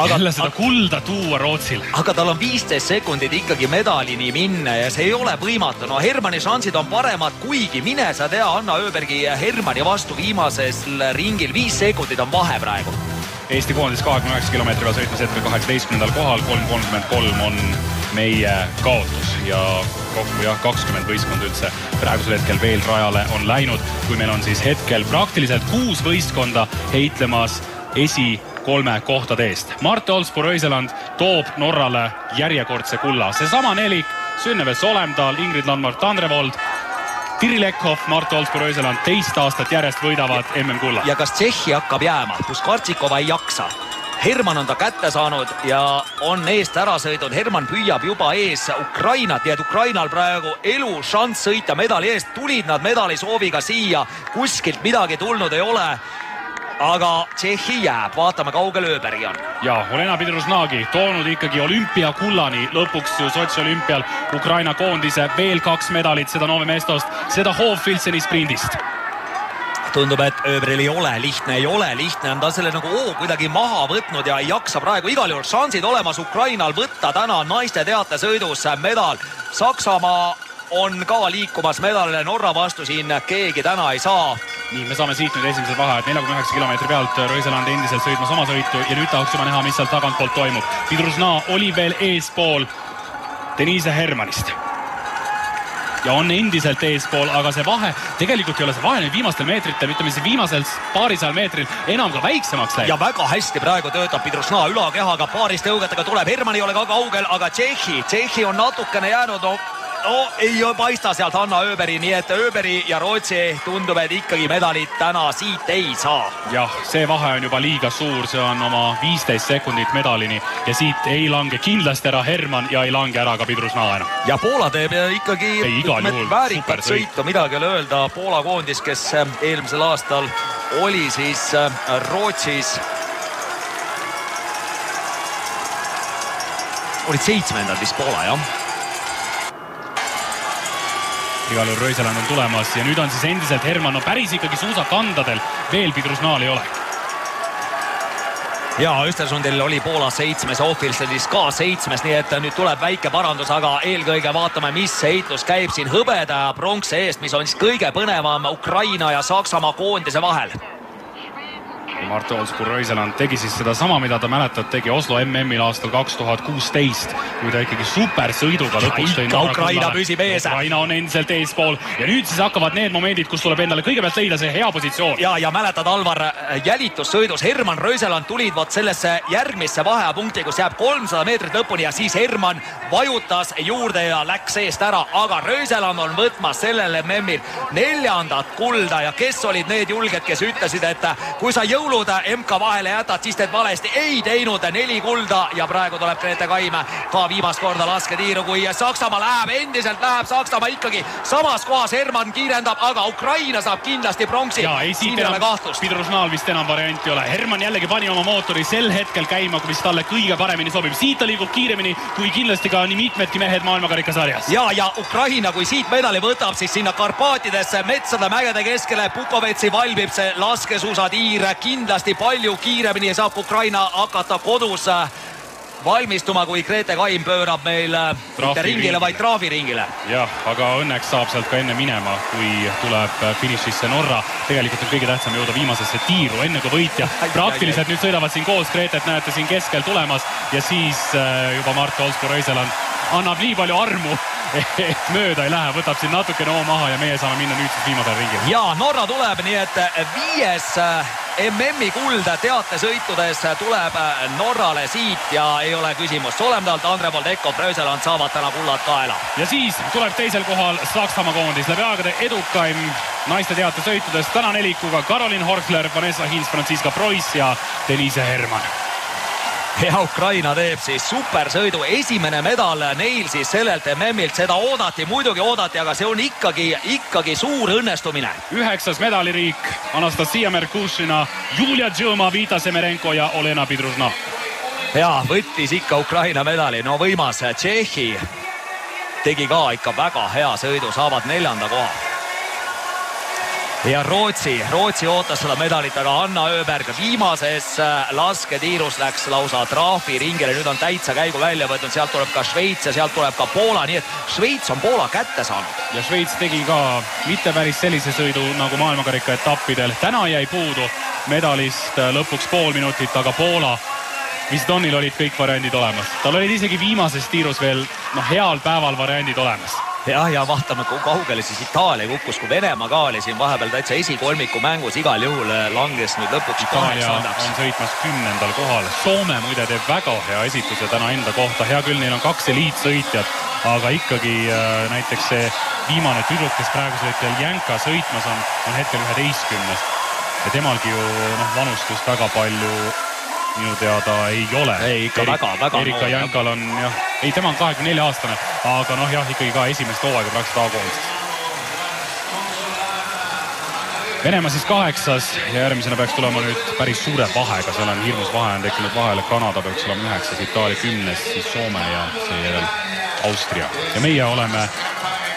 jälle seda kulda tuua Rootsil. Aga tal on 15 sekundit ikkagi medalini minna ja see ei ole võimatu. No Hermani šansid on paremad, kuigi mine sa tea, Anna Öbergi ja Hermani vastu viimasel ringil 5 sekundit on vahe praegu. Eesti koondis 29 kilomeetri peal sõitmas hetkel 18. kohal, 3.33 on meie kaotus ja kokku 20 võistkonda üldse praegusel hetkel veel rajale on läinud, kui meil on siis hetkel praktiliselt 6 võistkonda heitlemas esi-3 kohtade eest. Marte Olspo-Röiseland toob Norrale järjekordse kulla. Seesama nelik, Sünneve Solemdal, Ingrid Landmark-Tandrevold, Tiri Lekhoff, Marte Olspo-Röiseland 2 aastat järjest võidavad MM-kulla. Ja kas Tšehhi hakkab jääma, kus Kartsikova ei jaksa? Herman on ta kätte saanud ja on eest ära sõidnud. Herman püüab juba ees Ukrainat, nii et Ukrainal praegu elu šanss sõita medali eest. Tulid nad medali sooviga siia, kuskilt midagi tulnud ei ole. Aga Tšehhi jääb, vaatame kaugel Ööbergi on. Ja Olena Pidrusnagi toonud ikkagi olümpiakullani lõpuks ju Sotši olümpial Ukraina koondise veel 2 medalit, seda Nove Mestost, seda Hoofilseni sprindist. Tundub, et Ööberil ei ole lihtne, on ta selle nagu kuidagi maha võtnud ja ei jaksa praegu. Igal juhul šansid olemas Ukrainal võtta täna naiste teatesõidus medal. Saksamaa on ka liikumas medalile, Norra vastu siin keegi täna ei saa. Nii, me saame siit nüüd esimesel vaheajad 49 kilomeetri pealt. Röiseland endiselt sõitmas oma sõitu ja nüüd tahaks juba näha, mis seal tagantpoolt toimub. Pidrusna oli veel eespool Denise Hermanist. Ja on endiselt eespool, aga see vahe, tegelikult ei ole see vahe nüüd viimastel meetritel, ütleme see viimasel paarisajal meetril enam ka väiksemaks läinud. Ja väga hästi praegu töötab Pidrusna ülakehaga, paaris tõugetega tuleb, Herman ei ole ka kaugel, aga Tšehhi on natukene jäänud, ei paista sealt Hanna Ööberi, nii et Ööberi ja Rootsi tundub, et ikkagi medalit täna siit ei saa. Jah, see vahe on juba liiga suur, see on oma 15 sekundit medalini ja siit ei lange kindlasti ära Herman ja ei lange ära ka Pidrusna enam. Ja Poola teeb ikkagi väärikat sõitu, midagi ei ole öelda. Poola koondis, kes eelmisel aastal oli siis Rootsis, olid 7. vist Poola, jah. Igal juhul Röiseland on tulemas ja nüüd on siis endiselt Herman, päris ikkagi suusakandadel veel Pidrusnaal ei ole. Ja Östersundil oli Poola 7, Hoofilsenis ka 7, nii et nüüd tuleb väike parandus, aga eelkõige vaatame, mis heitlus käib siin hõbeda ja pronkse eest, mis on siis kõige põnevam Ukraina ja Saksamaa koondise vahel. Marte Olspo-Röiseland tegi siis seda sama, mida ta mäletad, tegi Oslo MM-il aastal 2016, kui ta ikkagi supersõiduga lõpuks tõi Ukraina püsib ees. Ukraina on endiselt eespool ja nüüd siis hakkavad need momendid, kus tuleb endale kõigepealt leida see hea positsioon. Ja mäletad, Alvar, jälitussõidus Herman Röiseland tulid sellesse järgmisse vaheapunkti, kus jääb 300 meetrit lõpuni ja siis Herman vajutas juurde ja läks eest ära, aga Röiseland on võtmas sellel MM-il 4. kulda ja kes olid need julged, kes ütlesid, et kui sa jõulud MK vahele jätad, siis teed valesti. Ei teinud 4 kulda ja praegu tuleb Grete Kaim ka viimast korda lasketiiru, kui Saksamaa endiselt läheb Saksamaa ikkagi samas kohas. Herman kiirendab, aga Ukraina saab kindlasti pronksi. Siin ei ole kahtlust. Pidrusnaal vist enam varianti ei ole. Herman jällegi pani oma mootori sel hetkel käima, mis talle kõige paremini sobib. Siit ta liigub kiiremini kui kindlasti ka nii mitmedki mehed maailmakarikasarjas. Ja Ukraina, kui siit medali võtab, siis sinna Karpaatidesse metsade mägede keskele Bukovetsi valmib see laskesuusatiir kindlasti palju kiiremini ja saab Ukraina hakata kodus valmistuma, kui Grete Kaim pöörab meil mitte ringile, vaid traafiringile. Jah, aga õnneks saab sealt ka enne minema, kui tuleb finišisse Norra. Tegelikult on kõige tähtsam jõuda viimasesse tiiru, enne kui võitja. Praktiliselt nüüd sõidavad siin koos, Gretet näete siin keskel tulemas ja siis juba Marte Olspo-Röiseland annab nii palju armu, et mööda ei lähe, võtab siin natukene oo maha ja meie saame minna nüüd siis viimasel ringil. Ja Norra tuleb, nii et 5. MM-i kuld teatesõitudes tuleb Norrale siit ja ei ole küsimus. Solemdalt, Andrevold, Ekhoff, Röiseland saavad täna kullad kaela. Ja siis tuleb teisel kohal Saksamaa koondis läbi aegade edukaim naiste teatesõitudes täna nelikuga Caroline Horchler, Vanessa Hins, Franziska Preuss ja Denise Herman. Ja Ukraina teeb siis supersõidu, esimene medal neil siis sellelt MM-ilt, seda muidugi oodati, aga see on ikkagi suur õnnestumine. 9. medaliriik, Anastasia Merkushina, Julia Džõma, Vita Semerenko ja Olena Pidrusna. Ja võttis ikka Ukraina medali, no võimas. Tšehhi tegi ka ikka väga hea sõidu, saavad 4. koha. Ja Rootsi ootas seda medalit, aga Hanna Ööberg viimases lasketiirus läks lausa traafiringile. Nüüd on täitsa käigu välja võtnud, sealt tuleb ka Šveits ja sealt tuleb ka Poola, nii et Šveits on Poola kätte saanud. Ja Šveits tegi ka mitte päris sellise sõidu nagu maailmakarika etappidel. Täna jäi puudu medalist lõpuks pool minutit, aga Poola Vistonil olid kõik variandid olemas. Tal olid isegi viimases tiirus veel heal päeval variandid olemas. Ja vaatame, kui kaugele siis Itaalia kukkus, kui Venemaa ka oli siin vahepeal täitsa esikolmiku mängus, igal juhul langes nüüd lõpuks Itaalia on sõitmas 10. kohal. Soome muide teeb väga hea esituse täna enda kohta. Hea küll, neil on 2 eliitsõitjat, aga ikkagi näiteks see viimane tüdruk, kes praegusel hetkel Janka sõitmas on hetkel 11. Ja temalgi ju vanustust väga palju minu teada ei ole. Ei, ikka väga Erika Jankal on tema on 24-aastane, aga ikkagi ka esimest hooaega praktiliselt A-koondist. Venemaa siis 8. ja järgmisena peaks tulema nüüd päris suure vahega, seal on hirmus vahe on tekkinud vahele, Kanada peaks olema 9, Itaalia 10, siis Soome ja seejärel Austria. Ja meie oleme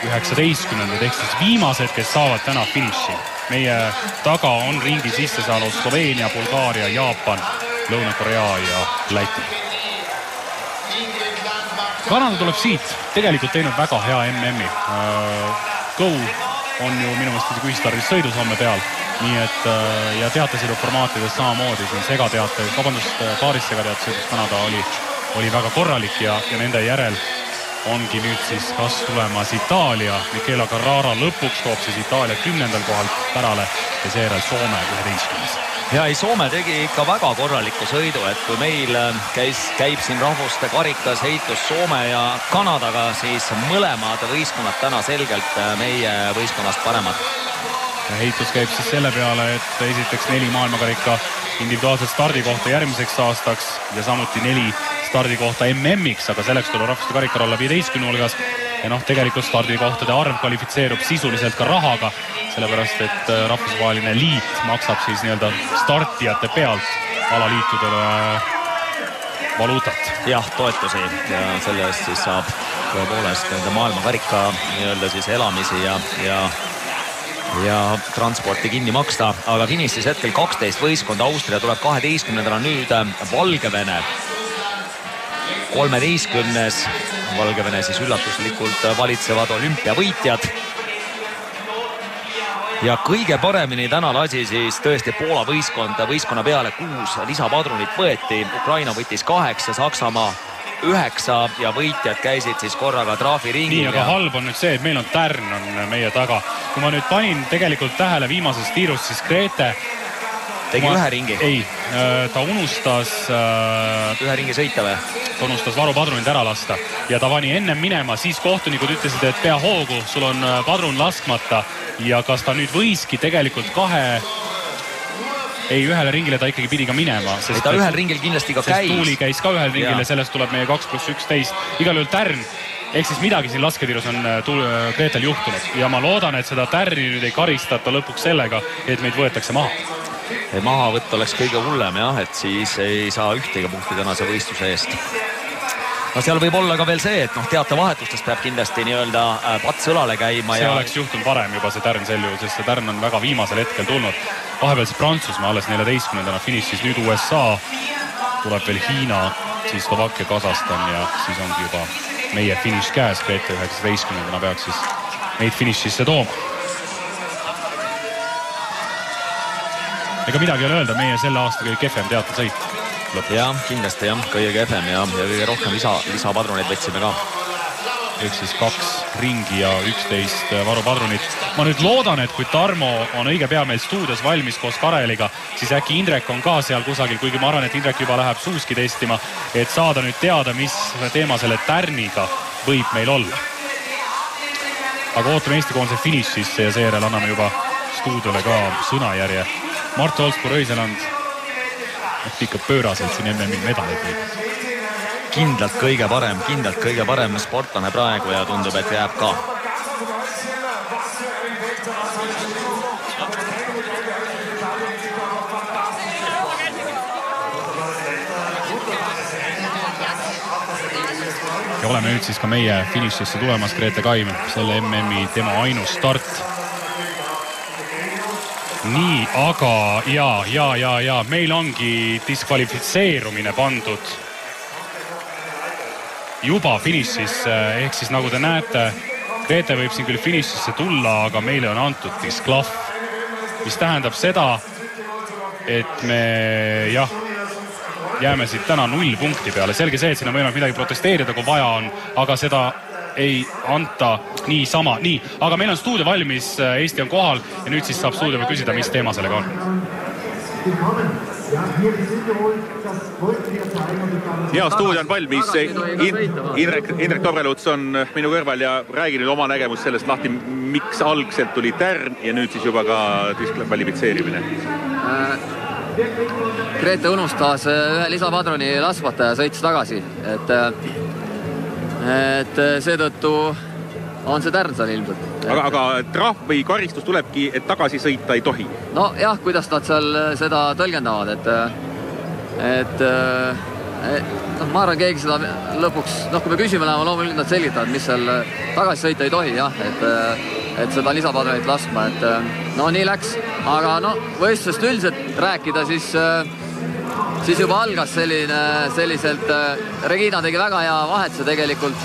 19. ehk siis viimased, kes saavad täna finiši. Meie taga on ringi sisse saanud Sloveenia, Bulgaaria, Jaapan, Lõuna-Korea ja Läti. Kanada tuleb siit, tegelikult teinud väga hea MM-i. Go on ju minu mõttes ühistardis sõidus homme peal, nii et ja teatesõidu formaatides samamoodi, siin segateate, paaris segateate sõidus Kanada oli väga korralik ja nende järel ongi nüüd siis kas tulemas Itaalia, Michela Carrara lõpuks toob siis Itaalia 10. kohal pärale ja seejärel Soome 11. Ja Soome tegi ikka väga korraliku sõidu, et kui meil käib siin rahvuste karikas heitus Soome ja Kanadaga, siis mõlemad võistkonnad täna selgelt meie võistkonnast paremad. Heitus käib siis selle peale, et esiteks 4 maailmakarika individuaalset stardikohta järgmiseks aastaks ja samuti 4 stardikohta MM-iks, aga selleks tuleb rahvuste karikal olla 15 hulgas ja tegelikult stardikohtade arv kvalifitseerub sisuliselt ka rahaga, sellepärast et rahvusvaheline liit maksab siis nii-öelda startijate pealt alaliitudele valuutat. Jah, toetusi ja selle eest siis saab tõepoolest nende maailmakarika nii-öelda siis elamisi ja transporti kinni maksta, aga finišis hetkel 12 võistkonda, Austria tuleb 12. nüüd Valgevene 13. Valgevene siis üllatuslikult valitsevad olümpiavõitjad. Ja kõige paremini täna lasi siis tõesti Poola võistkonna peale 6 lisapadrunit võeti, Ukraina võttis 8, Saksamaa 9 ja võitjad käisid siis korraga traafiringil. Nii, aga halb on nüüd see, et meil on Tärn on meie taga. Kui ma nüüd panin tegelikult tähele viimases tiirus, siis Grete tegi ühe ringi. Ei, ta unustas ühe ringi sõita või? Ta unustas varupadrunid ära lasta ja ta pani ennem minema, siis kohtunikud ütlesid, et pea hoogu, sul on padrun laskmata ja kas ta nüüd võiski tegelikult ühele ringile ta ikkagi pidi ka minema. Ei, ta ühel ringil kindlasti ka käis. Sest Tuuli käis ka ühel ringil ja sellest tuleb meie 2+11. Igal juhul Tärn, ehk siis midagi siin lasketiirus on Gretel juhtunud ja ma loodan, et seda Tärni nüüd ei karistata lõpuks sellega, et meid võetakse maha. Mahavõtt oleks kõige hullem jah, et siis ei saa ühtegi punkti tänase võistluse eest. No seal võib olla ka veel see, et teatevahetustest peab kindlasti nii-öelda pats õlale käima. See oleks juhtun parem juba see Tärn sel juhul, sest see Tärn on väga viimasel hetkel tulnud. Vahepeal siis Prantsusmaa alles 14. finišis, nüüd USA, tuleb veel Hiina, siis Slovakkia, Kasahstan ja siis ongi juba meie finiš käes, Grete 19. peaks siis meid finišisse tooma. Ega midagi ei ole öelda, meie selle aasta kõige kehvem teatesõit. Jah, kindlasti jah, kõige kehvem ja kõige rohkem lisapadruneid võtsime ka. Ehk siis 2 ringi ja 11 varupadrunit. Ma nüüd loodan, et kui Tarmo on õige pea meil stuudios valmis koos Kareliga, siis äkki Indrek on ka seal kusagil, kuigi ma arvan, et Indrek juba läheb suuski testima, et saada nüüd teada, mis teema selle Tärniga võib meil olla. Aga ootame Eesti koondise finišisse ja seejärel anname juba stuudiole ka sõnajärje. Mart Olspuur-Öiseland ikka pööraselt siin MM-il medaleid võib. Kindlalt kõige parem sportlane praegu ja tundub, et jääb ka. Ja oleme nüüd siis ka meie finišisse tulemas, Grete Kaim, selle MM-i tema ainus start. Nii, aga ja, meil ongi diskvalifitseerumine pandud juba finišisse, ehk siis nagu te näete, Grete võib siin küll finišisse tulla, aga meile on antud disklahv, mis tähendab seda, et me jääme siit täna 0 punkti peale. Selge see, et siin on võimalik midagi protesteerida, kui vaja on, aga seda ei anta niisama. Nii, aga meil on stuudio valmis, Eesti on kohal ja nüüd siis saab stuudio küsida, mis teema sellega on. Ja, stuudio on valmis. Indrek Tobreluts on minu kõrval ja räägi nüüd oma nägemus sellest lahti, miks algselt tuli tärn ja nüüd siis juba ka diskvalifitseerimine. Grete unustas ühe lisapadroni laskmata ja sõitis tagasi, et seetõttu on see tärn seal ilmselt. Aga trahv või karistus tulebki, et tagasi sõita ei tohi? No jah, kuidas nad seal seda tõlgendavad, ma arvan, keegi seda lõpuks, kui me küsime läheme, loomulikult nad selgitavad, mis seal tagasi sõita ei tohi, jah, et seda lisapadronit laskma, no nii läks, aga võistlusest üldiselt rääkida, siis juba algas selliselt, Regina tegi väga hea vahetuse tegelikult.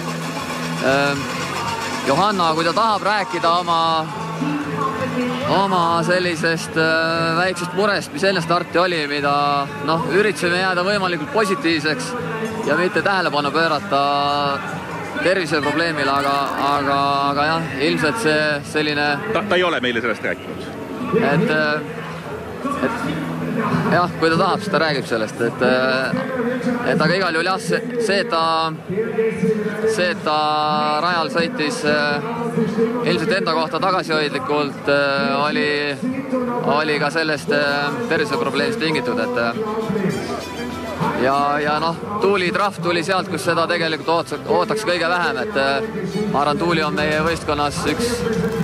Johanna, kui ta tahab rääkida oma sellisest väiksest murest, mis enne starti oli, mida üritasime jääda võimalikult positiivseks ja mitte tähelepanu pöörata terviseprobleemile, aga jah, ilmselt see selline... Ta ei ole meile sellest rääkinud. Jah, kui ta tahab, siis ta räägib sellest, aga igal juhul jah, see, et ta rajal sõitis ilmselt enda kohta tagasihoidlikult, oli ka sellest terviseprobleemist tingitud, ja Tuuli trahv tuli sealt, kus seda tegelikult ootaks kõige vähem, ma arvan, Tuuli on meie võistkonnas üks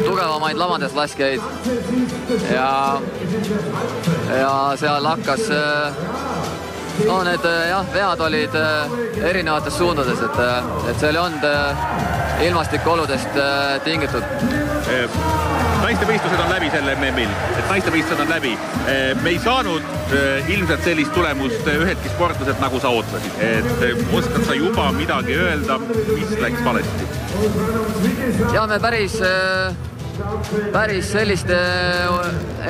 tugevamaid lavandeslaskjaid ja seal hakkas need vead olid erinevates suundades, et see oli olnud ilmastikuoludest tingitud. Naistevõistlused on läbi selle MM-il, et naistevõistlused on läbi. Me ei saanud ilmselt sellist tulemust üheltki sportlaselt, nagu sa ootasid. Et oskad sa juba midagi öelda, mis läks valesti? Ja me päris selliste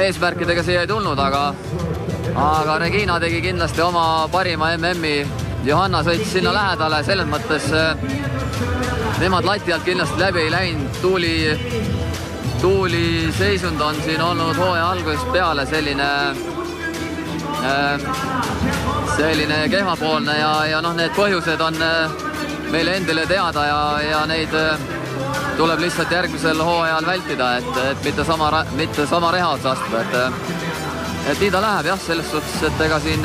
eesmärkidega siia ei tulnud, aga Regina tegi kindlasti oma parima MM-i. Johanna sõitis sinna lähedale, selles mõttes nemad lati alt kindlasti läbi ei läinud. Tuuli seisund on siin olnud hooaja algusest peale selline kehvapoolne ja need põhjused on meile endile teada ja neid tuleb lihtsalt järgmisel hooajal vältida, et mitte sama reha otsa astuda, et nii ta läheb jah, selles suhtes, et ega siin...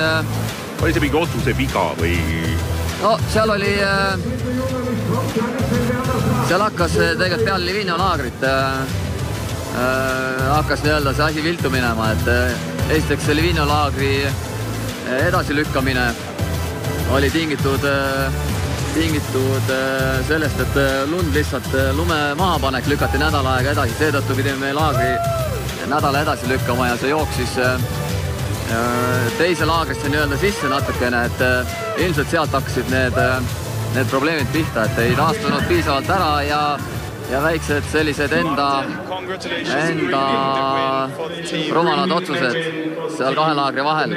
Oli see mingi otsuse viga või... No seal oli... Seal hakkas tegelikult peale Livigno laagrit hakkas nii-öelda see asi viltu minema, et esiteks see Livigno laagri edasilükkamine oli tingitud sellest, et lund lihtsalt lume mahapanek lükati nädala aega edasi, seetõttu pidime me laagri nädala edasi lükkama ja see jooksis teise laagrisse nii-öelda sisse natukene, et ilmselt sealt hakkasid need probleemid pihta, et ei taastunud piisavalt ära ja väiksed sellised enda rumalad otsused seal kahe laagri vahel,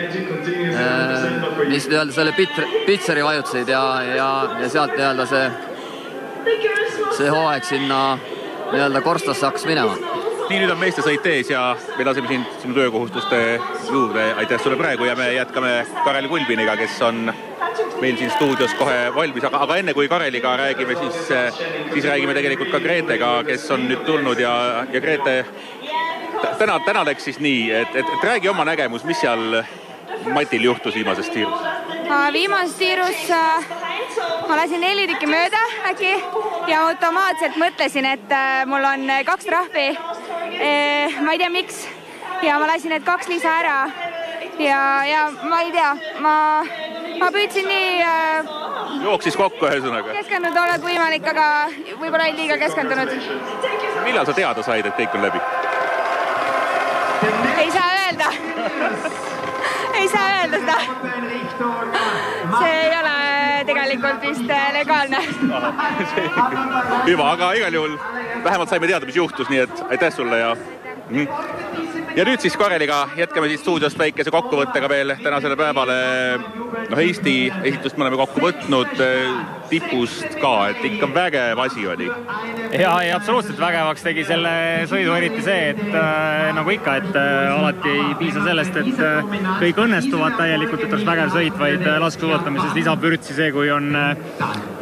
mis nii-öelda selle pitseri vajutasid ja sealt nii-öelda see hooaeg sinna nii-öelda korstasse hakkas minema. Nii, nüüd on meestesõit ees ja me laseme siin sinu töökohustuste juurde. Aitäh sulle praegu ja me jätkame Karel Kulbiniga, kes on meil siin stuudios kohe valmis. Aga enne kui Kareliga räägime, siis räägime tegelikult ka Gretega, kes on nüüd tulnud ja Grete, täna läks siis nii, et räägi oma nägemus, mis seal Matil juhtus viimasest tiirus? Viimasest tiirus ma lasin 4 tükki mööda äkki ja automaatselt mõtlesin, et mul on 2 trahvi. Ma ei tea miks ja ma lasin need 2 lisa ära ja ma ei tea, ma püüdsin nii jooksis kokku ühesõnaga. Keskendunud olla kui võimalik, aga võib-olla ei liiga keskendunud. Millal sa teada said, et kõik on läbi? Ei saa öelda. Ei saa öelda seda. See ei ole tegelikult vist legaalne. Hüva, aga igal juhul vähemalt saime teada, mis juhtus, nii et aitäh sulle ja... Ja nüüd siis Kareliga jätkame siis stuudios väikese kokkuvõttega veel tänasele päevale. Eesti esitust me oleme kokku võtnud tipust ka, et ikka vägev asi oli. Ja absoluutselt vägevaks tegi selle sõidu eriti see, et nagu ikka, et alati ei piisa sellest, et kõik õnnestuvad täielikult, et oleks vägev sõit, vaid laskesuusatamises lisab vürtsi see, kui on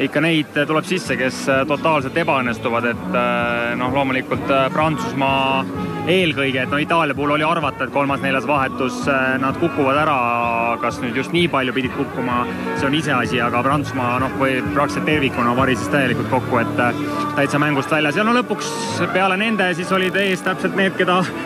ikka neid tuleb sisse, kes totaalselt ebaõnnestuvad, et loomulikult Prantsusmaa eelkõige, et Itaalia puhul oli arvata, et 3.-4. vahetus nad kukuvad ära, kas nüüd just nii palju pidid kukkuma, see on ise asi, aga Prantsusmaa või praktiliselt tervikuna varises täielikult kokku, et täitsa mängust väljas. Ja lõpuks peale nende siis olid ees täpselt need,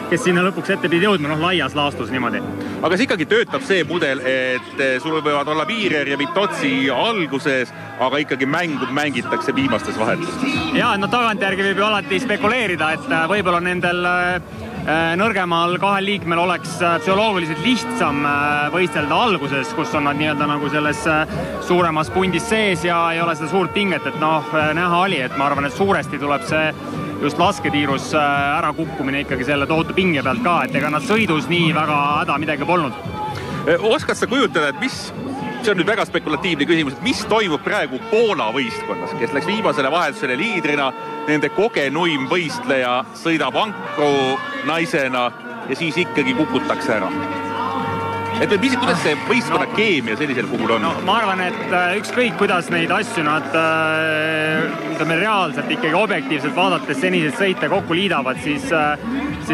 kes sinna lõpuks ette pidi jõudma, laias laastus niimoodi. Aga see ikkagi töötab see mudel, et sul võivad olla Viirer ja Vitozzi alguses, aga ikkagi mängitakse viimastes vahetustes. Ja, tagantjärgi võib ju alati spekuleerida, et võib-olla nendel nõrgemal kahel liikmel oleks psühholoogiliselt lihtsam võistelda alguses, kus on nad nii-öelda nagu selles suuremas pundis sees ja ei ole seda suurt pinget, et näha oli, et ma arvan, et suuresti tuleb see just lasketiirus ära kukkumine ikkagi selle tohutu pinge pealt ka, et ega nad sõidus nii väga häda midagi polnud. Oskad sa kujutada, et see on nüüd väga spekulatiivne küsimus, et mis toimub praegu Poola võistkonnas, kes läks viimasele vahetusele liidrina, nende kogenuim võistleja sõidab ankru naisena ja siis ikkagi kukutakse ära. Et kuidas see võistkonna keemia sellisel puhul on? Ma arvan, et ükskõik kuidas neid asju nad reaalselt ikkagi objektiivselt vaadates seniseid sõite kokku liidavad, siis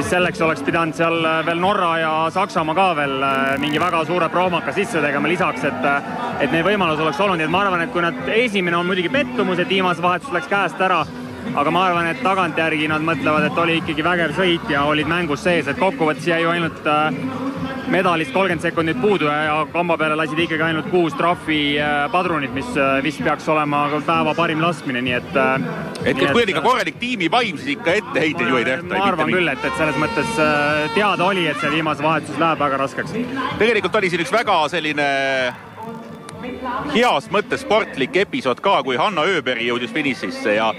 selleks oleks pidanud seal veel Norra ja Saksamaa ka veel mingi väga suure proomaka sisse tegema lisaks, et neid võimalus oleks olnud. Et ma arvan, et kui nad esimene on muidugi pettumus, et viimase vahetus läks käest ära, aga ma arvan, et tagantjärgi nad mõtlevad, et oli ikkagi vägev sõit ja olid mängus sees, et kokkuvõttes jäi ju ainult medalist 30 sekundit puudu ja kamba peale lasid ikkagi ainult 6 trahvi padrunit, mis vist peaks olema päeva parim laskmine, nii et... kui oli ka korralik tiimi vaim, siis ikka etteheiteid ju ei tehta. Ma arvan küll, et selles mõttes teada oli, et see viimase vahetus läheb väga raskeks. Tegelikult oli siin üks väga selline heas mõttes sportlik episood ka, kui Hanna Ööberi jõudis finišisse ja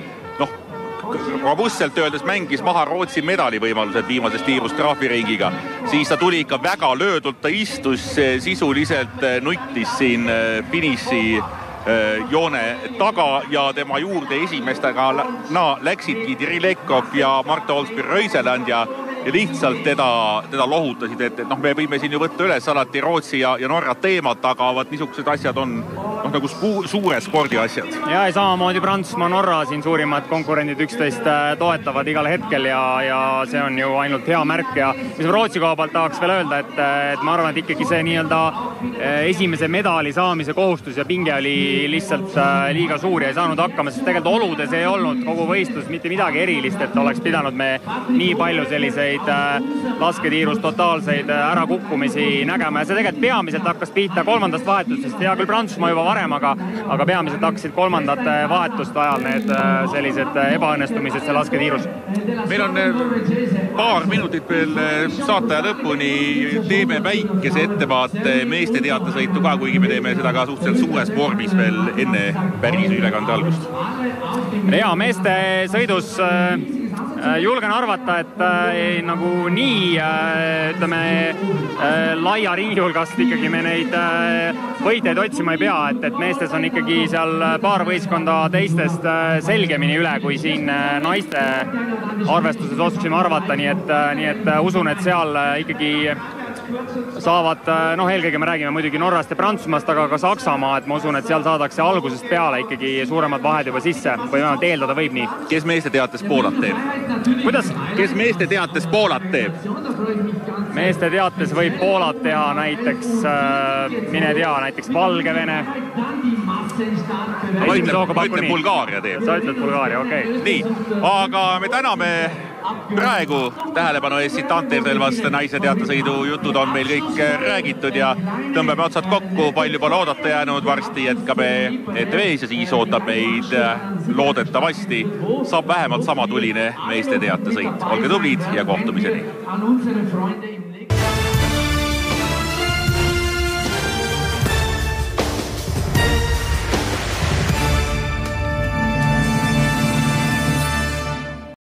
robustselt öeldes mängis maha Rootsi medalivõimalused viimasest tiirust trahviringiga. Siis ta tuli ikka väga löödult, ta istus sisuliselt, nuttis siin finiši joone taga ja tema juurde esimestega läksidki Dirilekov ja Marte Olsby-Röiseland ja lihtsalt teda lohutasid, et me võime siin ju võtta üles alati Rootsi ja Norra teemat, aga niisugused asjad on nagu suure spordi asjad. Ja samamoodi Prantsusmaa, Norra siin suurimad konkurendid üksteist toetavad igal hetkel ja see on ju ainult hea märk ja mis Rootsi koha pealt tahaks veel öelda, et ma arvan, et ikkagi see nii-öelda esimese medali saamise kohustus ja pinge oli lihtsalt liiga suur ja ei saanud hakkama, sest tegelikult oludes ei olnud kogu võistlus mitte midagi erilist, et oleks pidanud me nii palju selliseid lasketiirus totaalseid ärakukkumisi nägema ja see tegelikult peamiselt hakkas pihta kolmandast vahetustest, hea küll Prantsusmaa juba varem, aga peamiselt hakkasid kolmandate vahetuste ajal need sellised ebaõnnestumised see lasketiirus. Meil on paar minutit veel saate lõpuni, teeme väikese ettevaate meeste teatesõitu ka, kuigi me teeme seda ka suhteliselt suures vormis veel enne päris ülekande algust. Ja meeste sõidus julgen arvata, et nagu nii laia ringi hulgast ikkagi me neid võitjaid otsima ei pea, et meestes on ikkagi seal paar võistkonda teistest selgemini üle, kui siin naiste arvestuses oskusime arvata, nii et usun, et seal ikkagi saavad, eelkõige me räägime muidugi Norrast ja Prantsusmaast, aga ka Saksamaa, et ma usun, et seal saadakse algusest peale ikkagi suuremad vahed juba sisse või vähemalt eeldada võib nii. Kes meeste teates Poolat teeb? Kuidas? Kes meeste teates Poolat teeb? Meeste teates võib Poolat teha näiteks, mine tea, näiteks Valgevene. Ma ütlen Bulgaaria teeb. Sa ütled Bulgaaria, okei. Nii, aga me täname praegu tähelepanu eest siit Anterselvast naise teatesõidu jutud on meil kõik räägitud ja tõmbame otsad kokku, palju pole oodata jäänud, varsti jätkame ETV-s ja siis ootab meid loodetavasti saab vähemalt sama tuline meeste teatesõit. Olge tublid ja kohtumiseni!